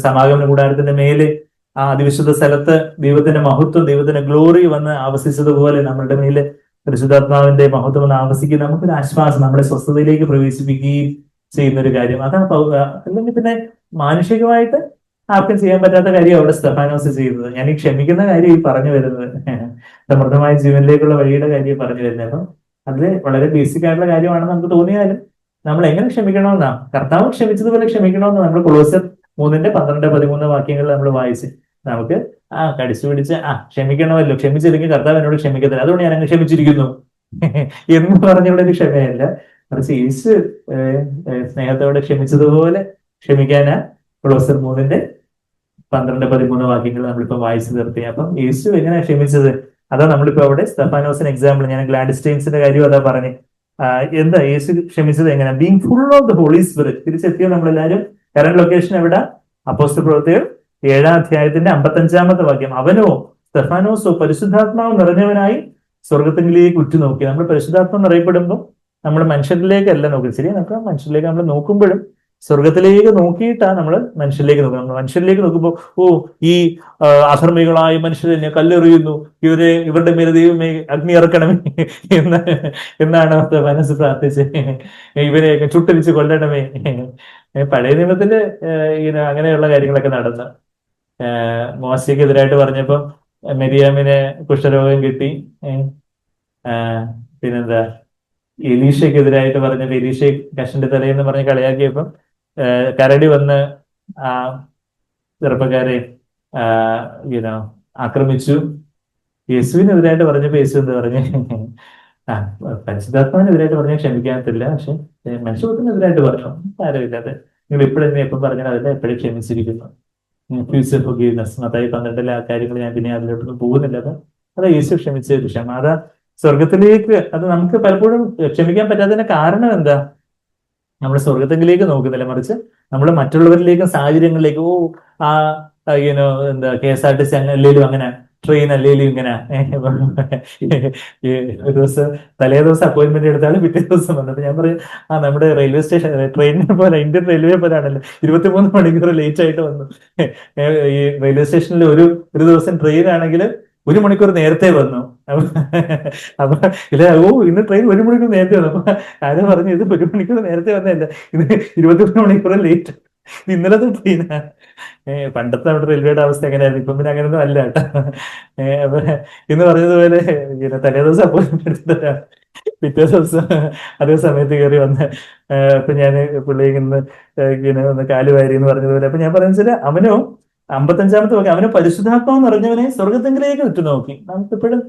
സമാഗമന കൂടാരത്തിന്റെ മേല് ആ അതിവിശുദ്ധ സ്ഥലത്ത് ദൈവത്തിന്റെ മഹത്വം, ദൈവത്തിന്റെ ഗ്ലോറി വന്ന് ആവസിച്ചതുപോലെ നമ്മളുടെ മേല് പരിശുദ്ധാത്മാവിന്റെ മഹത്വം വന്ന് ആവസിക്കുകയും നമുക്കൊരു ആശ്വാസം, നമ്മളെ സ്വസ്ഥതയിലേക്ക് പ്രവേശിപ്പിക്കുകയും ചെയ്യുന്ന ഒരു കാര്യം. അതാണ്. അല്ലെങ്കിൽ പിന്നെ മാനുഷികമായിട്ട് ആർക്കും ചെയ്യാൻ പറ്റാത്ത കാര്യം അവിടെ സ്തെഫാനോസ് ചെയ്യുന്നത്. ഞാൻ ഈ ക്ഷമിക്കുന്ന കാര്യം ഈ പറഞ്ഞു വരുന്നത്, സമൃദ്ധമായ ജീവനിലേക്കുള്ള വഴിയുടെ കാര്യം പറഞ്ഞു വരുന്നത്. അപ്പം അതിൽ വളരെ ബേസിക് ആയിട്ടുള്ള കാര്യമാണെന്ന് നമുക്ക് തോന്നിയാലും നമ്മൾ എങ്ങനെ ക്ഷമിക്കണമെന്നാ, കർത്താവ് ക്ഷമിച്ചതുപോലെ ക്ഷമിക്കണമെന്ന് നമ്മൾ കൊളോസ്യർ 3:12-13 വാക്യങ്ങളിൽ നമ്മൾ വായിച്ച് നമുക്ക് കടിച്ചു പിടിച്ച് ക്ഷമിക്കണമല്ലോ, ക്ഷമിച്ചില്ലെങ്കിൽ കർത്താവ് എന്നോട് ക്ഷമിക്കത്തില്ല, അതുകൊണ്ട് ഞാൻ അങ്ങ് ക്ഷമിച്ചിരിക്കുന്നു എന്ന് പറഞ്ഞുള്ള ഒരു ക്ഷമയല്ല, മറിച്ച് യേശു സ്നേഹത്തോടെ ക്ഷമിച്ചതുപോലെ ക്ഷമിക്കാനാ കൊളോസ്യർ 3:12-13 വാക്യങ്ങൾ നമ്മളിപ്പോ വായിച്ചു നിർത്തി. അപ്പം യേശു എങ്ങനെയാ ക്ഷമിച്ചത്? അതാ നമ്മളിപ്പോ അവിടെ സ്തെഫാനോസിന് എക്സാമ്പിൾ, ഞാൻ ഗ്ലാഡിസ്റ്റൈൻസിന്റെ കാര്യം അതാ പറഞ്ഞു. എന്താ യേശു ക്ഷമിച്ചത് എങ്ങനെ? Being full of the holy spirit. തിരിച്ചെത്തിയോ നമ്മളെല്ലാരും? കറന്റ് ലൊക്കേഷൻ എവിടെ? അപ്പോസ്തല പ്രവൃത്തികൾ 7-ാം അധ്യായത്തിന്റെ 55-ാമത്തെ വാക്യം. അവനോ സ്തെഫാനോസോ പരിശുദ്ധാത്മാവ് നിറഞ്ഞവനായി സ്വർഗത്തിലേക്ക് ഉറ്റുനോക്കി. നമ്മൾ പരിശുദ്ധാത്മാവ് നിറയപ്പെടുമ്പോൾ നമ്മൾ മനുഷ്യരിലേക്കല്ല നോക്കുന്നത്. ശരി, നമുക്ക് മനുഷ്യരിലേക്ക് നമ്മൾ നോക്കുമ്പോഴും സ്വർഗത്തിലേക്ക് നോക്കിയിട്ടാണ് നമ്മൾ മനുഷ്യരിലേക്ക് നോക്കുന്നത്. നമ്മൾ മനുഷ്യരിലേക്ക് നോക്കുമ്പോൾ ഈ അധർമ്മികളായ മനുഷ്യരെ കല്ലെറിയുന്നു, ഇവരുടെ മേലെ ദൈവമേ അഗ്നി ഇറക്കണമേ എന്നാണ് മനസ്സ് പ്രാർത്ഥിച്ചത്. ഇവരെയൊക്കെ ചുട്ടരിച്ച് കൊല്ലണമേ. പഴയ നിയമത്തില് അങ്ങനെയുള്ള കാര്യങ്ങളൊക്കെ നടന്നു. മോശയ്ക്കെതിരായിട്ട് പറഞ്ഞപ്പം മെരിയാമിന് കുഷ്ഠരോഗം കിട്ടി. പിന്നെന്താ എലീഷയ്ക്കെതിരായിട്ട് പറഞ്ഞ എലീഷ കഷന്റെ തലയെന്ന് പറഞ്ഞ് കളിയാക്കിയപ്പം കരടി വന്ന് ആ ചെറുപ്പക്കാരെ യുനോ ആക്രമിച്ചു. യേശുവിനെതിരായിട്ട് പറഞ്ഞപ്പോ യേശു എന്താ പറഞ്ഞു? ആ പരിശുദ്ധാത്മാവിനെതിരായിട്ട് പറഞ്ഞാൽ ക്ഷമിക്കാത്തില്ല, പക്ഷെ മനുഷ്യത്തിനെതിരായിട്ട് പറഞ്ഞു സാരമില്ലാതെ നിങ്ങൾ ഇപ്പോഴെന്നെ എപ്പം പറഞ്ഞാൽ അതിനെ എപ്പോഴും ക്ഷമിച്ചിരിക്കുന്നു. ഫ്യൂച്ചർ ഫൊർഗീവ്നെസ് മത്തായി 12 ആ കാര്യങ്ങൾ ഞാൻ പിന്നെ അതിലോട്ടൊന്നും പോകുന്നില്ല. അത് യേശു ക്ഷമിച്ച ക്ഷമ സ്വർഗത്തിലേക്ക് അത് നമുക്ക് പലപ്പോഴും ക്ഷമിക്കാൻ പറ്റാത്തതിന്റെ കാരണം എന്താ? നമ്മൾ സ്വർഗത്തിലേക്ക് നോക്കുന്നില്ല, മറിച്ച് നമ്മൾ മറ്റുള്ളവരിലേക്കും സാഹചര്യങ്ങളിലേക്കും ആ യുനോ എന്താ KSRTC അല്ലെങ്കിലും അങ്ങനെ, ട്രെയിൻ അല്ലെങ്കിലും ഇങ്ങനെ ഒരു ദിവസം തലേ ദിവസം അപ്പോയിന്റ്മെന്റ് എടുത്താലും പിറ്റേ ദിവസം വന്നിട്ട് ഞാൻ പറയും നമ്മുടെ റെയിൽവേ സ്റ്റേഷൻ ട്രെയിനിനെ പോലെ ഇന്ത്യൻ റെയിൽവേ പോലെ ആണല്ലോ 23 മണിക്കൂർ ലേറ്റ് ആയിട്ട് വന്നു. ഈ റെയിൽവേ സ്റ്റേഷനിൽ ഒരു ദിവസം ട്രെയിൻ ആണെങ്കിൽ 1 മണിക്കൂർ നേരത്തെ വന്നു. അപ്പൊ ഇല്ല ഇന്ന് ട്രെയിൻ 1 മണിക്കൂർ നേരത്തെ വന്നു. അപ്പൊ ആരും പറഞ്ഞു ഇത് 1 മണിക്കൂർ നേരത്തെ വന്നതല്ല, ഇത് 23 മണിക്കൂർ ലേറ്റ്, ഇന്നലത്തെ ട്രെയിനാ. പണ്ടത്തെ നമ്മുടെ റെയിൽവേയുടെ അവസ്ഥ എങ്ങനെയായിരുന്നു, ഇപ്പം പിന്നെ അങ്ങനെയൊന്നും അല്ല കേട്ടോ. അപ്പൊ ഇന്ന് പറഞ്ഞതുപോലെ തലേ ദിവസം അപ്പോയിന്റ്മെന്റ് എടുത്തിട്ടാ പിറ്റേ ദിവസം അതേ സമയത്ത് കയറി വന്ന് അപ്പൊ ഞാൻ പുള്ളി ഇങ്ങനെ ഒന്ന് കാല് വാരി എന്ന് പറഞ്ഞതുപോലെ. അപ്പൊ ഞാൻ പറയുന്നത് വെച്ചാൽ അവനോ 55-ാമത്തെ വാക്യം, അവന് പരിശുദ്ധാത്മാവ് നിറഞ്ഞവനെ സ്വർഗത്തെങ്കിലേക്ക് ഉറ്റു നോക്കി. നമുക്കിപ്പോഴും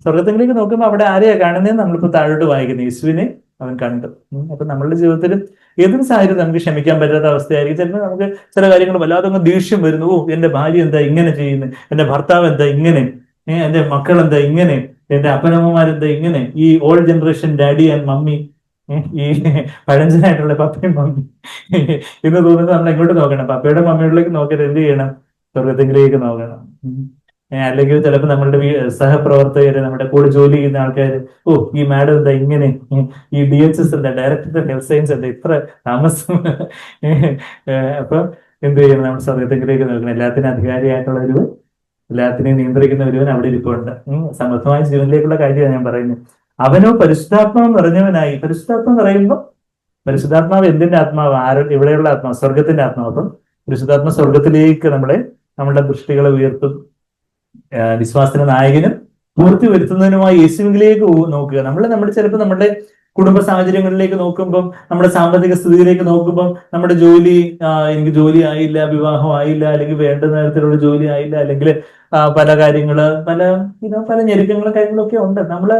സ്വർഗത്തെങ്കിലേക്ക് നോക്കുമ്പോൾ അവിടെ ആരെയാ കാണുന്നതെന്ന് നമ്മളിപ്പോ താഴോട്ട് വായിക്കുന്നത്, യേശുവിനെ അവൻ കണ്ടു. അപ്പൊ നമ്മളുടെ ജീവിതത്തിലും ഏതൊരു സാഹചര്യം നമുക്ക് ക്ഷമിക്കാൻ പറ്റാത്ത അവസ്ഥയായിരിക്കും. ചിലപ്പോൾ നമുക്ക് ചില കാര്യങ്ങൾ വല്ലാതെ ദേഷ്യം വരുന്നു. എന്റെ ഭാര്യ എന്താ ഇങ്ങനെ ചെയ്യുന്നത്, എന്റെ ഭർത്താവ് എന്താ ഇങ്ങനെ, എന്റെ മക്കൾ എന്താ ഇങ്ങനെ, എന്റെ അപ്പനമ്മമാരെന്താ ഇങ്ങനെ, ഈ old generation daddy and mummy, ഈ പഴഞ്ചനായിട്ടുള്ള പപ്പയും മമ്മി എന്ന് തോന്നുന്നത് നമ്മൾ എങ്ങോട്ട് നോക്കണം? പപ്പയുടെ മമ്മിയോടിലേക്ക് നോക്കിയിട്ട് എന്ത് ചെയ്യണം? സ്വർഗത്തിലേക്ക് നോക്കണം. അല്ലെങ്കിൽ ചിലപ്പോൾ നമ്മളുടെ സഹപ്രവർത്തകര്, നമ്മുടെ കൂടെ ജോലി ചെയ്യുന്ന ആൾക്കാർ, ഈ മാഡം എന്താ ഇങ്ങനെ, ഈ DHS എന്താ, ഡയറക്ടർ ഓഫ് ഹെൽത്ത് സയൻസ് എന്താ ഇത്ര താമസം. അപ്പൊ എന്ത് ചെയ്യണം? നമ്മൾ സ്വർഗത്തിലേക്ക് നോക്കണം. എല്ലാത്തിനും അധികാരിയായിട്ടുള്ള ഒരുവൻ, എല്ലാത്തിനെയും നിയന്ത്രിക്കുന്ന ഒരുവൻ അവിടെ ഇരിപ്പുണ്ട്. സമർത്ഥമായ ജീവനിലേക്കുള്ള കാര്യമാണ് ഞാൻ പറയുന്നത്. അവനോ പരിശുദ്ധാത്മാവ് നിറഞ്ഞവനായി. പരിശുദ്ധാത്മാവ് പറയുമ്പോൾ പരിശുദ്ധാത്മാവ് എന്തിന്റെ ആത്മാവ്? ഇവിടെയുള്ള ആത്മാവ് സ്വർഗത്തിന്റെ ആത്മാവ്. അപ്പം പരിശുദ്ധാത്മ സ്വർഗത്തിലേക്ക് നമ്മളുടെ ദൃഷ്ടികളെ ഉയർത്തും. വിശ്വാസത്തിന്റെ നായകനും പൂർത്തി വരുത്തുന്നതിനുമായി യേശുവിലേക്ക് നോക്കുക. നമ്മുടെ ചിലപ്പോൾ നമ്മുടെ കുടുംബ സാഹചര്യങ്ങളിലേക്ക് നോക്കുമ്പം, നമ്മുടെ സാമ്പത്തിക സ്ഥിതിയിലേക്ക് നോക്കുമ്പം, നമ്മുടെ ജോലി, എനിക്ക് ജോലി ആയില്ല, വിവാഹം ആയില്ല, അല്ലെങ്കിൽ വേണ്ട തരത്തിലുള്ള ജോലി ആയില്ല, അല്ലെങ്കിൽ പല കാര്യങ്ങള്, പല ഞെരുക്കങ്ങളും കാര്യങ്ങളൊക്കെ ഉണ്ട്. നമ്മള്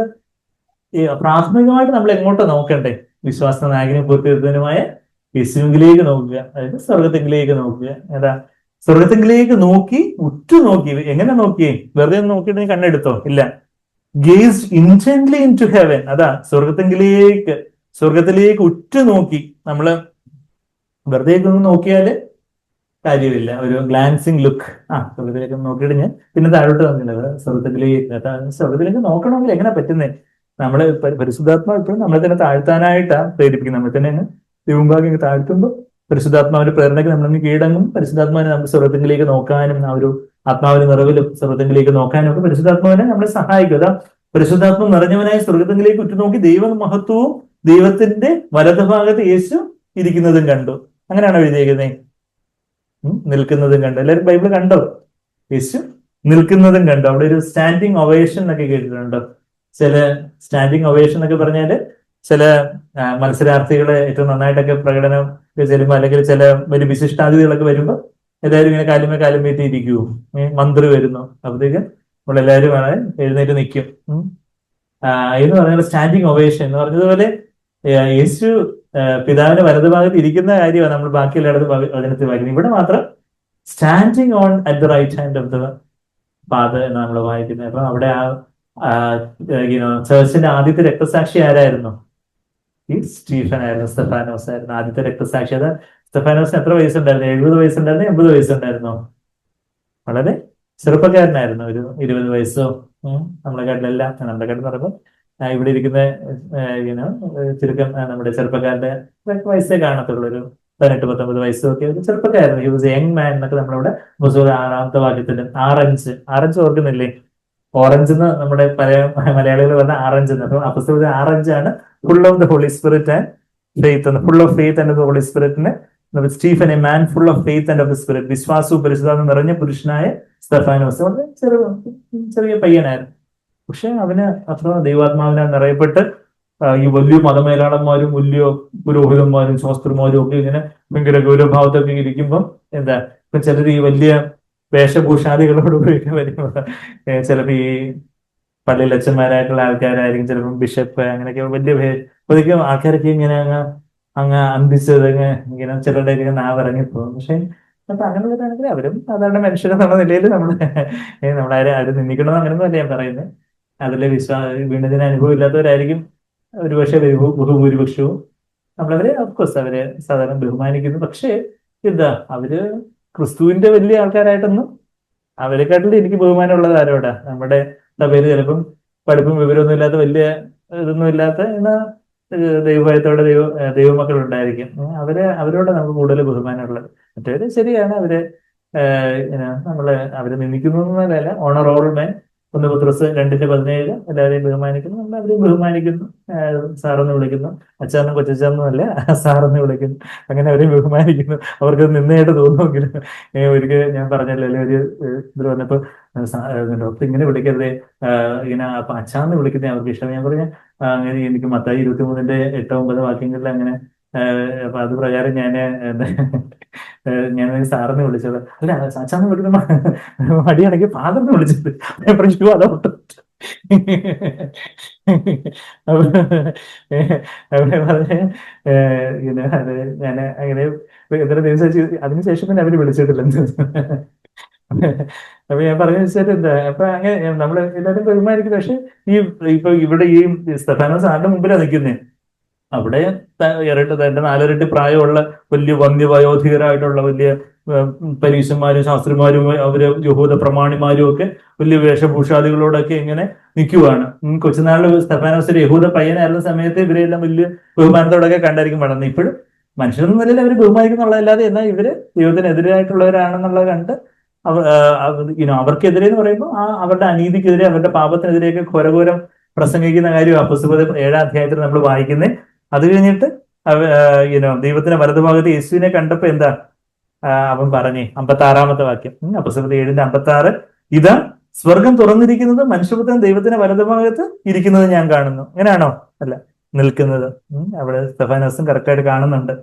പ്രാഥമികമായിട്ട് നമ്മൾ എങ്ങോട്ട് നോക്കണ്ടേ? വിശ്വാസ നായകനെ പൂർത്തി വരുത്തുന്നതിനുമായ യേശുവിലേക്ക് നോക്കുക, അതായത് സ്വർഗത്തിലേക്ക് നോക്കുക. ഏതാ? സ്വർഗത്തിലേക്ക് നോക്കി, ഉറ്റുനോക്കി. എങ്ങനെ നോക്കിയേ? വെറുതെ നോക്കിയിട്ട് നീ കണ്ണെടുത്തോ? ഇല്ല. Gaze intently in to heaven. അതാ സ്വർഗത്തിലേക്ക് ഉറ്റുനോക്കി. നമ്മള് വെറുതെ ഒന്ന് നോക്കിയാല് കാര്യമില്ല. ഒരു ഗ്ലാൻസിങ് ലുക്ക്, സ്വർഗത്തിലേക്ക് നോക്കിയിട്ട് ഞാൻ പിന്നെ താഴോട്ട് വന്നില്ല. സ്വർഗത്തിലേക്ക് നോക്കണമെങ്കിൽ എങ്ങനെ പറ്റുന്നേ? നമ്മള് പരിശുദ്ധാത്മാവ് എപ്പോഴും നമ്മളെ തന്നെ താഴ്ത്താനായിട്ടാണ് പ്രേരിപ്പിക്കുന്നത്. നമ്മൾ തന്നെ ദൈവഭാഗ്യം താഴ്ത്തുമ്പോൾ പരിശുദ്ധാത്മാവിന്റെ പ്രേരണയ്ക്ക് നമ്മളൊന്ന് കീഴടങ്ങും. പരിശുദ്ധാത്മാവിനെ നമുക്ക് സ്വർഗത്തിലേക്ക് നോക്കാനും, ആ ഒരു ആത്മാവിന്റെ നിറവിലും സ്വർഗത്തിലേക്ക് നോക്കാനും ഒക്കെ പരിശുദ്ധാത്മാവിനെ നമ്മളെ സഹായിക്കും. അതാ പരിശുദ്ധാത്മ നിറഞ്ഞവനായി സ്വർഗത്തിലേക്ക് ഉറ്റുനോക്കി ദൈവ മഹത്വവും ദൈവത്തിന്റെ വലതുഭാഗത്ത് യേശു ഇരിക്കുന്നതും കണ്ടു. അങ്ങനെയാണോ എഴുതിയേക്കുന്നേ? നിൽക്കുന്നതും കണ്ടു. എല്ലാവരും ബൈബിൾ കണ്ടോ? യേശു നിൽക്കുന്നതും കണ്ടു. അവിടെ ഒരു സ്റ്റാൻഡിങ് ഒവേഷൻ എന്നൊക്കെ കേട്ടിട്ടുണ്ടോ? ചില സ്റ്റാൻഡിങ് ഒവേഷൻ എന്നൊക്കെ പറഞ്ഞാല് ചില മത്സരാർത്ഥികളെ ഏറ്റവും നന്നായിട്ടൊക്കെ പ്രകടനം ചെല്ലുമ്പോൾ, അല്ലെങ്കിൽ ചില വലിയ വിശിഷ്ടാതിഥികളൊക്കെ വരുമ്പോൾ എല്ലാവരും ഇങ്ങനെ കാലും വീട്ടി ഇരിക്കൂ. മന്ത്രി വരുന്നു, അപ്പോഴത്തേക്ക് നമ്മളെല്ലാവരും എഴുന്നേറ്റ് നിൽക്കും. എന്ന് പറഞ്ഞാൽ സ്റ്റാൻഡിങ് ഒവേഷൻ എന്ന് പറഞ്ഞതുപോലെ യേശു പിതാവിന്റെ വലതുഭാഗത്ത് ഇരിക്കുന്ന കാര്യമാണ് നമ്മൾ ബാക്കി എല്ലായിടത്തും വചനത്തിൽ വായിക്കുന്നത്. ഇവിടെ മാത്രം standing on at the right hand of the Father എന്ന് നമ്മൾ വായിക്കുന്നത്. അപ്പൊ അവിടെ ചർച്ചിന്റെ ആദ്യത്തെ രക്തസാക്ഷി ആരായിരുന്നു? ഈ സ്റ്റീഫൻ ആയിരുന്നു, സ്തെഫാനോസ് ആയിരുന്നു ആദ്യത്തെ രക്തസാക്ഷി. അത് സ്തെഫാനോസിന് എത്ര വയസ്സുണ്ടായിരുന്നു? 70 വയസ്സുണ്ടായിരുന്നു? 80 വയസ്സുണ്ടായിരുന്നോ? വളരെ ചെറുപ്പക്കാരനായിരുന്നു, ഒരു 20 വയസ്സോ. നമ്മളെക്കാട്ടിലെല്ലാം, നമ്മളെക്കാട്ടിൽ പറയുമ്പോൾ ഇവിടെ ഇരിക്കുന്ന ചുരുക്കം നമ്മുടെ ചെറുപ്പക്കാരുടെ വയസ്സേ കാണത്തുള്ളൂ. ഒരു 18-19 വയസ്സും ഒക്കെ ഒരു ചെറുപ്പക്കാരൻ. He was A young man എന്നൊക്കെ നമ്മളിവിടെ 6-ാമത്തെ വാക്യത്തിൽ ആറഞ്ച് ഓർക്കുന്നില്ലേ? ഓറഞ്ച് എന്ന് നമ്മുടെ മലയാളികൾ പറഞ്ഞ ആറഞ്ച് എന്ന്. അപ്പൊ അപ്പസ്തലൻ ആറഞ്ചാണ് full of the holy spirit and faith എന്ന്. Full of faith and holy സ്പിരിറ്റിന് Stephen a man full of faith and of the spirit. വിശ്വാസവും പരിശുദ്ധാത്മാവും നിറഞ്ഞ പുരുഷനായ സ്തെഫാനോസ് വളരെ ചെറിയ പയ്യനായിരുന്നു. പക്ഷെ അവന് അത്ര ദൈവാത്മാവിനാൽ നിറയപ്പെട്ട് ഈ വലിയ മതമേലാളന്മാരും വലിയ പുരോഹിതന്മാരും ശാസ്ത്രന്മാരും ഒക്കെ ഇങ്ങനെ ഭയങ്കര ഗൗരവഭാവത്തൊക്കെ ഇരിക്കുമ്പം എന്താ ഇപ്പൊ ചിലർ ഈ വലിയ വേഷഭൂഷാദികളോട് കൂടിയിട്ട് വരുമ്പോ ചിലപ്പോ ഈ പള്ളിയിലച്ചന്മാരായിട്ടുള്ള ആൾക്കാരായിരിക്കും, ചിലപ്പോൾ ബിഷപ്പ് അങ്ങനെയൊക്കെ വലിയ അപ്പോഴേക്കും ആൾക്കാരൊക്കെ ഇങ്ങനെ അങ്ങ് അന്തിച്ചത് ഇങ്ങനെ ചിലരുടെയൊക്കെ നാവിറങ്ങിപ്പോകും. പക്ഷെ അപ്പൊ അങ്ങനെയുള്ളതാണെങ്കിൽ അവരും സാധാരണ മനുഷ്യരെന്നുള്ള നിലയിൽ നമ്മളാരും നിന്ദിക്കണമെന്ന് അങ്ങനെയൊന്നും അല്ല ഞാൻ പറയുന്നത്. അതിലെ വീണതിന് അനുഭവം ഇല്ലാത്തവരായിരിക്കും ഒരുപക്ഷെ ബഹുഭൂരിപക്ഷവും. നമ്മളവരെ ഓഫ്കോഴ്സ് അവരെ സാധാരണ ബഹുമാനിക്കുന്നു. പക്ഷേ എന്താ അവര് ക്രിസ്തുവിന്റെ വലിയ ആൾക്കാരായിട്ടൊന്നും അവരെക്കാട്ടിലും എനിക്ക് ബഹുമാനമുള്ളത് ആരോടാ? നമ്മുടെ സഭയിൽ ചിലപ്പം പഠിപ്പും വിവരമൊന്നും ഇല്ലാത്ത വലിയ ഇതൊന്നും ഇല്ലാത്ത എന്നാ ദൈവഭയത്തോടെ ദൈവമക്കൾ ഉണ്ടായിരിക്കും. അവരോട് നമുക്ക് കൂടുതൽ ബഹുമാനമുള്ളത്. മറ്റേവര് ശരിയാണ്, നമ്മള് അവരെ നിന്ദിക്കുന്നു എന്നല്ല. ഓണർ ഓൾ മെൻ, 1 Petrus 2:17 എല്ലാവരെയും ബഹുമാനിക്കുന്നു, നമ്മൾ അവരെയും ബഹുമാനിക്കുന്നു. സാറെന്ന് വിളിക്കുന്നു, അച്ഛനും കൊച്ചച്ഛനും അല്ല സാറെന്ന് വിളിക്കുന്നു, അങ്ങനെ അവരെയും ബഹുമാനിക്കുന്നു. അവർക്ക് നിന്നയായിട്ട് തോന്നുമെങ്കിലും ഒരിക്കൽ ഞാൻ പറഞ്ഞല്ലോ ഒരു ഇതിൽ വന്നപ്പോ ഡോക്ടർ ഇങ്ങനെ വിളിക്കരുതേ, ഇങ്ങനെ അപ്പൊ അച്ഛാന്ന് വിളിക്കുന്നത് അവർക്ക് ഇഷ്ടം. ഞാൻ പറഞ്ഞ അങ്ങനെ എനിക്ക് Matthew 23:8-9 വാക്യങ്ങളിൽ അങ്ങനെ അപ്പൊ അത് പ്രകാരം ഞാൻ സാറിനെ വിളിച്ചത് അല്ല, അച്ഛാന്ന് വിളിക്കുന്ന മടിയാണെങ്കിൽ ഫാദറിനെ വിളിച്ചത്. ഞാൻ പറഞ്ഞു അതോട്ട് അവിടെ പറഞ്ഞ് ഇങ്ങനെ അത് ഞാൻ അങ്ങനെ എത്ര ദിവസം അതിനുശേഷം പിന്നെ അവര് വിളിച്ചിട്ടില്ല. അപ്പൊ ഞാൻ പറഞ്ഞു വെച്ചാൽ എന്താ, അപ്പൊ അങ്ങനെ നമ്മള് എല്ലാവരും ബഹുമാനിക്കും. പക്ഷെ ഇപ്പൊ ഇവിടെ ഈ സ്തെഫാനോസ് ആരുടെ മുമ്പിലാണ് നിൽക്കുന്നത്, അവിടെ തന്റെ 4 ഇരട്ടി പ്രായമുള്ള വലിയ വന്യവയോധികരായിട്ടുള്ള വലിയ പരീശന്മാരും ശാസ്ത്രിമാരും അവര് യഹൂദ പ്രമാണിമാരും ഒക്കെ വലിയ വേഷഭൂഷാദികളോടൊക്കെ ഇങ്ങനെ നിൽക്കുവാണ്. കൊച്ചുനാളിൽ സ്തെഫാനോസ് യഹൂദ പയ്യനായിരുന്ന സമയത്ത് ഇവരെല്ലാം വലിയ ബഹുമാനത്തോടൊക്കെ കണ്ടായിരിക്കും വളർന്നത്. ഇപ്പോഴും മനുഷ്യരെന്ന നിലയിൽ അവർ ബഹുമാനിക്കുന്നുള്ളതല്ലാതെ എന്നാൽ ഇവര് ദൈവത്തിനെതിരായിട്ടുള്ളവരാണെന്നുള്ളത് കണ്ട് അവർക്കെതിരെ എന്ന് പറയുമ്പോൾ അവരുടെ അനീതിക്കെതിരെ അവരുടെ പാപത്തിനെതിരെയൊക്കെ ഘോരഘോരം പ്രസംഗിക്കുന്ന കാര്യം അപ്പോസ്തലർ 7-ാം അധ്യായത്തിൽ നമ്മൾ വായിക്കുന്നത്. അത് കഴിഞ്ഞിട്ട് ദൈവത്തിന്റെ വലതുഭാഗത്ത് യേശുവിനെ കണ്ടപ്പോ എന്താ അവൻ പറഞ്ഞേ, 56-ാമത്തെ വാക്യം, അപ്പോസ്തലർ 7:56, ഇതാ സ്വർഗം തുറന്നിരിക്കുന്നത്, മനുഷ്യപുത്രൻ ദൈവത്തിന്റെ വലതുഭാഗത്ത് ഇരിക്കുന്നത് ഞാൻ കാണുന്നു. അങ്ങനെയാണോ? അല്ല, നിൽക്കുന്നത്. അവിടെ സ്തെഫാനോസും കറക്റ്റായിട്ട് കാണുന്നുണ്ട്.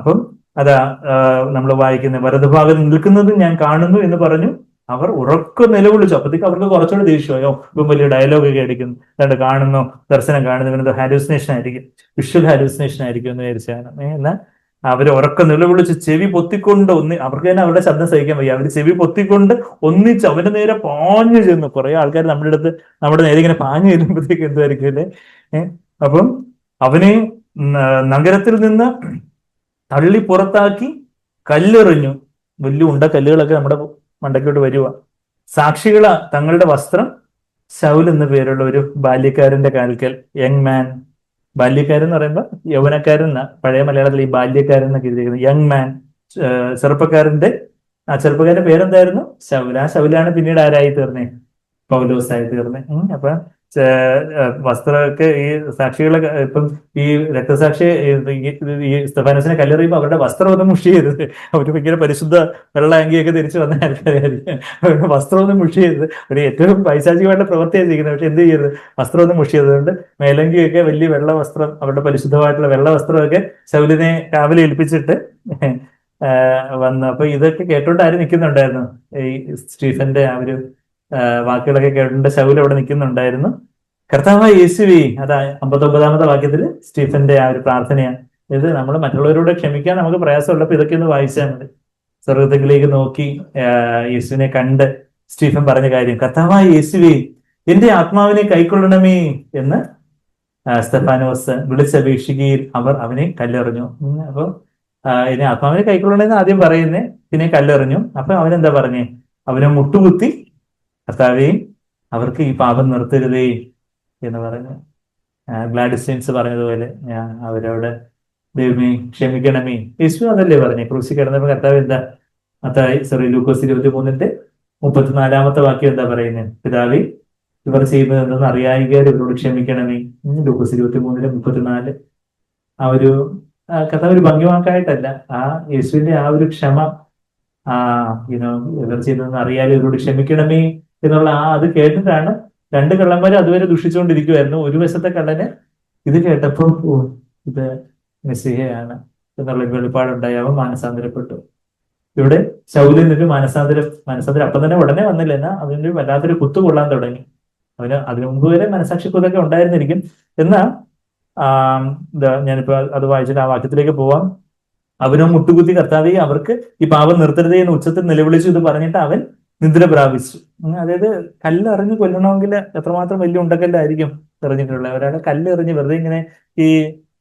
അപ്പം അതാ നമ്മൾ വായിക്കുന്നത്, വലതുഭാഗത്ത് നിൽക്കുന്നത് ഞാൻ കാണുന്നു എന്ന് പറഞ്ഞു അവർ ഉറക്കെ നിലവിളിച്ചു. അപ്പത്തേക്ക് അവർക്ക് കുറച്ചുകൂടി ദേഷ്യമായോ, ഇപ്പം വലിയ ഡയലോഗൊക്കെ അടിക്കുന്നു, അതുകൊണ്ട് കാണുന്നു, ദർശനം കാണുന്നു, ഇവനത് ഹാലൂസിനേഷൻ ആയിരിക്കും, വിഷ്വൽ ഹാലൂസിനേഷൻ ആയിരിക്കും എന്ന് വിചാരിച്ചാണ്. എന്നാൽ അവര് ഉറക്കെ നിലവിളിച്ച് ചെവി പൊത്തിക്കൊണ്ട് അവർക്ക് തന്നെ അവരുടെ ശബ്ദം സഹിക്കാൻ വയ്യ, അവര് ചെവി പൊത്തിക്കൊണ്ട് ഒന്നിച്ച് അവന്റെ നേരെ പാഞ്ഞു ചെന്നു. കുറെ ആൾക്കാർ നമ്മുടെ നേരെ ഇങ്ങനെ പാഞ്ഞു ചെല്ലുമ്പോഴത്തേക്ക് എന്തായിരിക്കും അല്ലേ? അപ്പം അവനെ നഗരത്തിൽ നിന്ന് തള്ളി പുറത്താക്കി കല്ലെറിഞ്ഞു. വലിയ ഉണ്ട കല്ലുകളൊക്കെ നമ്മുടെ മണ്ടയ്ക്കോട്ട് വരിക. സാക്ഷികള തങ്ങളുടെ വസ്ത്രം ശൗൽ എന്ന പേരുള്ള ഒരു ബാല്യക്കാരന്റെ കാൽക്കൽ, യങ് മാൻ, ബാല്യക്കാരൻ എന്ന് പറയുമ്പോൾ യൗവനക്കാരൻ, പഴയ മലയാളത്തിൽ ഈ ബാല്യക്കാരൻ എന്നൊക്കെ എഴുതിയിരിക്കുന്നത് യങ് മാൻ, ചെറുപ്പക്കാരന്റെ പേരെന്തായിരുന്നു? ശൗൽ. ആ ശൗലാണ് പിന്നീട് ആരായി തീർന്നേ? പൗലോസ് ആയി തീർന്നേ. അപ്പൊ വസ്ത്രമൊക്കെ ഈ സാക്ഷികളെ ഇപ്പം ഈ രക്തസാക്ഷി ഈ സ്തെഫാനോസിനെ കല്ലെറിയുമ്പോൾ അവരുടെ വസ്ത്രം ഒന്നും മുഷി ചെയ്തത്, അവര് ഭയങ്കര പരിശുദ്ധ വെള്ള അങ്കിയൊക്കെ ധരിച്ചു വന്ന ആൾക്കാരായിരിക്കും. അവരുടെ വസ്ത്രം ഒന്നും മുഷി ചെയ്തത് ഒരു ഏറ്റവും പൈശാചികമായിട്ടുള്ള പ്രവൃത്തിയാണ് ചെയ്യുന്നത്. പക്ഷെ എന്ത് ചെയ്യരുത്? വസ്ത്രം ഒന്നും മുഷി ചെയ്തതുകൊണ്ട് മേലങ്കിയൊക്കെ വലിയ വെള്ള വസ്ത്രം, അവരുടെ പരിശുദ്ധമായിട്ടുള്ള വെള്ള വസ്ത്രമൊക്കെ ശൗലിനെ കാവലെ ഏൽപ്പിച്ചിട്ട് വന്നു. അപ്പൊ ഇതൊക്കെ കേട്ടോണ്ട് ആര് നിൽക്കുന്നുണ്ടായിരുന്നു? ഈ സ്റ്റീഫന്റെ ആ ഒരു വാക്കുകളൊക്കെ കേട്ടിട്ട് ശൗൽ അവിടെ നിൽക്കുന്നുണ്ടായിരുന്നു. കർത്താവായ യേശുവേ, അതാ 59-ാമത്തെ വാക്യത്തിൽ സ്റ്റീഫന്റെ ആ ഒരു പ്രാർത്ഥനയാണ്. ഇത് നമ്മൾ മറ്റുള്ളവരോട് ക്ഷമിക്കാൻ നമുക്ക് പ്രയാസമുള്ളപ്പോൾ ഇതൊക്കെ ഒന്ന് വായിച്ചാൽ മതി. സ്വർഗത്തിലേക്ക് നോക്കി യേശുവിനെ കണ്ട് സ്റ്റീഫൻ പറഞ്ഞ കാര്യം, കർത്താവായ യേശുവേ എന്റെ ആത്മാവിനെ കൈക്കൊള്ളണമേ എന്ന് സ്തെഫാനോസ് വിളിച്ചപേക്ഷിക്കുകയിൽ അവർ അവനെ കല്ലെറിഞ്ഞു. അപ്പൊ ഇനി ആത്മാവിനെ കൈക്കൊള്ളണമെന്ന് ആദ്യം പറയുന്നേ, പിന്നെ കല്ലെറിഞ്ഞു. അപ്പൊ അവനെന്താ പറഞ്ഞേ? അവനെ മുട്ടുകുത്തി, കർത്താവേ അവർക്ക് ഈ പാപം നിർത്തരുതേ എന്ന് പറഞ്ഞു. ഗ്ലാഡിസ്റ്റൈൻസ് പറഞ്ഞതുപോലെ ഞാൻ അവരോട് ദൈവമേ ക്ഷമിക്കണമേ. യേശു അതല്ലേ പറഞ്ഞേ ക്രൂശി കിടന്നപ്പോ? കർത്താവ് എന്താ ലൂക്കോസ് 23:34 വാക്യം എന്താ പറയുന്നത്? പിതാവേ ഇവർ ചെയ്യുന്നത് എന്തെന്ന് അറിയായികയാൽ ഇവരോട് ക്ഷമിക്കണമേ. ലൂക്കോസ് 23:34. ആ ഒരു കർത്താവ് ഒരു ഭംഗിവാക്കായിട്ടല്ല, ആ യേശുവിന്റെ ആ ഒരു ക്ഷമ, ഇവർ ചെയ്യുന്നതെന്ന് അറിയാതെ ഇവരോട് ക്ഷമിക്കണമേ എന്നുള്ള അത് കേട്ടിട്ടാണ് 2 കള്ളന്മാര് അതുവരെ ദുഷിച്ചുകൊണ്ടിരിക്കുമായിരുന്നു. ഒരു വശത്തെ കള്ളനെ ഇത് കേട്ടപ്പോ ഓ, ഇത് മെസ്സിഹയാണ് എന്നുള്ള ഒരു വെളിപ്പാടുണ്ടായി. അവൻ മാനസാന്തരപ്പെട്ടു. ഇവിടെ ശൗലിനൊരു മാനസാന്തരം അപ്പം തന്നെ ഉടനെ വന്നില്ല, എന്നാൽ അതിനൊരു വല്ലാത്തൊരു കുത്തു കൊള്ളാൻ തുടങ്ങി. അവന് അതിനു മുമ്പ് വരെ മനസാക്ഷി കുത്തൊക്കെ ഉണ്ടായിരുന്നിരിക്കും. എന്നാൽ ഞാനിപ്പോ അത് വായിച്ചിട്ട് ആ വാക്യത്തിലേക്ക് പോവാം. അവനോ മുട്ടുകുത്തി കർത്താവേ അവർക്ക് ഈ പാപം നിർത്തരുതേ എന്ന് ഉച്ചത്തിൽ നിലവിളിച്ചു ഇത് പറഞ്ഞിട്ട് അവൻ നിദ്ര പ്രാപിച്ചു. അതായത് കല്ല് എറിഞ്ഞ് കൊല്ലണമെങ്കിൽ എത്രമാത്രം വലിയ ഉണ്ടക്കല്ലായിരിക്കും എറിഞ്ഞിട്ടുള്ളത്. ഒരാളെ കല്ല് എറിഞ്ഞ് വെറുതെ ഇങ്ങനെ ഈ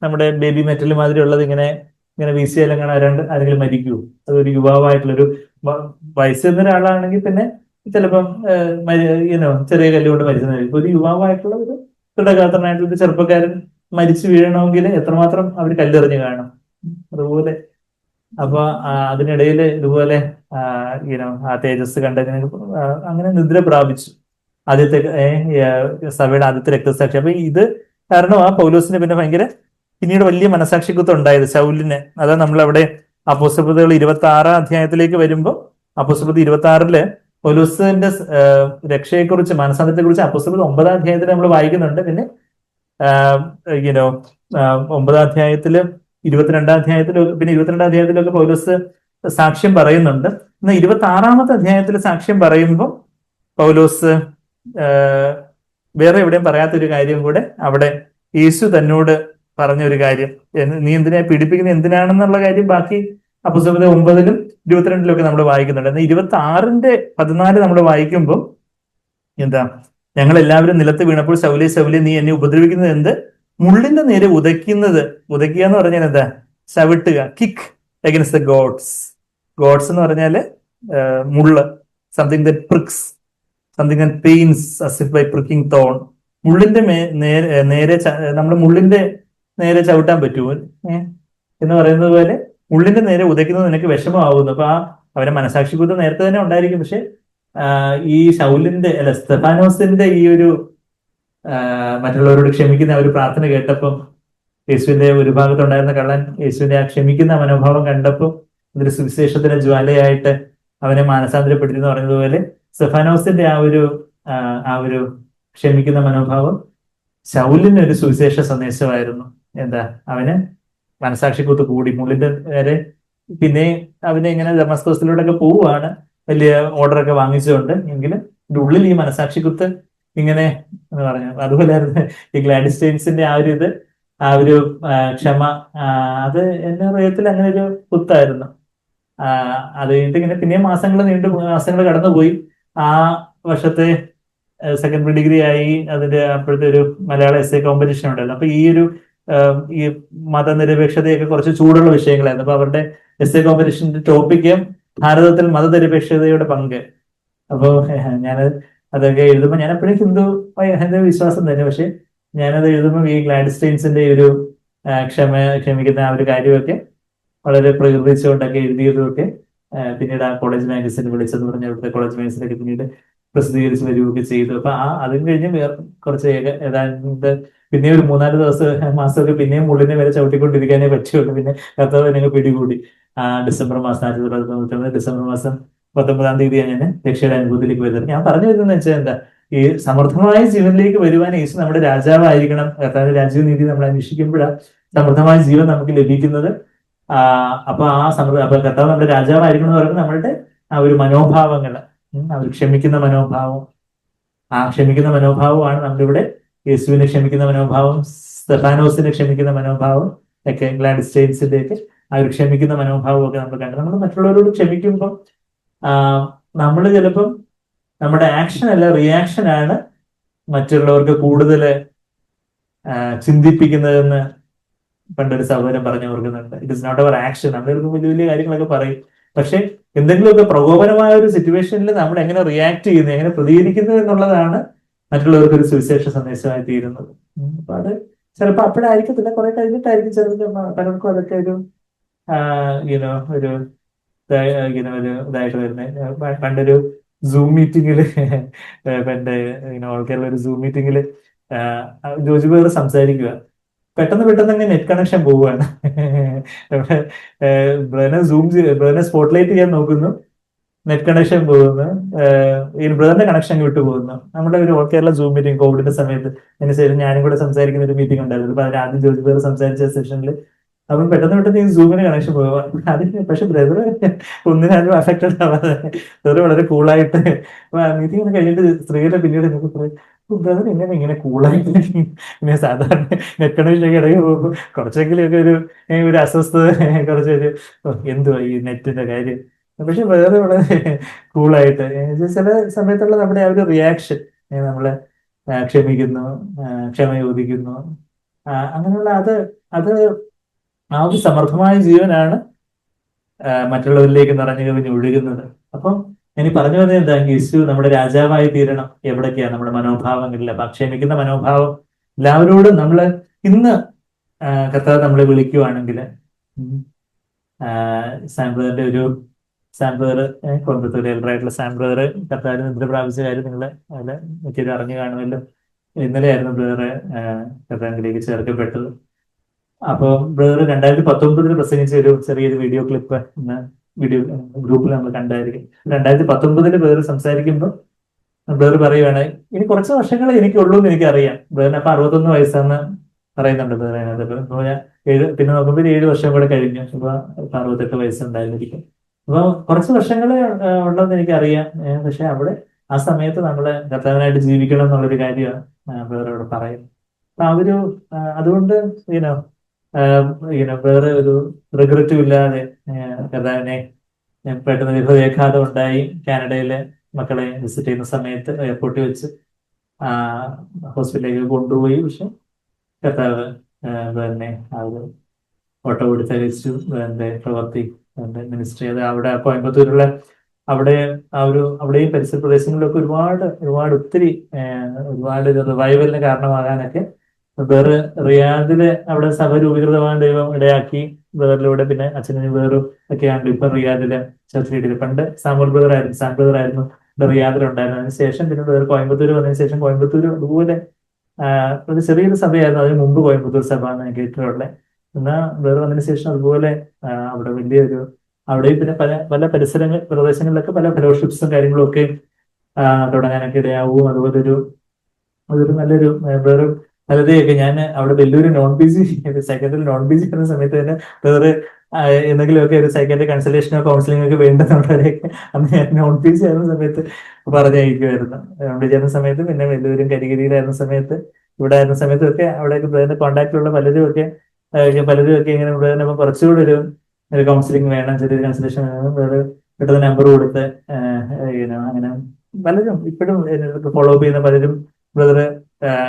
നമ്മുടെ ബേബി മെറ്റൽ മാതിരി ഉള്ളത് ഇങ്ങനെ ഇങ്ങനെ വീശിയാലെങ്ങനെ ആരെങ്കിലും മരിക്കുമോ? അതൊരു യുവാവായിട്ടുള്ളൊരു വയസ്സ് ചെന്ന ഒരാളാണെങ്കിൽ പിന്നെ ചിലപ്പം ചെറിയ കല്ലുകൊണ്ട് മരിക്കുന്നതായിരിക്കും. ഒരു യുവാവായിട്ടുള്ള ഒരു ദൃഢഗാത്രനായിട്ടുള്ള ഒരു ചെറുപ്പക്കാരൻ മരിച്ചു വീഴണമെങ്കിൽ എത്രമാത്രം അവർ കല്ലെറിഞ്ഞ് കാണും. അതുപോലെ അപ്പൊ അതിനിടയിൽ ഇതുപോലെ ആ തേജസ് കണ്ടതിന് അങ്ങനെ നിദ്ര പ്രാപിച്ചു. ആദ്യത്തെ സഭയുടെ ആദ്യത്തെ രക്തസാക്ഷി. അപ്പൊ ഇത് കാരണം ആ പൗലോസിന് പിന്നെ ഭയങ്കര പിന്നീട് വലിയ മനസാക്ഷിക്കുത്തം ഉണ്ടായത് ശൗലിന്. അതാ നമ്മളവിടെ അപ്പോസ്തലപ്രവൃത്തികൾ 26-ാം അധ്യായത്തിലേക്ക് വരുമ്പോൾ അപ്പോസ്തലപ്രവൃത്തി 26-ല് പൗലോസിന്റെ രക്ഷയെക്കുറിച്ച് മാനസാന്തരത്തെക്കുറിച്ച് അപ്പോസ്തലപ്രവൃത്തി 9-ാം അധ്യായത്തിൽ നമ്മൾ വായിക്കുന്നുണ്ട്. പിന്നെ യുനോ 9-ാം അധ്യായത്തില് 22-ാം അധ്യായത്തിലും പിന്നെ 22-ാം അധ്യായത്തിലൊക്കെ പൗലോസ് സാക്ഷ്യം പറയുന്നുണ്ട്. എന്നാൽ 26-ാമത്തെ അധ്യായത്തിൽ സാക്ഷ്യം പറയുമ്പോൾ പൗലോസ് വേറെ എവിടെയും പറയാത്തൊരു കാര്യം കൂടെ അവിടെ യേശു തന്നോട് പറഞ്ഞ ഒരു കാര്യം, നീ എന്തിനാ പീഡിപ്പിക്കുന്നത് എന്തിനാണെന്നുള്ള കാര്യം ബാക്കി അപ്പോസ്തലപ്രവൃത്തി 9-ലും 22-ലും ഒക്കെ നമ്മൾ വായിക്കുന്നുണ്ട്. എന്നാൽ 26-ന്റെ 14 നമ്മൾ വായിക്കുമ്പോൾ എന്താ, ഞങ്ങൾ എല്ലാവരും നിലത്ത് വീണപ്പോൾ ശൗലേ ശൗലേ നീ എന്നെ ഉപദ്രവിക്കുന്നത് എന്ത്? മുള്ളിന്റെ നേരെ ഉദയ്ക്കുക എന്ന് പറഞ്ഞാൽ എന്താ? ചവിട്ടുക, kick against the goads. Goads എന്ന് പറഞ്ഞാല് മുള്ള്, something that pricks, something that pains as if by pricking thorn. മുള്ളിന്റെ നേരെ നമ്മൾ മുള്ളിന്റെ നേരെ ചവിട്ടാൻ പറ്റുമോ എന്ന് പറയുന്നത് പോലെ മുള്ളിന്റെ നേരെ ഉദയ്ക്കുന്നത് നിനക്ക് വിഷമമാവുന്നു. അപ്പൊ അവരെ മനസാക്ഷിക്കുത്തം നേരത്തെ തന്നെ ഉണ്ടായിരിക്കും. പക്ഷെ ഈ ശൗലിന്റെ സ്തെഫാനോസിന്റെ ഈ ഒരു മറ്റുള്ളവരോട് ക്ഷമിക്കുന്ന ഒരു പ്രാർത്ഥന കേട്ടപ്പം യേശുവിന്റെ ഒരു ഭാഗത്തുണ്ടായിരുന്ന കള്ളൻ യേശുവിന്റെ ആ ക്ഷമിക്കുന്ന മനോഭാവം കണ്ടപ്പോൾ അതൊരു സുവിശേഷത്തിന്റെ ജ്വാലയായിട്ട് അവനെ മാനസാന്തരപ്പെടുത്തിയെന്ന് പറഞ്ഞതുപോലെ സ്തെഫാനോസിന്റെ ആ ഒരു ക്ഷമിക്കുന്ന മനോഭാവം ശൗലിന് ഒരു സുവിശേഷ സന്ദേശമായിരുന്നു. എന്താ, അവന് മനസാക്ഷിക്കുത്ത് കൂടി മുള്ളിന്റെ നേരെ. പിന്നെ അവന് ഇങ്ങനെ ദമസ്കോസിലൂടെ ഒക്കെ പോവുകയാണ് വലിയ ഓർഡറൊക്കെ വാങ്ങിച്ചുകൊണ്ട്. എങ്കിലും ഉള്ളിൽ ഈ മനസാക്ഷിക്കുത്ത് ഇങ്ങനെ എന്ന് പറഞ്ഞു. അതുപോലെയായിരുന്നു ഈ ഗ്ലാഡിസ്റ്റൈൻസിന്റെ ആ ഒരു ക്ഷമ. അത് എന്റെ ഹൃദയത്തിൽ അങ്ങനെ ഒരു കുത്തായിരുന്നു. അത് കഴിഞ്ഞിട്ട് ഇങ്ങനെ പിന്നെയും മാസങ്ങൾ കടന്നുപോയി. ആ വർഷത്തെ സെക്കൻഡ് പ്രീ ഡിഗ്രി ആയി. അതിന്റെ അപ്പോഴത്തെ ഒരു മലയാള എസ്സേ കോമ്പറ്റീഷൻ ഉണ്ടായിരുന്നു. അപ്പൊ ഈ മതനിരപേക്ഷതയൊക്കെ കുറച്ച് ചൂടുള്ള വിഷയങ്ങളായിരുന്നു. അപ്പൊ അവരുടെ എസ്സേ കോമ്പറ്റീഷന്റെ ടോപ്പിക്ക് ഭാരതത്തിൽ മതനിരപേക്ഷതയുടെ പങ്ക്. അപ്പോ ഞാൻ അതൊക്കെ എഴുതുമ്പോൾ ഞാൻ എപ്പോഴും ഹിന്ദു വിശ്വാസം തന്നെ. പക്ഷെ ഞാനത് എഴുതുമ്പോൾ ഈ ഗ്ലാഡിസ്റ്റൈൻസിന്റെ ഒരു ക്ഷമിക്കുന്ന ആ ഒരു കാര്യമൊക്കെ വളരെ പ്രകീർത്തിച്ചുകൊണ്ടൊക്കെ എഴുതിയതുമൊക്കെ പിന്നീട് ആ കോളേജ് മാഗസിൻ വിളിച്ചെന്ന് പറഞ്ഞ അവിടുത്തെ കോളേജ് മാഗസിനൊക്കെ പിന്നീട് പ്രസിദ്ധീകരിച്ച് വരികയൊക്കെ ചെയ്തു. അപ്പൊ അതും കഴിഞ്ഞ് വേറെ കുറച്ച് ഏതാണ്ട് പിന്നെ ഒരു 3-4 മാസമൊക്കെ പിന്നെയും മുള്ളിനെ വരെ ചവിട്ടിക്കൊണ്ടിരിക്കാനേ പറ്റുള്ളൂ. പിന്നെ കർത്താവ് എന്നെ പിടികൂടി. ഡിസംബർ മാസം 1999 ഡിസംബർ മാസം 19-ാം തീയതിയാണ് ഞാൻ രക്ഷയുടെ അനുഭവത്തിലേക്ക് വരുന്നത്. ഞാൻ പറഞ്ഞു വരുന്നത് വെച്ചാൽ എന്താ, ഈ സമൃദ്ധമായ ജീവനിലേക്ക് വരുവാൻ യേശു നമ്മുടെ രാജാവായിരിക്കണം. കർത്താവിന്റെ രാജ്യവും നീതി നമ്മൾ അന്വേഷിക്കുമ്പോഴാണ് സമൃദ്ധമായ ജീവൻ നമുക്ക് ലഭിക്കുന്നത്. അപ്പൊ കർത്താവ് നമ്മുടെ രാജാവായിരിക്കണം എന്ന് പറയുമ്പോൾ നമ്മളുടെ ആ ഒരു മനോഭാവങ്ങള്, ആ ഒരു ക്ഷമിക്കുന്ന മനോഭാവം, ആ ക്ഷമിക്കുന്ന മനോഭാവമാണ് നമ്മളിവിടെ യേശുവിനെ ക്ഷമിക്കുന്ന മനോഭാവം, സ്തെഫാനോസിനെ ക്ഷമിക്കുന്ന മനോഭാവം ഒക്കെ, ഗ്ലാഡിസ്റ്റൈൻസിന്റെ ഒക്കെ ആ ഒരു ക്ഷമിക്കുന്ന മനോഭാവം ഒക്കെ നമ്മൾ കണ്ടു. നമ്മൾ മറ്റുള്ളവരോട് ക്ഷമിക്കുമ്പോൾ നമ്മൾ ചിലപ്പം നമ്മുടെ ആക്ഷൻ അല്ല റിയാക്ഷൻ ആണ് മറ്റുള്ളവർക്ക് കൂടുതൽ ചിന്തിപ്പിക്കുന്നതെന്ന് പണ്ടൊരു സഹോദരൻ പറഞ്ഞു ഓർക്കുന്നുണ്ട്. It is not our action. നമ്മൾക്ക് വലിയ വലിയ കാര്യങ്ങളൊക്കെ പറയും. പക്ഷെ എന്തെങ്കിലുമൊക്കെ പ്രകോപനമായ ഒരു സിറ്റുവേഷനിൽ നമ്മൾ എങ്ങനെ റിയാക്ട് ചെയ്യുന്നു, എങ്ങനെ പ്രതികരിക്കുന്നു എന്നുള്ളതാണ് മറ്റുള്ളവർക്ക് ഒരു സുവിശേഷ സന്ദേശമായി തീരുന്നത്. അപ്പൊ അത് ചിലപ്പോൾ അപ്പോഴായിരിക്കത്തില്ല, കുറെ കഴിഞ്ഞിട്ടായിരിക്കും ചിലപ്പോൾ പലർക്കും അതൊക്കെ ഒരു ഒരു ഇതായിട്ട് വരുന്നത്. പണ്ടൊരു സൂം മീറ്റിംഗില് പണ്ട് ഓൾ കേരള ഒരു സൂം മീറ്റിംഗില് ജോജി ബേർ സംസാരിക്കുക. പെട്ടെന്ന് അങ്ങ് നെറ്റ് കണക്ഷൻ പോവുകയാണ്. ബ്രദറിനെ സ്പോട്ട്ലൈറ്റ് ചെയ്യാൻ നോക്കുന്നു. നെറ്റ് കണക്ഷൻ പോകുന്നു, ഈ ബ്രദറിന്റെ കണക്ഷൻ വിട്ടു പോകുന്നു. നമ്മുടെ ഒരു ഓൾ കേരള സൂം മീറ്റിംഗ് കോവിഡിന്റെ സമയത്ത് അതിനുശേഷം ഞാനും കൂടെ സംസാരിക്കുന്ന ഒരു മീറ്റിംഗ് ഉണ്ടായിരുന്നു. അപ്പൊ അതിന് ആദ്യം ജോലി ബ്രദർ സംസാരിച്ച സെഷനിൽ അപ്പം പെട്ടെന്ന് പെട്ടെന്ന് ഈ സൂമിന് കണക്ഷൻ പോവുക. അതിന് പക്ഷെ ബ്രദർ ഒന്നിനാലും അഫക്റ്റഡ് ആവാതെ ബ്രദർ വളരെ കൂളായിട്ട് മീറ്റിംഗ് കഴിഞ്ഞിട്ട് സ്ത്രീകളെ പിന്നീട് എനിക്ക് പറയും, ബ്രദർ ഇങ്ങനെ ഇങ്ങനെ കൂളായിട്ട് ഇങ്ങനെ സാധാരണ നെറ്റ് കണക്ഷൻ ഇടയിൽ പോകുമ്പോൾ കുറച്ചെങ്കിലുമൊക്കെ ഒരു അസ്വസ്ഥത, കുറച്ചൊരു എന്തുവാ ഈ നെറ്റിന്റെ കാര്യം. പക്ഷെ വേറെ വളരെ കൂളായിട്ട് ചില സമയത്തുള്ള നമ്മുടെ ആ ഒരു റിയാക്ഷൻ, നമ്മളെ ക്ഷമിക്കുന്നു, ക്ഷമ ചോദിക്കുന്നു, അങ്ങനെയുള്ള അത് ആ ഒരു സമർത്ഥമായ ജീവനാണ് മറ്റുള്ളവരിലേക്ക് നിറഞ്ഞു കവിഞ്ഞ് ഒഴുകുന്നത്. അപ്പം ഇനി പറഞ്ഞു വന്നത് എന്താ, യേശു നമ്മുടെ രാജാവായി തീരണം എവിടൊക്കെയാണ് നമ്മുടെ മനോഭാവങ്ങളിൽ. അപ്പൊ ക്ഷമിക്കുന്ന മനോഭാവം എല്ലാവരോടും നമ്മള് ഇന്ന് കർത്താവ് നമ്മളെ വിളിക്കുവാണെങ്കിൽ, സാമ്പ്രദറിന്റെ ഒരു സാമ്പ്രദർ കോയമ്പത്തൂർ എൽഡറായിട്ടുള്ള സാമ്പ്രദർ കർത്താവിന് നിദ്ര പ്രാപിച്ച കാര്യം നിങ്ങൾ അതിൽ മിക്കത് അറിഞ്ഞു കാണുമല്ലോ. ഇന്നലെയായിരുന്നു ബ്രദറെ കർത്താവിലേക്ക് ചേർക്കപ്പെട്ടത്. അപ്പോൾ ബ്രദർ 2019 പ്രസംഗിച്ച ഒരു ചെറിയൊരു വീഡിയോ ക്ലിപ്പ് ഇന്ന് വീഡിയോ ഗ്രൂപ്പിൽ നമ്മൾ കണ്ടായിരിക്കും. 2019 ബ്രദർ സംസാരിക്കുമ്പോൾ ബ്രദർ പറയുവാണ്, ഇനി കുറച്ച് വർഷങ്ങളെ എനിക്കുള്ളൂ എന്ന് എനിക്കറിയാം. ബ്രദറിന് അപ്പൊ 61 വയസ്സാന്ന് പറയുന്നുണ്ട് ബ്രദർ അതിനകത്ത്. അപ്പൊ ഞാൻ പിന്നെ നോക്കുമ്പോൾ 7 വർഷം കൂടെ കഴിഞ്ഞു, അപ്പൊ 68 വയസ്സുണ്ടായിരിക്കും. അപ്പൊ കുറച്ച് വർഷങ്ങളെ ഉള്ളതെന്ന് എനിക്കറിയാം. പക്ഷെ അവിടെ ആ സമയത്ത് നമ്മള് കർത്താവിനായിട്ട് ജീവിക്കണം എന്നുള്ളൊരു കാര്യമാണ് ബ്രദർ അവിടെ പറയുന്നത്. അപ്പൊ അതുകൊണ്ട് വേറെ ഒരു റിഗ്രറ്റും ഇല്ലാതെ കർത്താവിനെ പെട്ടെന്ന് ഹൃദയാഘാതം ഉണ്ടായി കാനഡയിലെ മക്കളെ വിസിറ്റ് ചെയ്യുന്ന സമയത്ത് എയർപോർട്ടിൽ വെച്ച് ഹോസ്പിറ്റലിലേക്ക് കൊണ്ടുപോയി. പക്ഷെ കർത്താവ് തന്നെ ആ ഒരു ഓട്ടോ കൊടുത്തയച്ചു എന്റെ പ്രവർത്തി, എന്റെ മിനിസ്ട്രി. അത് അവിടെ കോയമ്പത്തൂരുള്ള അവിടെയും പരിസര പ്രദേശങ്ങളിലൊക്കെ ഒരുപാട് ഒത്തിരി ഒരുപാട് റിവൈവലിന് കാരണമാകാനൊക്കെ വേറെ റിയാദില് അവിടെ സഭ രൂപീകൃതമായ ദൈവം ഇടയാക്കി. വേറിലൂടെ പിന്നെ അച്ഛനും വേറും ഒക്കെയാണ് ഇപ്പൊ റിയാദിലെ ചർച്ച ലീഡർ. പണ്ട് സാം ബ്രദർ ആയിരുന്നു റിയാദിലുണ്ടായിരുന്നു. അതിനുശേഷം പിന്നെ വേറെ കോയമ്പത്തൂർ വന്നതിന് ശേഷം കോയമ്പത്തൂർ അതുപോലെ ഒരു ചെറിയൊരു സഭയായിരുന്നു. അതിന് മുമ്പ് കോയമ്പത്തൂർ സഭ എന്ന് കേട്ടിട്ടുള്ളത്. എന്നാൽ വേറെ വന്നതിന് ശേഷം അതുപോലെ അവിടെ വലിയൊരു അവിടെയും പിന്നെ പല പ്രദേശങ്ങളിലൊക്കെ പല ഫെലോഷിപ്സും കാര്യങ്ങളും ഒക്കെ തുടങ്ങാനൊക്കെ ഇടയാവും. അതുപോലെ അതൊരു നല്ലൊരു വേറെ പലതെയൊക്കെ ഞാൻ അവിടെ വലിയൊരു സെക്കൻഡറി നോൺ പി ജി ചെയ്യുന്ന സമയത്ത് തന്നെ വേറെ എന്തെങ്കിലുമൊക്കെ ഒരു സൈക്കാട്രിക് കൺസൾട്ടേഷനോ കൗൺസിലിംഗ് ഒക്കെ വേണ്ടെന്നുള്ളവരെയൊക്കെ അന്ന് ഞാൻ നോൺ പി ജി ആയിരുന്ന സമയത്ത് പറഞ്ഞയക്കുമായിരുന്നു. നോൺ പി ജി ആയിരുന്ന സമയത്ത് പിന്നെ വലിയൊരും കരികരിയിലായിരുന്ന സമയത്ത് ഇവിടെ ആയിരുന്ന സമയത്തൊക്കെ അവിടെയൊക്കെ കോൺടാക്റ്റിലുള്ള പലരും ഒക്കെ ഇങ്ങനെ ഇവിടെ കുറച്ചുകൂടി ഒരു കൗൺസിലിംഗ് വേണം, ചെറിയൊരു കൺസൾട്ടേഷൻ വേണം, വേറെ പെട്ടെന്ന് നമ്പർ കൊടുത്ത് അങ്ങനെ പലരും ഇപ്പോഴും ഫോളോ അപ്പ് ചെയ്യുന്ന പലരും ബ്രദർ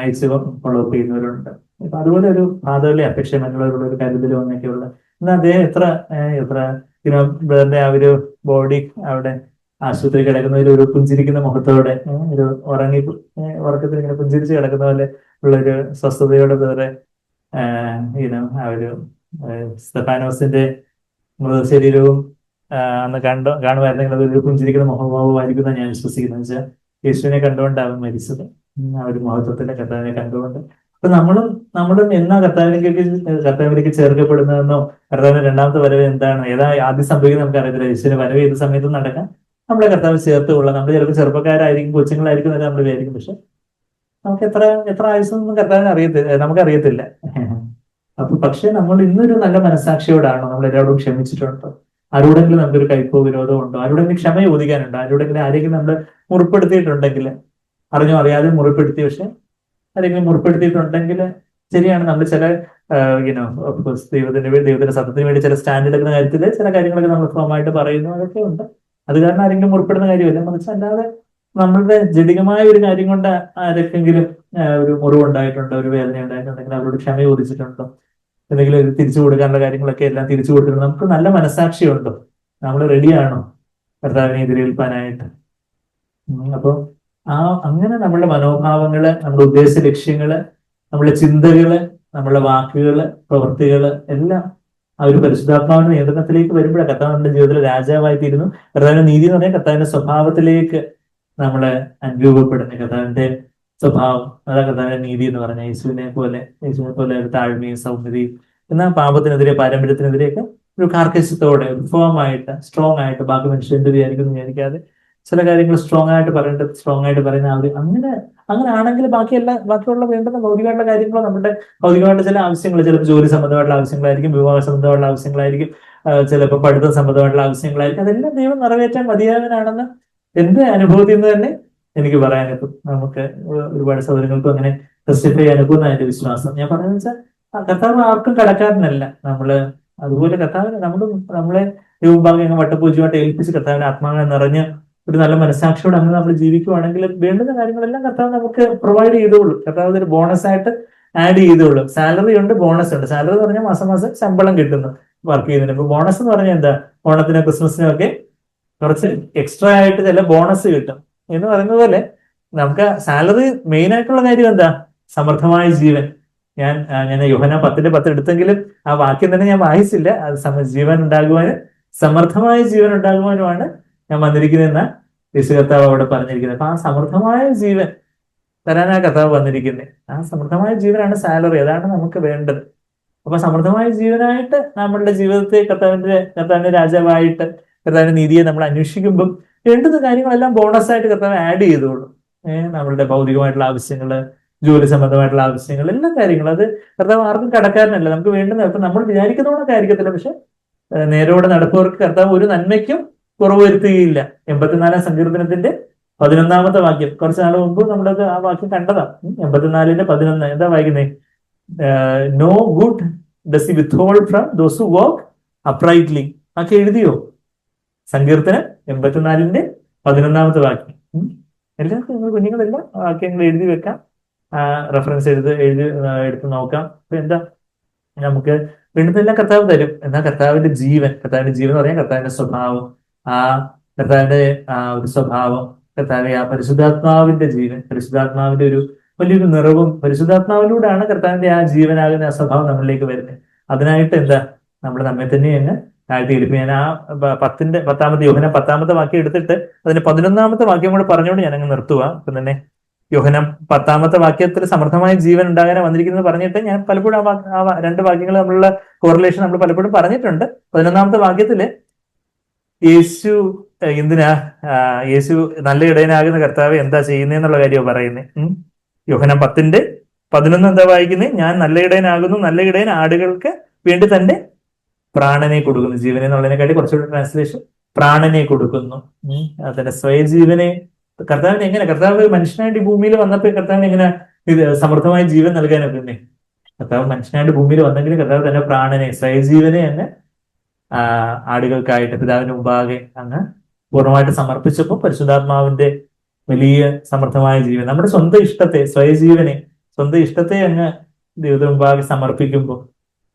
അയച്ചു ഫോളോ അപ്പ് ചെയ്യുന്നവരുണ്ട്. അപ്പൊ അതുപോലെ ഒരു ഫാദറിലെ അപേക്ഷ മറ്റുള്ളവരുടെ ഒരു കരുതലും എന്നൊക്കെയുള്ള. എന്നാൽ അദ്ദേഹം എത്ര ബ്രദറിന്റെ ആ ഒരു ബോഡി അവിടെ ആശുപത്രി കിടക്കുന്നതിൽ ഒരു പുഞ്ചിരിക്കുന്ന മുഖത്തോടെ ഒരു ഉറക്കത്തിൽ ഇങ്ങനെ പുഞ്ചിരിച്ച് കിടക്കുന്ന പോലെ ഉള്ളൊരു സ്വസ്ഥതയോടെ ബ്രദറെ ആ ഒരു സ്തെഫാനോസിന്റെ മൃതശരീരവും അന്ന് കാണുമായിരുന്നെങ്കിൽ അതൊരു പുഞ്ചിരിക്കുന്ന മുഖഭാവമായിരിക്കും ഞാൻ വിശ്വസിക്കുന്നത്. വെച്ചാൽ യേശുവിനെ കണ്ടുകൊണ്ടാവും മരിച്ചത്, ആ ഒരു മഹത്വത്തിന്റെ കർത്താവിനെ കണ്ടുകൊണ്ട്. അപ്പൊ നമ്മളും എന്നാ കർത്താവിലേക്ക് ചേർക്കപ്പെടുന്നതെന്നോ കർത്താവിന്റെ രണ്ടാമത്തെ വരവ് എന്താണ്, ആദ്യം സംഭവിക്കുന്നത് നമുക്ക് അറിയത്തില്ല. യേശുവിന്റെ വരവ് ഏത് സമയത്തും നടക്കാം. നമ്മളെ കർത്താവ് ചേർത്തുകൊള്ളാം. നമ്മൾ ചിലപ്പോൾ ചെറുപ്പക്കാരായിരിക്കും, കൊച്ചുങ്ങളായിരിക്കും എന്നൊക്കെ നമ്മൾ വിചാരിക്കും. പക്ഷെ നമുക്ക് എത്ര ആയുസൊന്നും കർത്താവിന് നമുക്കറിയത്തില്ല. അപ്പൊ പക്ഷെ നമ്മൾ ഇന്നൊരു നല്ല മനസ്സാക്ഷിയോടാണോ നമ്മൾ എല്ലാവരോടും ക്ഷമിച്ചിട്ടുണ്ടോ? ആരോടെങ്കിലും നമുക്കൊരു കയ്പോ വിരോധം ഉണ്ടോ? ആരോടെങ്കിലും ക്ഷമ ചോദിക്കാനുണ്ടോ? ആരെങ്കിലും നമ്മൾ മുറിപ്പെടുത്തിയിട്ടുണ്ടെങ്കിൽ, അറിഞ്ഞോ അറിയാതെ മുറിപ്പെടുത്തി, പക്ഷെ ആരെങ്കിലും മുറിപ്പെടുത്തിയിട്ടുണ്ടെങ്കിൽ ശരിയാണ്, നമ്മൾ ചില ദൈവത്തിന്റെ സത്യത്തിന് വേണ്ടി ചില സ്റ്റാൻഡ് എടുക്കുന്ന കാര്യത്തിൽ ചില കാര്യങ്ങളൊക്കെ നമ്മൾ ഫോമായിട്ട് പറയുന്നു, അതൊക്കെ ഉണ്ട്. അത് കാരണം ആരെങ്കിലും മുറിപ്പെടുന്ന കാര്യമല്ല. മറിച്ച് അല്ലാതെ നമ്മളുടെ ജഡികമായ ഒരു കാര്യം കൊണ്ട് ആരൊക്കെങ്കിലും ഒരു മുറിവുണ്ടായിട്ടുണ്ടോ, ഒരു വേദന ഉണ്ടായിട്ടുണ്ടെങ്കിൽ അവരോട് ക്ഷമ ചോദിച്ചിട്ടുണ്ടോ, എന്തെങ്കിലും തിരിച്ചു കൊടുക്കാനുള്ള കാര്യങ്ങളൊക്കെ എല്ലാം തിരിച്ചു കൊടുത്തിട്ടുണ്ട്. നമുക്ക് നല്ല മനസാക്ഷിയുണ്ടോ? നമ്മൾ റെഡിയാണോ കർത്താവിനെ എതിരേൽപ്പാനായിട്ട്? അപ്പൊ അങ്ങനെ നമ്മളുടെ മനോഭാവങ്ങള്, നമ്മുടെ ഉദ്ദേശ ലക്ഷ്യങ്ങള്, നമ്മുടെ ചിന്തകള്, നമ്മുടെ വാക്കുകള്, പ്രവൃത്തികള് എല്ലാം ആ ഒരു പരിശുദ്ധാത്മാവിന്റെ നിയന്ത്രണത്തിലേക്ക് വരുമ്പോഴാണ് കർത്താവ് നമ്മുടെ ജീവിതത്തിൽ രാജാവായി തീരുന്നു. കർത്താവിന്റെ നീതി എന്ന് പറഞ്ഞാൽ കർത്താവിന്റെ സ്വഭാവത്തിലേക്ക് നമ്മള് അനുരൂപപ്പെടുന്നു. കർത്താവിന്റെ സ്വഭാവം, അതാ കർത്താവിന്റെ നീതി എന്ന് പറഞ്ഞാൽ യേശുവിനെ പോലെ ഒരു താഴ്മയും സൗമ്യതയും, എന്നാൽ പാപത്തിനെതിരെ പാരമ്പര്യത്തിനെതിരെയൊക്കെ ഒരു കാർക്കശ്യത്തോടെ ഫേം ആയിട്ട് സ്ട്രോങ് ആയിട്ട് ബാക്കി മനുഷ്യർ എന്ത് വിചാരിക്കുന്നു വിചാരിക്കാതെ ചില കാര്യങ്ങൾ സ്ട്രോങ് ആയിട്ട് പറയേണ്ടത് സ്ട്രോങ് ആയിട്ട് പറയുന്ന ആൾ അങ്ങനെ ആണെങ്കിൽ ബാക്കിയുള്ള വേണ്ടുന്ന ഭൗതികമായിട്ടുള്ള കാര്യങ്ങളോ നമ്മുടെ ഭൗതികമായിട്ട് ചില ആവശ്യങ്ങൾ, ചിലപ്പോൾ ജോലി സംബന്ധമായിട്ടുള്ള ആവശ്യങ്ങളായിരിക്കും, വിവാഹ സംബന്ധമായിട്ടുള്ള ആവശ്യങ്ങളായിരിക്കും, ചിലപ്പോൾ പഠിത്ത സംബന്ധമായിട്ടുള്ള ആവശ്യങ്ങളായിരിക്കും. അതെല്ലാം ദൈവം നിറവേറ്റാൻ മതിയായവനാണെന്ന് എന്റെ അനുഭവത്തിൽ നിന്ന് തന്നെ എനിക്ക് പറയാനെത്തും. നമുക്ക് ഒരുപാട് സൗകര്യങ്ങൾക്കും അങ്ങനെ ടെസ്റ്റിഫൈ ചെയ്യാനൊക്കുന്ന എന്റെ വിശ്വാസം. ഞാൻ പറയുന്നത് വെച്ചാൽ കർത്താവ് ആർക്കും കടക്കാരനല്ല. അതുപോലെ കർത്താവിന് നമ്മളെ ദൈവഭാഗ്യം അങ്ങ് വട്ടപൂജ്യമായിട്ട് ഏൽപ്പിച്ച് കർത്താവിന്റെ ആത്മാവിനെ നിറഞ്ഞ് ഒരു നല്ല മനസ്സാക്ഷിയോടെ അങ്ങനെ നമ്മൾ ജീവിക്കുവാണെങ്കിൽ വേണ്ടുന്ന കാര്യങ്ങളെല്ലാം കർത്താവ് നമുക്ക് പ്രൊവൈഡ് ചെയ്തോളൂ. കർത്താവ് ഒരു ബോണസ് ആയിട്ട് ആഡ് ചെയ്തോളൂ. സാലറി ഉണ്ട്, ബോണസ് ഉണ്ട്. സാലറി എന്ന് പറഞ്ഞാൽ മാസം മാസം ശമ്പളം കിട്ടുന്നു വർക്ക് ചെയ്യുന്നതിന്. ഇപ്പൊ ബോണസ് എന്ന് പറഞ്ഞാൽ എന്താ, ഓണത്തിനും ക്രിസ്മസിനും ഒക്കെ കുറച്ച് എക്സ്ട്രാ ആയിട്ട് ചില ബോണസ് കിട്ടും എന്ന് പറയുന്നത് പോലെ നമുക്ക് സാലറി മെയിൻ ആയിട്ടുള്ള കാര്യം എന്താ, സമൃദ്ധമായ ജീവൻ. ഞാൻ യോഹന്നാൻ 10:10 എടുത്തെങ്കിലും ആ വാക്യം തന്നെ ഞാൻ വായിച്ചില്ല. അത് ജീവൻ ഉണ്ടാകുവാനും സമൃദ്ധമായ ജീവൻ ഉണ്ടാകുവാനുമാണ് ഞാൻ വന്നിരിക്കുന്നതെന്ന യേശു കർത്താവ് അവിടെ പറഞ്ഞിരിക്കുന്നത്. അപ്പൊ ആ സമൃദ്ധമായ ജീവൻ തരാനാ കർത്താവ് വന്നിരിക്കുന്നത്. ആ സമൃദ്ധമായ ജീവനാണ് സാലറി, അതാണ് നമുക്ക് വേണ്ടത്. അപ്പൊ സമൃദ്ധമായ ജീവനായിട്ട് നമ്മളുടെ ജീവിതത്തെ കർത്താവിന്റെ രാജാവായിട്ട് കർത്താവിന്റെ നീതിയെ നമ്മൾ അന്വേഷിക്കുമ്പോൾ വേണ്ടുന്ന കാര്യങ്ങളെല്ലാം ബോണസ് ആയിട്ട് കർത്താവ് ആഡ് ചെയ്തോളൂ. നമ്മളുടെ ഭൗതികമായിട്ടുള്ള ആവശ്യങ്ങള്, ജോലി സംബന്ധമായിട്ടുള്ള ആവശ്യങ്ങൾ, എല്ലാ കാര്യങ്ങളും അത് കർത്താവ് ആർക്കും കടക്കാരനല്ല. നമുക്ക് വേണ്ടുന്ന ഇപ്പൊ നമ്മൾ വിചാരിക്കുന്നതുകൊണ്ടൊക്കെ ആയിരിക്കത്തില്ല, പക്ഷെ നേരോടെ നടപ്പവർക്ക് കർത്താവ് ഒരു നന്മയ്ക്കും കുറവ് വരുത്തുകയില്ല. 84 സങ്കീർത്തനത്തിന്റെ 11 വാക്യം. കുറച്ച് നാൾ മുമ്പ് നമ്മളത് ആ വാക്യം കണ്ടതാ. 84:11 എന്താ വായിക്കുന്നേ? No good does he withhold from those who walk uprightly. ആക്കി എഴുതിയോ? സങ്കീർത്തനം 84:11 വാക്യം. എല്ലാവർക്കും നിങ്ങൾ കുഞ്ഞുങ്ങളെല്ലാം വാക്യങ്ങൾ എഴുതി വെക്കാം, റെഫറൻസ് എടുത്ത് നോക്കാം. അപ്പൊ എന്താ, നമുക്ക് വീണ്ടും കർത്താവ് തരും. എന്നാൽ കർത്താവിന്റെ ജീവൻ എന്ന് പറഞ്ഞാൽ കർത്താവിന്റെ സ്വഭാവം, ആ കർത്താവിന്റെ ഒരു സ്വഭാവം, കർത്താവ് ആ പരിശുദ്ധാത്മാവിന്റെ ജീവൻ, പരിശുദ്ധാത്മാവിന്റെ ഒരു വലിയൊരു നിറവും പരിശുദ്ധാത്മാവിലൂടെയാണ് കർത്താവിന്റെ ആ ജീവനാകുന്ന ആ സ്വഭാവം നമ്മളിലേക്ക് വരുന്നത്. അതിനായിട്ട് എന്താ, നമ്മൾ നമ്മെ തന്നെ അങ്ങ് താഴ്ത്തിയെടുക്കും. ഞാൻ ആ 10 യോഹന്നാൻ 10 വാക്യം എടുത്തിട്ട് അതിന്റെ 11 വാക്യം കൂടെ പറഞ്ഞുകൊണ്ട് ഞാൻ അങ്ങ് നിർത്തുക. ഇപ്പം തന്നെ യോഹന്നാൻ 10 വാക്യത്തിൽ സമൃദ്ധമായ ജീവൻ ഉണ്ടാകാനാണ് വന്നിരിക്കുന്നത് പറഞ്ഞിട്ട് ഞാൻ പലപ്പോഴും ആ 2 വാക്യങ്ങൾ തമ്മിലുള്ള കോറിലേഷൻ നമ്മൾ പലപ്പോഴും പറഞ്ഞിട്ടുണ്ട്. 11 വാക്യത്തില് യേശു യേശു നല്ല ഇടയനാകുന്ന കർത്താവ് എന്താ ചെയ്യുന്നതെന്നുള്ള കാര്യമാണ് പറയുന്നത്. യോഹന്നാൻ 10:11 എന്താ വായിക്കുന്നത്? ഞാൻ നല്ല ഇടയനാകുന്നു, നല്ല ഇടയൻ ആടുകൾക്ക് വേണ്ടി തന്റെ പ്രാണനെ കൊടുക്കുന്നു. ജീവനെ എന്നുള്ളതിനെക്കാട്ടി കുറച്ചുകൂടി ട്രാൻസ്ലേഷൻ പ്രാണനെ കൊടുക്കുന്നു. അതിന്റെ സ്വയജീവനെ കർത്താവ് മനുഷ്യനായിട്ട് ഈ ഭൂമിയിൽ വന്നപ്പോൾ കർത്താവിന് എങ്ങനെ ഇത് സമൃദ്ധമായ ജീവൻ നൽകാനൊക്കെ? കർത്താവ് മനുഷ്യനായിട്ട് ഭൂമിയിൽ വന്നെങ്കിൽ കർത്താവ് തന്നെ പ്രാണനെ, സ്വയജീവനെ അങ്ങ് ആടുകൾക്കായിട്ട് പിതാവിന് മുമ്പാകെ അങ്ങ് പൂർണ്ണമായിട്ട് സമർപ്പിച്ചപ്പോൾ പരിശുദ്ധാത്മാവിന്റെ വലിയ സമൃദ്ധമായ ജീവൻ, നമ്മുടെ സ്വന്തം ഇഷ്ടത്തെ, സ്വന്തം ഇഷ്ടത്തെ അങ്ങ് ദൈവത്തിന് മുമ്പാകെ സമർപ്പിക്കുമ്പോൾ,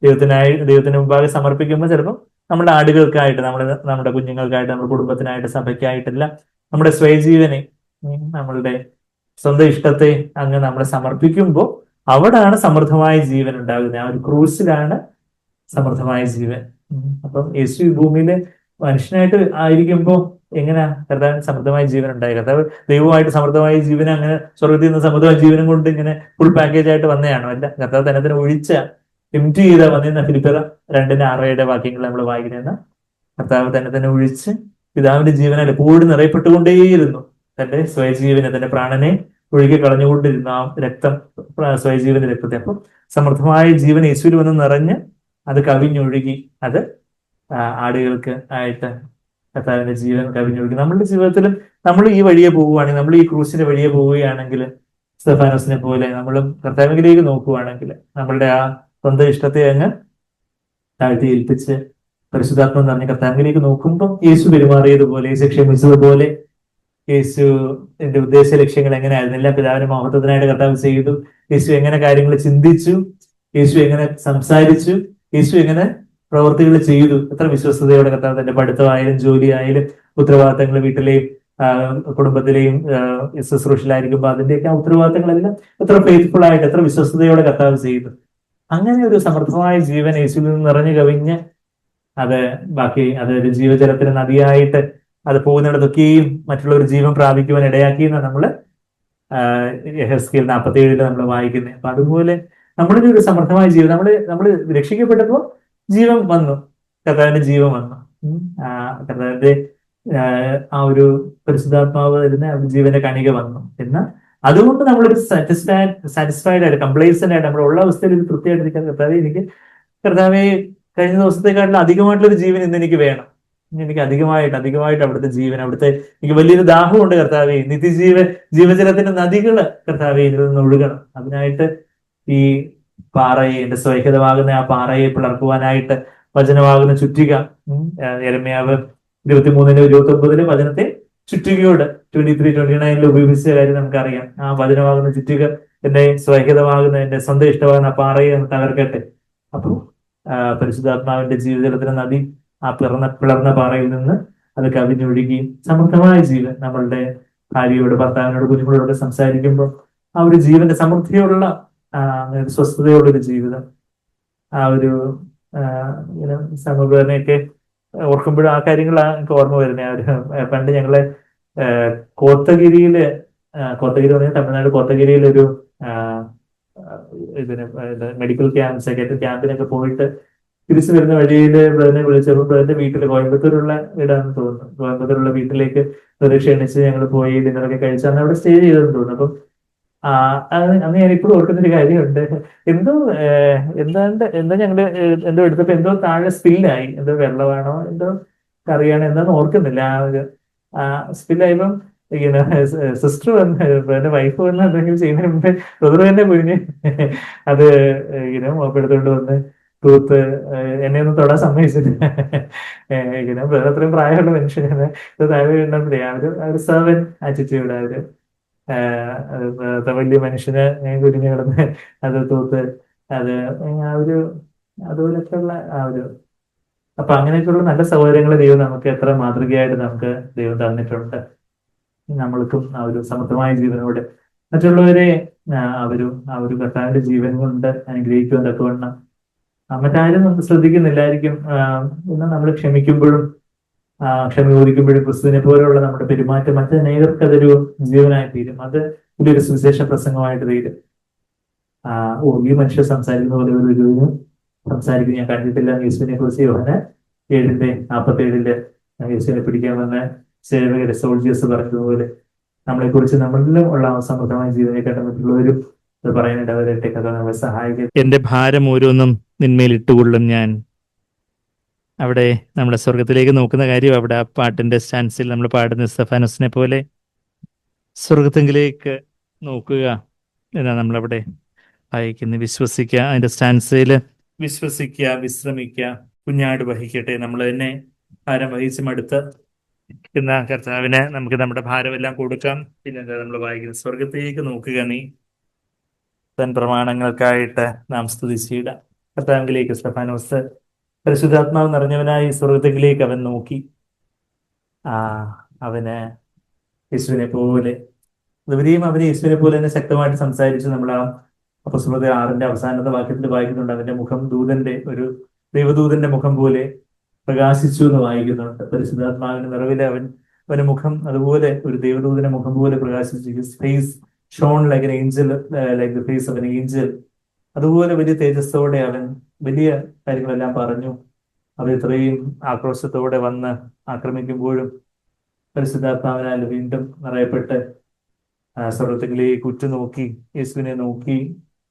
ദൈവത്തിന് മുമ്പാകെ സമർപ്പിക്കുമ്പോൾ ചിലപ്പോൾ നമ്മുടെ ആടുകൾക്കായിട്ട്, നമ്മുടെ കുഞ്ഞുങ്ങൾക്കായിട്ട്, നമ്മുടെ കുടുംബത്തിനായിട്ട്, സഭയ്ക്കായിട്ടല്ല, നമ്മുടെ സ്വയജീവനെ, നമ്മളുടെ സ്വന്തം ഇഷ്ടത്തെ അങ്ങ് നമ്മൾ സമർപ്പിക്കുമ്പോൾ അവിടാണ് സമൃദ്ധമായ ജീവൻ ഉണ്ടാകുന്നത്. ആ ഒരു ക്രൂസിലാണ് സമൃദ്ധമായ ജീവൻ. അപ്പം യേശു ഈ ഭൂമിയില് മനുഷ്യനായിട്ട് ആയിരിക്കുമ്പോൾ എങ്ങനെയാ കർത്താവിന് സമൃദ്ധമായ ജീവൻ ഉണ്ടായി? കർത്താവ് ദൈവമായിട്ട് സമൃദ്ധമായ ജീവൻ അങ്ങനെ സ്വർഗത്തിൽ നിന്ന് സമൃദ്ധമായ ജീവനം കൊണ്ട് ഇങ്ങനെ ഫുൾ പാക്കേജ് ആയിട്ട് വന്നതാണോ? അല്ല, കർത്താവ് തന്നെ ഒഴിച്ച എംപ്റ്റി ചെയ്താ വന്നിരുന്ന ഫിലിപ്പിയർ 2:6 വാക്യങ്ങൾ നമ്മൾ വായിക്കുന്ന കർത്താവ് തന്നെ ഒഴിച്ച് പിതാവിന്റെ ജീവനാൽ എപ്പോഴും നിറയപ്പെട്ടുകൊണ്ടേയിരുന്നു. തന്റെ സ്വയജീവനെ, തന്റെ പ്രാണനെ ഒഴുകി കളഞ്ഞുകൊണ്ടിരുന്ന ആ രക്തം, സ്വയജീവന്റെ രക്തത്തെ. അപ്പം സമൃദ്ധമായ ജീവൻ യേശുവിൽ വന്ന് നിറഞ്ഞ് അത് കവിഞ്ഞൊഴുകി, അത് ആടുകൾക്ക് ആയിട്ട് കർത്താവിന്റെ ജീവൻ കവിഞ്ഞൊഴുകി. നമ്മളുടെ ജീവിതത്തിലും നമ്മൾ ഈ വഴിയെ പോവുകയാണെങ്കിൽ, നമ്മൾ ഈ ക്രൂസിന്റെ വഴിയെ പോവുകയാണെങ്കിൽ, സ്തെഫാനോസിനെ പോലെ നമ്മളും കർത്താവിലേക്ക് നോക്കുകയാണെങ്കിൽ, നമ്മളുടെ ആ സ്വന്തം ഇഷ്ടത്തെ അങ്ങ് താഴ്ത്തി ഏൽപ്പിച്ച് പരിശുദ്ധാത്മം നിറഞ്ഞ കർത്താവിലേക്ക് നോക്കുമ്പോൾ യേശു പെരുമാറിയതുപോലെ, യേശു ക്ഷമിച്ചതുപോലെ, യേശുവിന്റെ ഉദ്ദേശ ലക്ഷ്യങ്ങൾ എങ്ങനെയായിരുന്നില്ല, പിതാവിന്റെ മഹത്വത്തിനായിട്ട് കർത്താവ് ചെയ്തു, യേശു എങ്ങനെ കാര്യങ്ങൾ ചിന്തിച്ചു, യേശു എങ്ങനെ സംസാരിച്ചു, യേശു എങ്ങനെ പ്രവൃത്തികൾ ചെയ്തു, എത്ര വിശ്വസ്തയോടെ കർത്താവ് തന്റെ പഠിത്തമായാലും ജോലിയായാലും ഉത്തരവാദിത്തങ്ങൾ വീട്ടിലെയും കുടുംബത്തിലെയും ശുശ്രൂഷയിലായിരിക്കുമ്പോൾ അതിന്റെയൊക്കെ ആ ഉത്തരവാദിത്തങ്ങളെല്ലാം എത്ര ഫെയ്ത്ത്ഫുൾ ആയിട്ട്, എത്ര വിശ്വസ്തയോടെ കർത്താവ് ചെയ്തു. അങ്ങനെ ഒരു സമൃദ്ധമായ ജീവൻ യേശുവിൽ നിന്ന് നിറഞ്ഞു കവിഞ്ഞ് അതൊരു ജീവജലത്തിന് നദിയായിട്ട് അത് പോകുന്നിടത്തൊക്കെയും മറ്റുള്ള ഒരു ജീവൻ പ്രാപിക്കുവാൻ ഇടയാക്കിയെന്ന് നമ്മള് യെഹെസ്കേൽ 47 നമ്മൾ വായിക്കുന്നത്. അപ്പൊ അതുപോലെ നമ്മുടെ ഒരു സമൃദ്ധമായ ജീവൻ, നമ്മൾ രക്ഷിക്കപ്പെട്ടപ്പോൾ ജീവൻ വന്നു, കർത്താവിന്റെ ജീവൻ വന്നു. ആ കർത്താവിന്റെ ആ ഒരു പരിശുദ്ധാത്മാവ് തരുന്ന ആ ഒരു ജീവന്റെ കണിക വന്നു. എന്നാൽ അതുകൊണ്ട് നമ്മളൊരു സാറ്റിസ്ഫൈഡ് ആയിട്ട് കംപ്ലൈസന്റ് ആയിട്ട് നമ്മുടെ ഉള്ള അവസ്ഥയിൽ ഒരു തൃപ്തിയായിട്ടിരിക്കാൻ, കർത്താവെ എനിക്ക് കർത്താവെ കഴിഞ്ഞ ദിവസത്തെക്കാട്ടിലും അധികമായിട്ടുള്ളൊരു ജീവൻ ഇന്ന് എനിക്ക് വേണം. എനിക്ക് അധികമായിട്ട് അവിടുത്തെ ജീവൻ, അവിടുത്തെ എനിക്ക് വലിയൊരു ദാഹമുണ്ട് കർത്താവെ. ജീവജലത്തിന്റെ നദികള് കർത്താവെ ഇതിൽ നിന്ന് ഒഴുകണം. അതിനായിട്ട് ഈ പാറയെ, എന്റെ സ്വൈഹിതമാകുന്ന ആ പാറയെ പിളർക്കുവാനായിട്ട് വചനമാകുന്ന ചുറ്റിക, യെരമ്യാവ് 23:29 വചനത്തെ ചുറ്റികയോട് 23:29 ഉപയോഗിച്ച കാര്യം നമുക്കറിയാം. ആ വചനമാകുന്ന ചുറ്റിക എന്റെ സ്വൈഹിതമാകുന്ന, എന്റെ സ്വന്തം ഇഷ്ടമാകുന്ന ആ പാറയെ ഒന്ന് തകർക്കട്ടെ. അപ്പൊ പരിശുദ്ധാത്മാവിന്റെ ജീവജലത്തിന്റെ നദി ആ പിളർന്ന പാറയിൽ നിന്ന് അത് കവിഞ്ഞൊഴുകിയും സമൃദ്ധമായ ജീവൻ നമ്മളുടെ ഭാര്യയോട്, ഭർത്താവിനോട്, കുഞ്ഞുങ്ങളോടൊക്കെ സംസാരിക്കുമ്പോൾ ആ ഒരു ജീവന്റെ സമൃദ്ധിയുള്ള സ്വസ്ഥതയുള്ള ഒരു ജീവിതം, ആ ഒരു ഇങ്ങനെ സമൂഹത്തിനെയൊക്കെ ഓർക്കുമ്പോഴും ആ കാര്യങ്ങളാണ് എനിക്ക് ഓർമ്മ വരുന്നത്. ആ ഒരു പണ്ട് ഞങ്ങളെ കോത്തഗിരിയില്, കോത്തഗിരി പറഞ്ഞാൽ തമിഴ്നാട് കോത്തഗിരിയിൽ ഒരു ഇതിന് മെഡിക്കൽ ക്യാമ്പ്, സെക്രട്ടറി ക്യാമ്പിനൊക്കെ പോയിട്ട് തിരിച്ചു വരുന്ന വഴിയിൽ ബ്രദറിനെ വിളിച്ചപ്പോൾ ബ്രദറിന്റെ വീട്ടിൽ, കോയമ്പത്തൂരുള്ള വീടാണെന്ന് തോന്നുന്നു, കോയമ്പത്തൂരുള്ള വീട്ടിലേക്ക് ബ്രദർ ക്ഷണിച്ച് ഞങ്ങൾ പോയി ഡിന്നറൊക്കെ കഴിച്ച് അന്ന് അവിടെ സ്റ്റേ ചെയ്തെന്ന് തോന്നുന്നു. അപ്പം അന്ന് ഞാനിപ്പോഴും ഓർക്കുന്നൊരു കാര്യമുണ്ട്. എന്തോ എന്താ ഞങ്ങള് എന്തോ എടുത്തപ്പോ എന്തോ താഴെ സ്പില്ലായി, എന്തോ വെള്ളമാണോ എന്തോ കറിയാണോ എന്താന്ന് ഓർക്കുന്നില്ല. ആ ഒരു സ്പില്ലായപ്പം ഇങ്ങനെ സിസ്റ്റർ വന്ന്, എന്റെ വൈഫ് വന്ന് എന്തെങ്കിലും ചെയ്യുന്നതിന് മുമ്പേ ബ്രദർ തന്നെ കുഞ്ഞ് അത് ഇങ്ങനെ മോപ്പെടുത്തോണ്ട് വന്ന് തൂത്ത് എന്നെ ഒന്നും തൊടാൻ സമ്മതിച്ചില്ല. ഇങ്ങനെ വേറെ അത്രയും പ്രായമുള്ള മനുഷ്യനാണ്. ഇത് താഴെ വീണ്ടപ്പോഴേ ആ ഒരു സെർവൻ ആറ്റിറ്റ്യൂഡ്, ആ ഒരു വലിയ മനുഷ്യന് കുരിഞ്ഞു കിടന്ന് അത് തൂത്ത് അത് ആ ഒരു അതുപോലൊക്കെയുള്ള ആ ഒരു, അപ്പൊ അങ്ങനെയൊക്കെയുള്ള നല്ല സൗകര്യങ്ങൾ ദൈവം നമുക്ക് എത്ര മാതൃകയായിട്ട് നമുക്ക് ദൈവം തന്നിട്ടുണ്ട്. നമ്മൾക്കും ആ ഒരു സമൃദ്ധമായ ജീവനോട് മറ്റുള്ളവരെ ആ ഒരു കർത്താവിന്റെ ജീവൻ കൊണ്ട് അനുഗ്രഹിക്കുവാൻ തക്കവണ്ണം മറ്റാരും നമുക്ക് ശ്രദ്ധിക്കുന്നില്ലായിരിക്കും. എന്നാൽ നമ്മൾ ക്ഷമിക്കുമ്പോഴും ക്ഷമ ചോദിക്കുമ്പോഴും ക്രിസ്തുവിനെ പോലെയുള്ള നമ്മുടെ പെരുമാറ്റം മറ്റനേകർക്ക് അതൊരു ജീവനായി തീരും. അത് വലിയൊരു സുവിശേഷ പ്രസംഗമായിട്ട് തീരും. ഈ മനുഷ്യർ സംസാരിക്കുന്ന പോലെ ഒരു ഗുരുവിനും സംസാരിക്കും ഞാൻ കണ്ടിട്ടില്ല. യേശുവിനെ കുറിച്ച് യോഹന്നാൻ 7:47 യേശുവിനെ പിടിക്കാൻ വന്ന സേവകരെ, സോൾജിയേഴ്സ് പറഞ്ഞതുപോലെ നമ്മളെ കുറിച്ച് നമ്മളിലും ഉള്ള സമൃദ്ധമായ ജീവനെ കണ്ട മറ്റുള്ളവരും അത് പറയാനായിട്ട് അവരുടെ കഥ നമ്മളെ സഹായിക്കും. എന്റെ ഭാരം ഓരോന്നും നിന്മേൽ ഇട്ടുകൊള്ളും ഞാൻ. അവിടെ നമ്മുടെ സ്വർഗത്തിലേക്ക് നോക്കുന്ന കാര്യം അവിടെ ആ പാട്ടിന്റെ സ്റ്റാൻസിൽ നമ്മൾ പാടുന്ന സ്തെഫാനോസിനെ പോലെ സ്വർഗത്തെങ്കിലേക്ക് നോക്കുക എന്നാണ് നമ്മളവിടെ വായിക്കുന്നത്. വിശ്വസിക്കുക, അതിന്റെ സ്റ്റാൻസിൽ വിശ്വസിക്കുക, വിശ്രമിക്കുക, കുഞ്ഞാട് വഹിക്കട്ടെ, നമ്മൾ തന്നെ ഭാരം വഹിച്ച് മടുത്ത് എന്ന കർത്താവിന് നമുക്ക് നമ്മുടെ ഭാരമെല്ലാം കൊടുക്കാം. പിന്നെന്താ നമ്മൾ വായിക്കുന്നത്, സ്വർഗത്തേക്ക് നോക്കുക നീ തൻ പ്രമാണങ്ങൾക്കായിട്ട് നാം സ്തുതിച്ചിടാം. കർത്താവിലേക്ക് സ്തെഫാനോസ് പരിശുദ്ധാത്മാവ് നിറഞ്ഞവനായി സ്വർഗത്തിലേക്ക് അവൻ നോക്കി. അവന് യേശുവിനെ പോലെ ഉപരിയും അവന് യേശുവിനെ പോലെ തന്നെ ശക്തമായിട്ട് സംസാരിച്ചു. നമ്മൾ ആ അപ്പോസ്തലർ 6 അവസാനത്തെ വാക്യത്തിൽ വായിക്കുന്നുണ്ട്, അവന്റെ മുഖം ഒരു ദൈവദൂതന്റെ മുഖം പോലെ പ്രകാശിച്ചു എന്ന് വായിക്കുന്നുണ്ട്. പരിശുദ്ധാത്മാവിന്റെ നിറവിലെ അവന്റെ മുഖം അതുപോലെ ഒരു ദൈവദൂതന്റെ മുഖം പോലെ പ്രകാശിച്ചു. His face shone like an angel, like the face of an angel. അതുപോലെ വലിയ തേജസ്സോടെ അവൻ വലിയ കാര്യങ്ങളെല്ലാം പറഞ്ഞു. അത് ഇത്രയും ആക്രോശത്തോടെ വന്ന് ആക്രമിക്കുമ്പോഴും പരിശുദ്ധാത്മാവിനാൽ വീണ്ടും നിറയപ്പെട്ട് സ്വർഗത്തിലേക്ക് ഉറ്റുനോക്കി, യേശുവിനെ നോക്കി,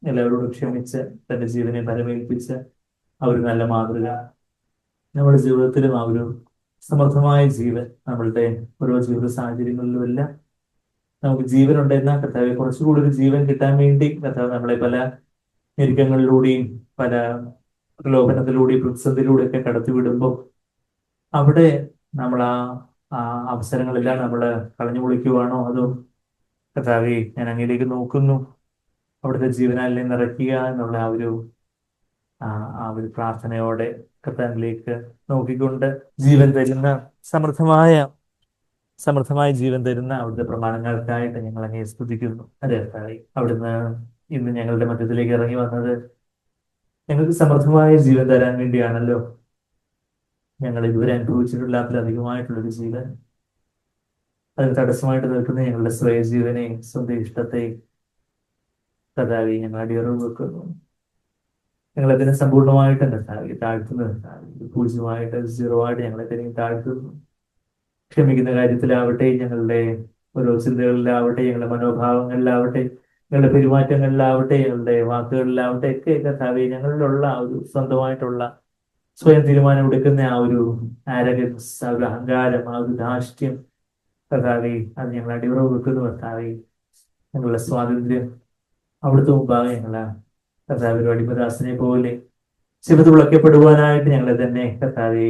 എല്ലാവരോടും ക്ഷമിച്ച് തന്റെ ജീവനെ ഫലമേൽപ്പിച്ച് ആ ഒരു നല്ല മാതൃക നമ്മുടെ ജീവിതത്തിലും ആ ഒരു സമൃദ്ധമായ ജീവൻ നമ്മളുടെ ഓരോ ജീവിത സാഹചര്യങ്ങളിലും എല്ലാം നമുക്ക് ജീവനുണ്ട്. എന്നാൽ കർത്താവ് കുറച്ചുകൂടി ഒരു ജീവൻ കിട്ടാൻ വേണ്ടി കർത്താവ് നമ്മളെ പല ഞെരുക്കങ്ങളിലൂടെയും പല പ്രലോഭനത്തിലൂടെയും പ്രതിസന്ധിയിലൂടെ ഒക്കെ കടത്തിവിടുമ്പോൾ അവിടെ നമ്മൾ ആ അവസരങ്ങളെല്ലാം നമ്മൾ കളഞ്ഞു പൊളിക്കുവാണോ, അതോ കർത്താവേ ഞാൻ അങ്ങയിലേക്ക് നോക്കുന്നു, അവിടുത്തെ ജീവനാലിനെ നിറയ്ക്കുക എന്നുള്ള ആ ഒരു പ്രാർത്ഥനയോടെ കർത്താവിലേക്ക് നോക്കിക്കൊണ്ട് ജീവൻ തരുന്ന സമൃദ്ധമായ ജീവൻ തരുന്ന അവിടുത്തെ പ്രമാണങ്ങൾക്കായിട്ട് ഞങ്ങൾ അങ്ങേ സ്തുതിക്കുന്നു. അതെ കർത്താവേ, അവിടുന്ന് ഇന്ന് ഞങ്ങളുടെ മധ്യത്തിലേക്ക് ഇറങ്ങി വന്നത് ഞങ്ങൾക്ക് സമൃദ്ധമായ ജീവൻ തരാൻ വേണ്ടിയാണല്ലോ. ഞങ്ങൾ ഇതുവരെ അനുഭവിച്ചിട്ടില്ലാത്തതിലധികമായിട്ടുള്ളൊരു ജീവൻ, അതിന് തടസ്സമായിട്ട് നിൽക്കുന്ന ഞങ്ങളുടെ സ്വയജീവനെയും സ്വന്തം ഇഷ്ടത്തെയും കർത്താവേ ഞങ്ങൾ അടിയറവ് വെക്കുന്നു. ഞങ്ങളതിനെ സമ്പൂർണ്ണമായിട്ട് കർത്താവെ താഴ്ത്തുന്നു കർത്താവെ. പൂജ്യമായിട്ട് 0 ആയിട്ട് ഞങ്ങളതിനെ താഴ്ത്തുന്നു. ക്ഷമിക്കുന്ന കാര്യത്തിലാവട്ടെ, ഞങ്ങളുടെ ഓരോ ചിന്തകളിലാവട്ടെ, ഞങ്ങളുടെ മനോഭാവങ്ങളിലാവട്ടെ, ഞങ്ങളുടെ പെരുമാറ്റങ്ങളിലാവട്ടെ, ഞങ്ങളുടെ വാക്കുകളിലാവട്ടെ ഒക്കെ കർത്താവെ ഞങ്ങളിലുള്ള ആ ഒരു സ്വന്തമായിട്ടുള്ള സ്വയം തീരുമാനം എടുക്കുന്ന ആ ഒരു ആരഗൻസ്, ആ ഒരു അഹങ്കാരം, ആ ഒരു ധാർഷ്ട്യം കർത്താവെ, അത് ഞങ്ങൾ അടിയുറവ് വെക്കുന്നു കർത്താവെ. ഞങ്ങളുടെ സ്വാതന്ത്ര്യം അവിടുത്തെ മുമ്പാകെ ഞങ്ങളെ കർത്താവിന്റെ അടിമദാസനെ പോലെ ചെറുത് വിളക്കപ്പെടുവാനായിട്ട് ഞങ്ങളെ തന്നെ കർത്താവെ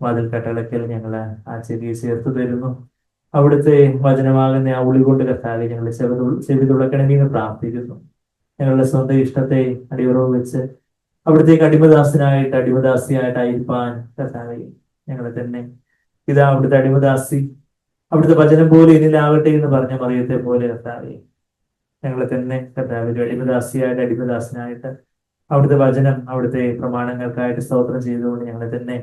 വാതിൽ കട്ടളക്കൽ ഞങ്ങളെ ആ ചെവിയെ ചേർത്ത് തരുന്നു. അവിടുത്തെ വചനമാകുന്ന ആ ഉളി കൊണ്ട് കർത്താവെ ഞങ്ങളെ ചെവി തുളക്കണമെന്ന് പ്രാർത്ഥിക്കുന്നു. ഞങ്ങളുടെ സ്വന്തം ഇഷ്ടത്തെ അടിയുറവ് വെച്ച് അവിടത്തേക്ക് അടിമദാസനായിട്ട് അടിമദാസിയായിട്ടായിരിക്കാൻ കർത്താവെ ഞങ്ങളെ തന്നെ ഇതാ അവിടുത്തെ അടിമദാസി അവിടുത്തെ വചനം പോലെ എന്നിലാവട്ടെ എന്ന് പറഞ്ഞ മറിയത്തെ പോലെ കർത്താവെ ഞങ്ങളെ തന്നെ കർത്താവിന്റെ അടിമദാസിയായിട്ട് അടിമദാസനായിട്ട് അവിടുത്തെ വചനം അവിടുത്തെ പ്രമാണങ്ങൾക്കായിട്ട് സ്തോത്രം ചെയ്തുകൊണ്ട് ഞങ്ങളെ തന്നെ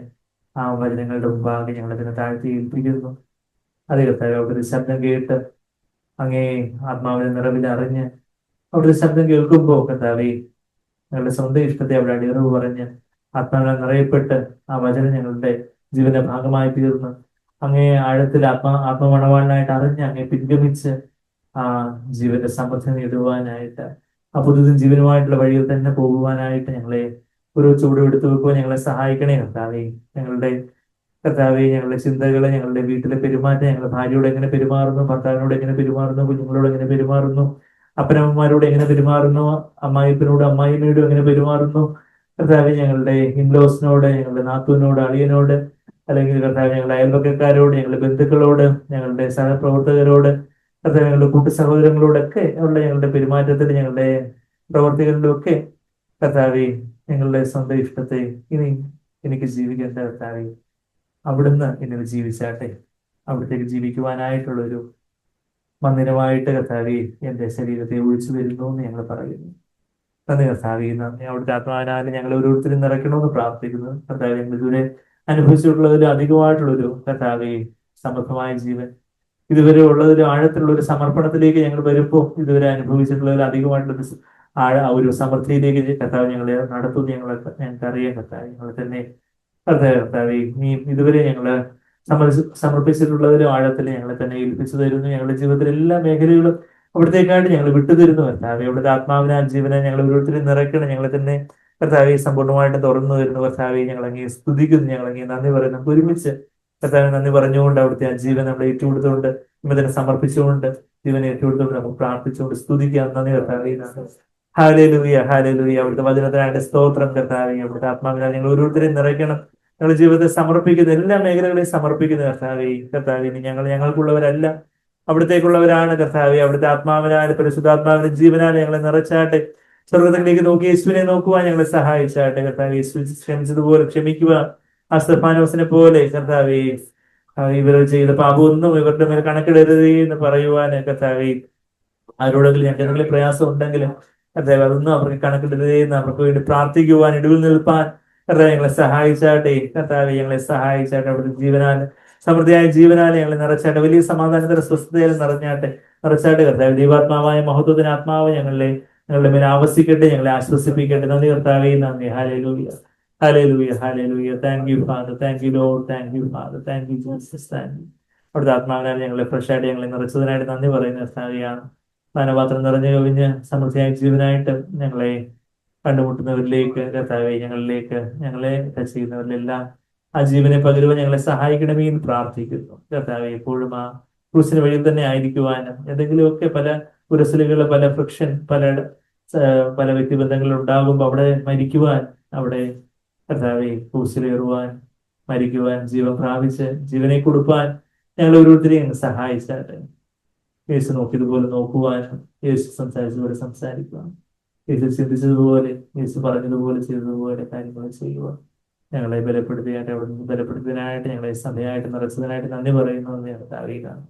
ആ വചനങ്ങളുടെ മുമ്പാകെ ഞങ്ങളെ തന്നെ താഴ്ത്തി ഏൽപ്പിക്കുന്നു. അതേ കർത്താവ് അവിടുത്തെ ശബ്ദം കേട്ട് അങ്ങേ ആത്മാവിനെ നിറവിൽ അറിഞ്ഞ് അവിടുത്തെ ശബ്ദം കേൾക്കുമ്പോൾ കർത്താവെ ഞങ്ങളുടെ സ്വന്തം ഇഷ്ടത്തെ അവിടെ അടിയറവ് പറഞ്ഞ് ആത്മാവിനെ നിറയപ്പെട്ട് ആ വചനം ഞങ്ങളുടെ ജീവന്റെ ഭാഗമായി തീർന്ന് അങ്ങേ ആഴത്തിൽ ആത്മമണവാളനായിട്ട് അറിഞ്ഞ് അങ്ങേ പിൻഗമിച്ച് ആ ജീവന്റെ സമൃദ്ധി നേടുവാനായിട്ട് ആ പുതുതും ജീവനുമായിട്ടുള്ള വഴിയിൽ തന്നെ പോകുവാനായിട്ട് ഞങ്ങളെ ഒരു ചൂട് എടുത്തു വെക്കുവാൻ ഞങ്ങളെ സഹായിക്കണേ കർത്താവേ. ഞങ്ങളുടെ കർത്താവെ ഞങ്ങളുടെ ചിന്തകള്, ഞങ്ങളുടെ വീട്ടിലെ പെരുമാറ്റം, ഞങ്ങളുടെ ഭാര്യയോട് എങ്ങനെ പെരുമാറുന്നു, ഭർത്താവിനോട് എങ്ങനെ പെരുമാറുന്നു, കുഞ്ഞുങ്ങളോട് എങ്ങനെ പെരുമാറുന്നു, അപ്പനമ്മമാരോട് എങ്ങനെ പെരുമാറുന്നു, അമ്മായിപ്പനോട് അമ്മായിമ്മയോടും എങ്ങനെ പെരുമാറുന്നു, കർത്താവെ ഞങ്ങളുടെ ഇൻലോസിനോട്, ഞങ്ങളുടെ നാത്തൂനോട്, അളിയനോട്, അല്ലെങ്കിൽ കർത്താവ് ഞങ്ങളുടെ അയൽപക്കക്കാരോട്, ഞങ്ങളുടെ ബന്ധുക്കളോട്, ഞങ്ങളുടെ സഹപ്രവർത്തകരോട്, കർത്താവ് ഞങ്ങളുടെ കൂട്ടു സഹോദരങ്ങളോടൊക്കെ ഉള്ള ഞങ്ങളുടെ പെരുമാറ്റത്തിൽ, ഞങ്ങളുടെ പ്രവർത്തികളിലും ഒക്കെ കർത്താവെ ഞങ്ങളുടെ സ്വന്തം ഇഷ്ടത്തെ ഇനി എനിക്ക് ജീവിക്കേണ്ട കർത്താവെ അവിടുന്ന് എന്നെ ജീവിച്ചാട്ടെ, അവിടത്തേക്ക് ജീവിക്കുവാനായിട്ടുള്ളൊരു മന്ദിരമായിട്ട് കർത്താവെ എന്റെ ശരീരത്തെ ഒഴിച്ചു വരുന്നു എന്ന് ഞങ്ങൾ പറയുന്നു. നന്ദി കർത്താവെ. നന്ദി അവിടുത്തെ ആത്മാവിനാലും ഞങ്ങൾ ഓരോരുത്തരും നിറയ്ക്കണമെന്ന് പ്രാർത്ഥിക്കുന്നു. കർത്താവെ ഞങ്ങൾ ഇതുവരെ അനുഭവിച്ചിട്ടുള്ളതിൽ അധികമായിട്ടുള്ളൊരു കർത്താവെ സമൃദ്ധമായ ജീവൻ ഇതുവരെ ഉള്ളതിൽ ആഴത്തിലുള്ള ഒരു സമർപ്പണത്തിലേക്ക് ഞങ്ങൾ വരുമ്പോൾ ഇതുവരെ അനുഭവിച്ചിട്ടുള്ളതിൽ അധികമായിട്ടുള്ള ഒരു സമൃദ്ധിയിലേക്ക് കർത്താവ് ഞങ്ങളെ നടത്തുന്നു. ഞങ്ങൾക്ക് അറിയാം കർത്താവ് ഞങ്ങളെ തന്നെ കർത്താവെ നീ ഇതുവരെ ഞങ്ങള് സമർപ്പിച്ചിട്ടുള്ളതിലും ആഴത്തിൽ ഞങ്ങളെ തന്നെ ഏൽപ്പിച്ചു തരുന്നു. ഞങ്ങളുടെ ജീവിതത്തിലെ എല്ലാ മേഖലകളും അവിടത്തേക്കായിട്ട് ഞങ്ങൾ വിട്ടുതരുന്നു കർത്താവെ. അവിടുത്തെ ആത്മാവിനാൽ ജീവനെ ഞങ്ങൾ ഓരോരുത്തരും നിറയ്ക്കണം. ഞങ്ങളെ തന്നെ കർത്താവെ സമ്പൂർണ്ണമായിട്ട് തുറന്നു തരുന്നു കർത്താവെ. ഞങ്ങൾ അങ്ങേ സ്തുതിക്കുന്നു, ഞങ്ങൾ അങ്ങേ നന്ദി പറയുന്നു. ഒരുമിച്ച് കർത്താവിനെ നന്ദി പറഞ്ഞുകൊണ്ട് അവിടുത്തെ ആ ജീവൻ നമ്മൾ ഏറ്റുകൊടുത്തുകൊണ്ട് തന്നെ സമർപ്പിച്ചുകൊണ്ട് ജീവനെ ഏറ്റുകൊടുത്തുകൊണ്ട് നമുക്ക് പ്രാർത്ഥിച്ചുകൊണ്ട് സ്തുതിക്കാം. നന്ദി കർത്താവെ. Hallelujah, hallelujah. അവിടുത്തെ വചനത്തിനായിട്ട് സ്തോത്രം കർത്താവെ. അവിടുത്തെ ആത്മാവിനാൽ ഞങ്ങൾ ഓരോരുത്തരെയും നിറയ്ക്കണം. ഞങ്ങളുടെ ജീവിതത്തെ സമർപ്പിക്കുന്ന എല്ലാ മേഖലകളെയും സമർപ്പിക്കുന്ന കർത്താവെ. കർത്താവെ ഞങ്ങൾക്കുള്ളവരല്ല, അവിടത്തേക്കുള്ളവരാണ് കർത്താവെ. അവിടുത്തെ ആത്മാവിനാൽ പരിശുദ്ധാത്മാവിന്റെ ജീവനാൽ ഞങ്ങളെ നിറച്ചാട്ടെ. സ്വർഗത്തിലേക്ക് നോക്കി യേശുവിനെ നോക്കുവാൻ ഞങ്ങളെ സഹായിച്ചാട്ടെ കർത്താവെ. യേശു ക്ഷമിച്ചതുപോലെ ക്ഷമിക്കുക. ആ സ്തെഫാനോസിനെ പോലെ കർത്താവെ ഇവർ ചെയ്ത പാപമൊന്നും ഇവരുടെ മേൽ കണക്കിടരുതേ എന്ന് പറയുവാന് കർത്താവെ. ആരോടെങ്കിലും ഞങ്ങൾക്ക് എന്തെങ്കിലും പ്രയാസം ഉണ്ടെങ്കിലും കർത്താവെ അതൊന്നും അവർക്ക് കണക്കിടരുതേ എന്ന് അവർക്ക് വേണ്ടി പ്രാർത്ഥിക്കുവാൻ, ഇടിവിൽ നിൽപ്പാൻ കർത്താവെ ഞങ്ങളെ സഹായിച്ചാട്ടെ. കർത്താവെ ഞങ്ങളെ സഹായിച്ചാട്ടെ. അവിടുത്തെ ജീവനാൽ സമൃദ്ധിയായ ജീവനാൽ ഞങ്ങളെ നിറച്ചാട്ടെ. വലിയ സമാധാനത്തിന്റെ സ്വസ്ഥതയിൽ നിറച്ചാട്ടെ കർത്താവെ. ദൈവാത്മാവായ മഹത്വത്തിന് ആത്മാവ് ഞങ്ങളുടെ മേൽ ആവസിക്കട്ടെ, ഞങ്ങളെ ആശ്വസിപ്പിക്കട്ടെ. നന്ദി കർത്താവേ, നന്ദി. ഹല്ലേലൂയ, ഹല്ലേലൂയ, ഹല്ലേലൂയ. Thank you father, thank U Lord, thank you father, thank you Jesus, thank you. അവിടുത്തെ ആത്മാവിനാൽ ഞങ്ങളെ ഫ്രഷായിട്ട് ഞങ്ങളെ നിറച്ചതിനായിട്ട് നന്ദി പറയുന്ന കർത്താവെയാണ്. പാനപാത്രം നിറഞ്ഞു കവിഞ്ഞ് സമൃദ്ധിയായ ജീവനായിട്ട് ഞങ്ങളെ കണ്ടുമുട്ടുന്നവരിലേക്ക് കർത്താവെ, ഞങ്ങളെ ടച്ച് ചെയ്യുന്നവരിലെല്ലാം ആ ജീവനെ പകരുവാൻ ഞങ്ങളെ സഹായിക്കണമേ എന്ന് പ്രാർത്ഥിക്കുന്നു കർത്താവെ. എപ്പോഴും ആ ക്രൂസിന് വഴിയിൽ തന്നെ ആയിരിക്കുവാനും എന്തെങ്കിലുമൊക്കെ പല ഉരസലുകൾ, പല ഫ്രിക്ഷൻ, പല വ്യക്തിബന്ധങ്ങൾ ഉണ്ടാകുമ്പോൾ അവിടെ മരിക്കുവാൻ, അവിടെ കർത്താവെ ക്രൂസിലേറുവാൻ, മരിക്കുവാൻ, ജീവൻ പ്രാപിച്ച് ജീവനെ കൊടുപ്പാൻ ഞങ്ങൾ ഓരോരുത്തരെയും സഹായിച്ചാട്ടെ. യേശു നോക്കിയതുപോലെ നോക്കുവാനും, യേശു സംസാരിച്ചതുപോലെ സംസാരിക്കുവാനും, യേശു ചിന്തിച്ചതുപോലെ, യേശു പറഞ്ഞതുപോലെ ചെയ്തതുപോലെ കാര്യങ്ങൾ ചെയ്യുവാൻ ഞങ്ങളെ ബലപ്പെടുത്തിയായിട്ട് അവിടെ നിന്ന് ബലപ്പെടുത്തിയതിനായിട്ട് ഞങ്ങളെ സഭയായിട്ട് നിറച്ചതിനായിട്ട് നന്ദി പറയുന്നു എന്ന് ഞങ്ങൾക്ക് അറിയുകയാണ്.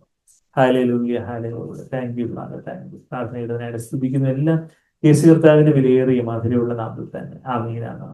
ഹല്ലേലൂയ, ഹല്ലേലൂയ. Thank you father, thank you. പ്രാർത്ഥന ഇടുന്നതിനായിട്ട് സ്തുതിക്കുന്ന എല്ലാം യേശു കർത്താവിന്റെ വിലയേറിയ മധുരമുള്ള നാമത്തിൽ തന്നെ ആമീനാണ്.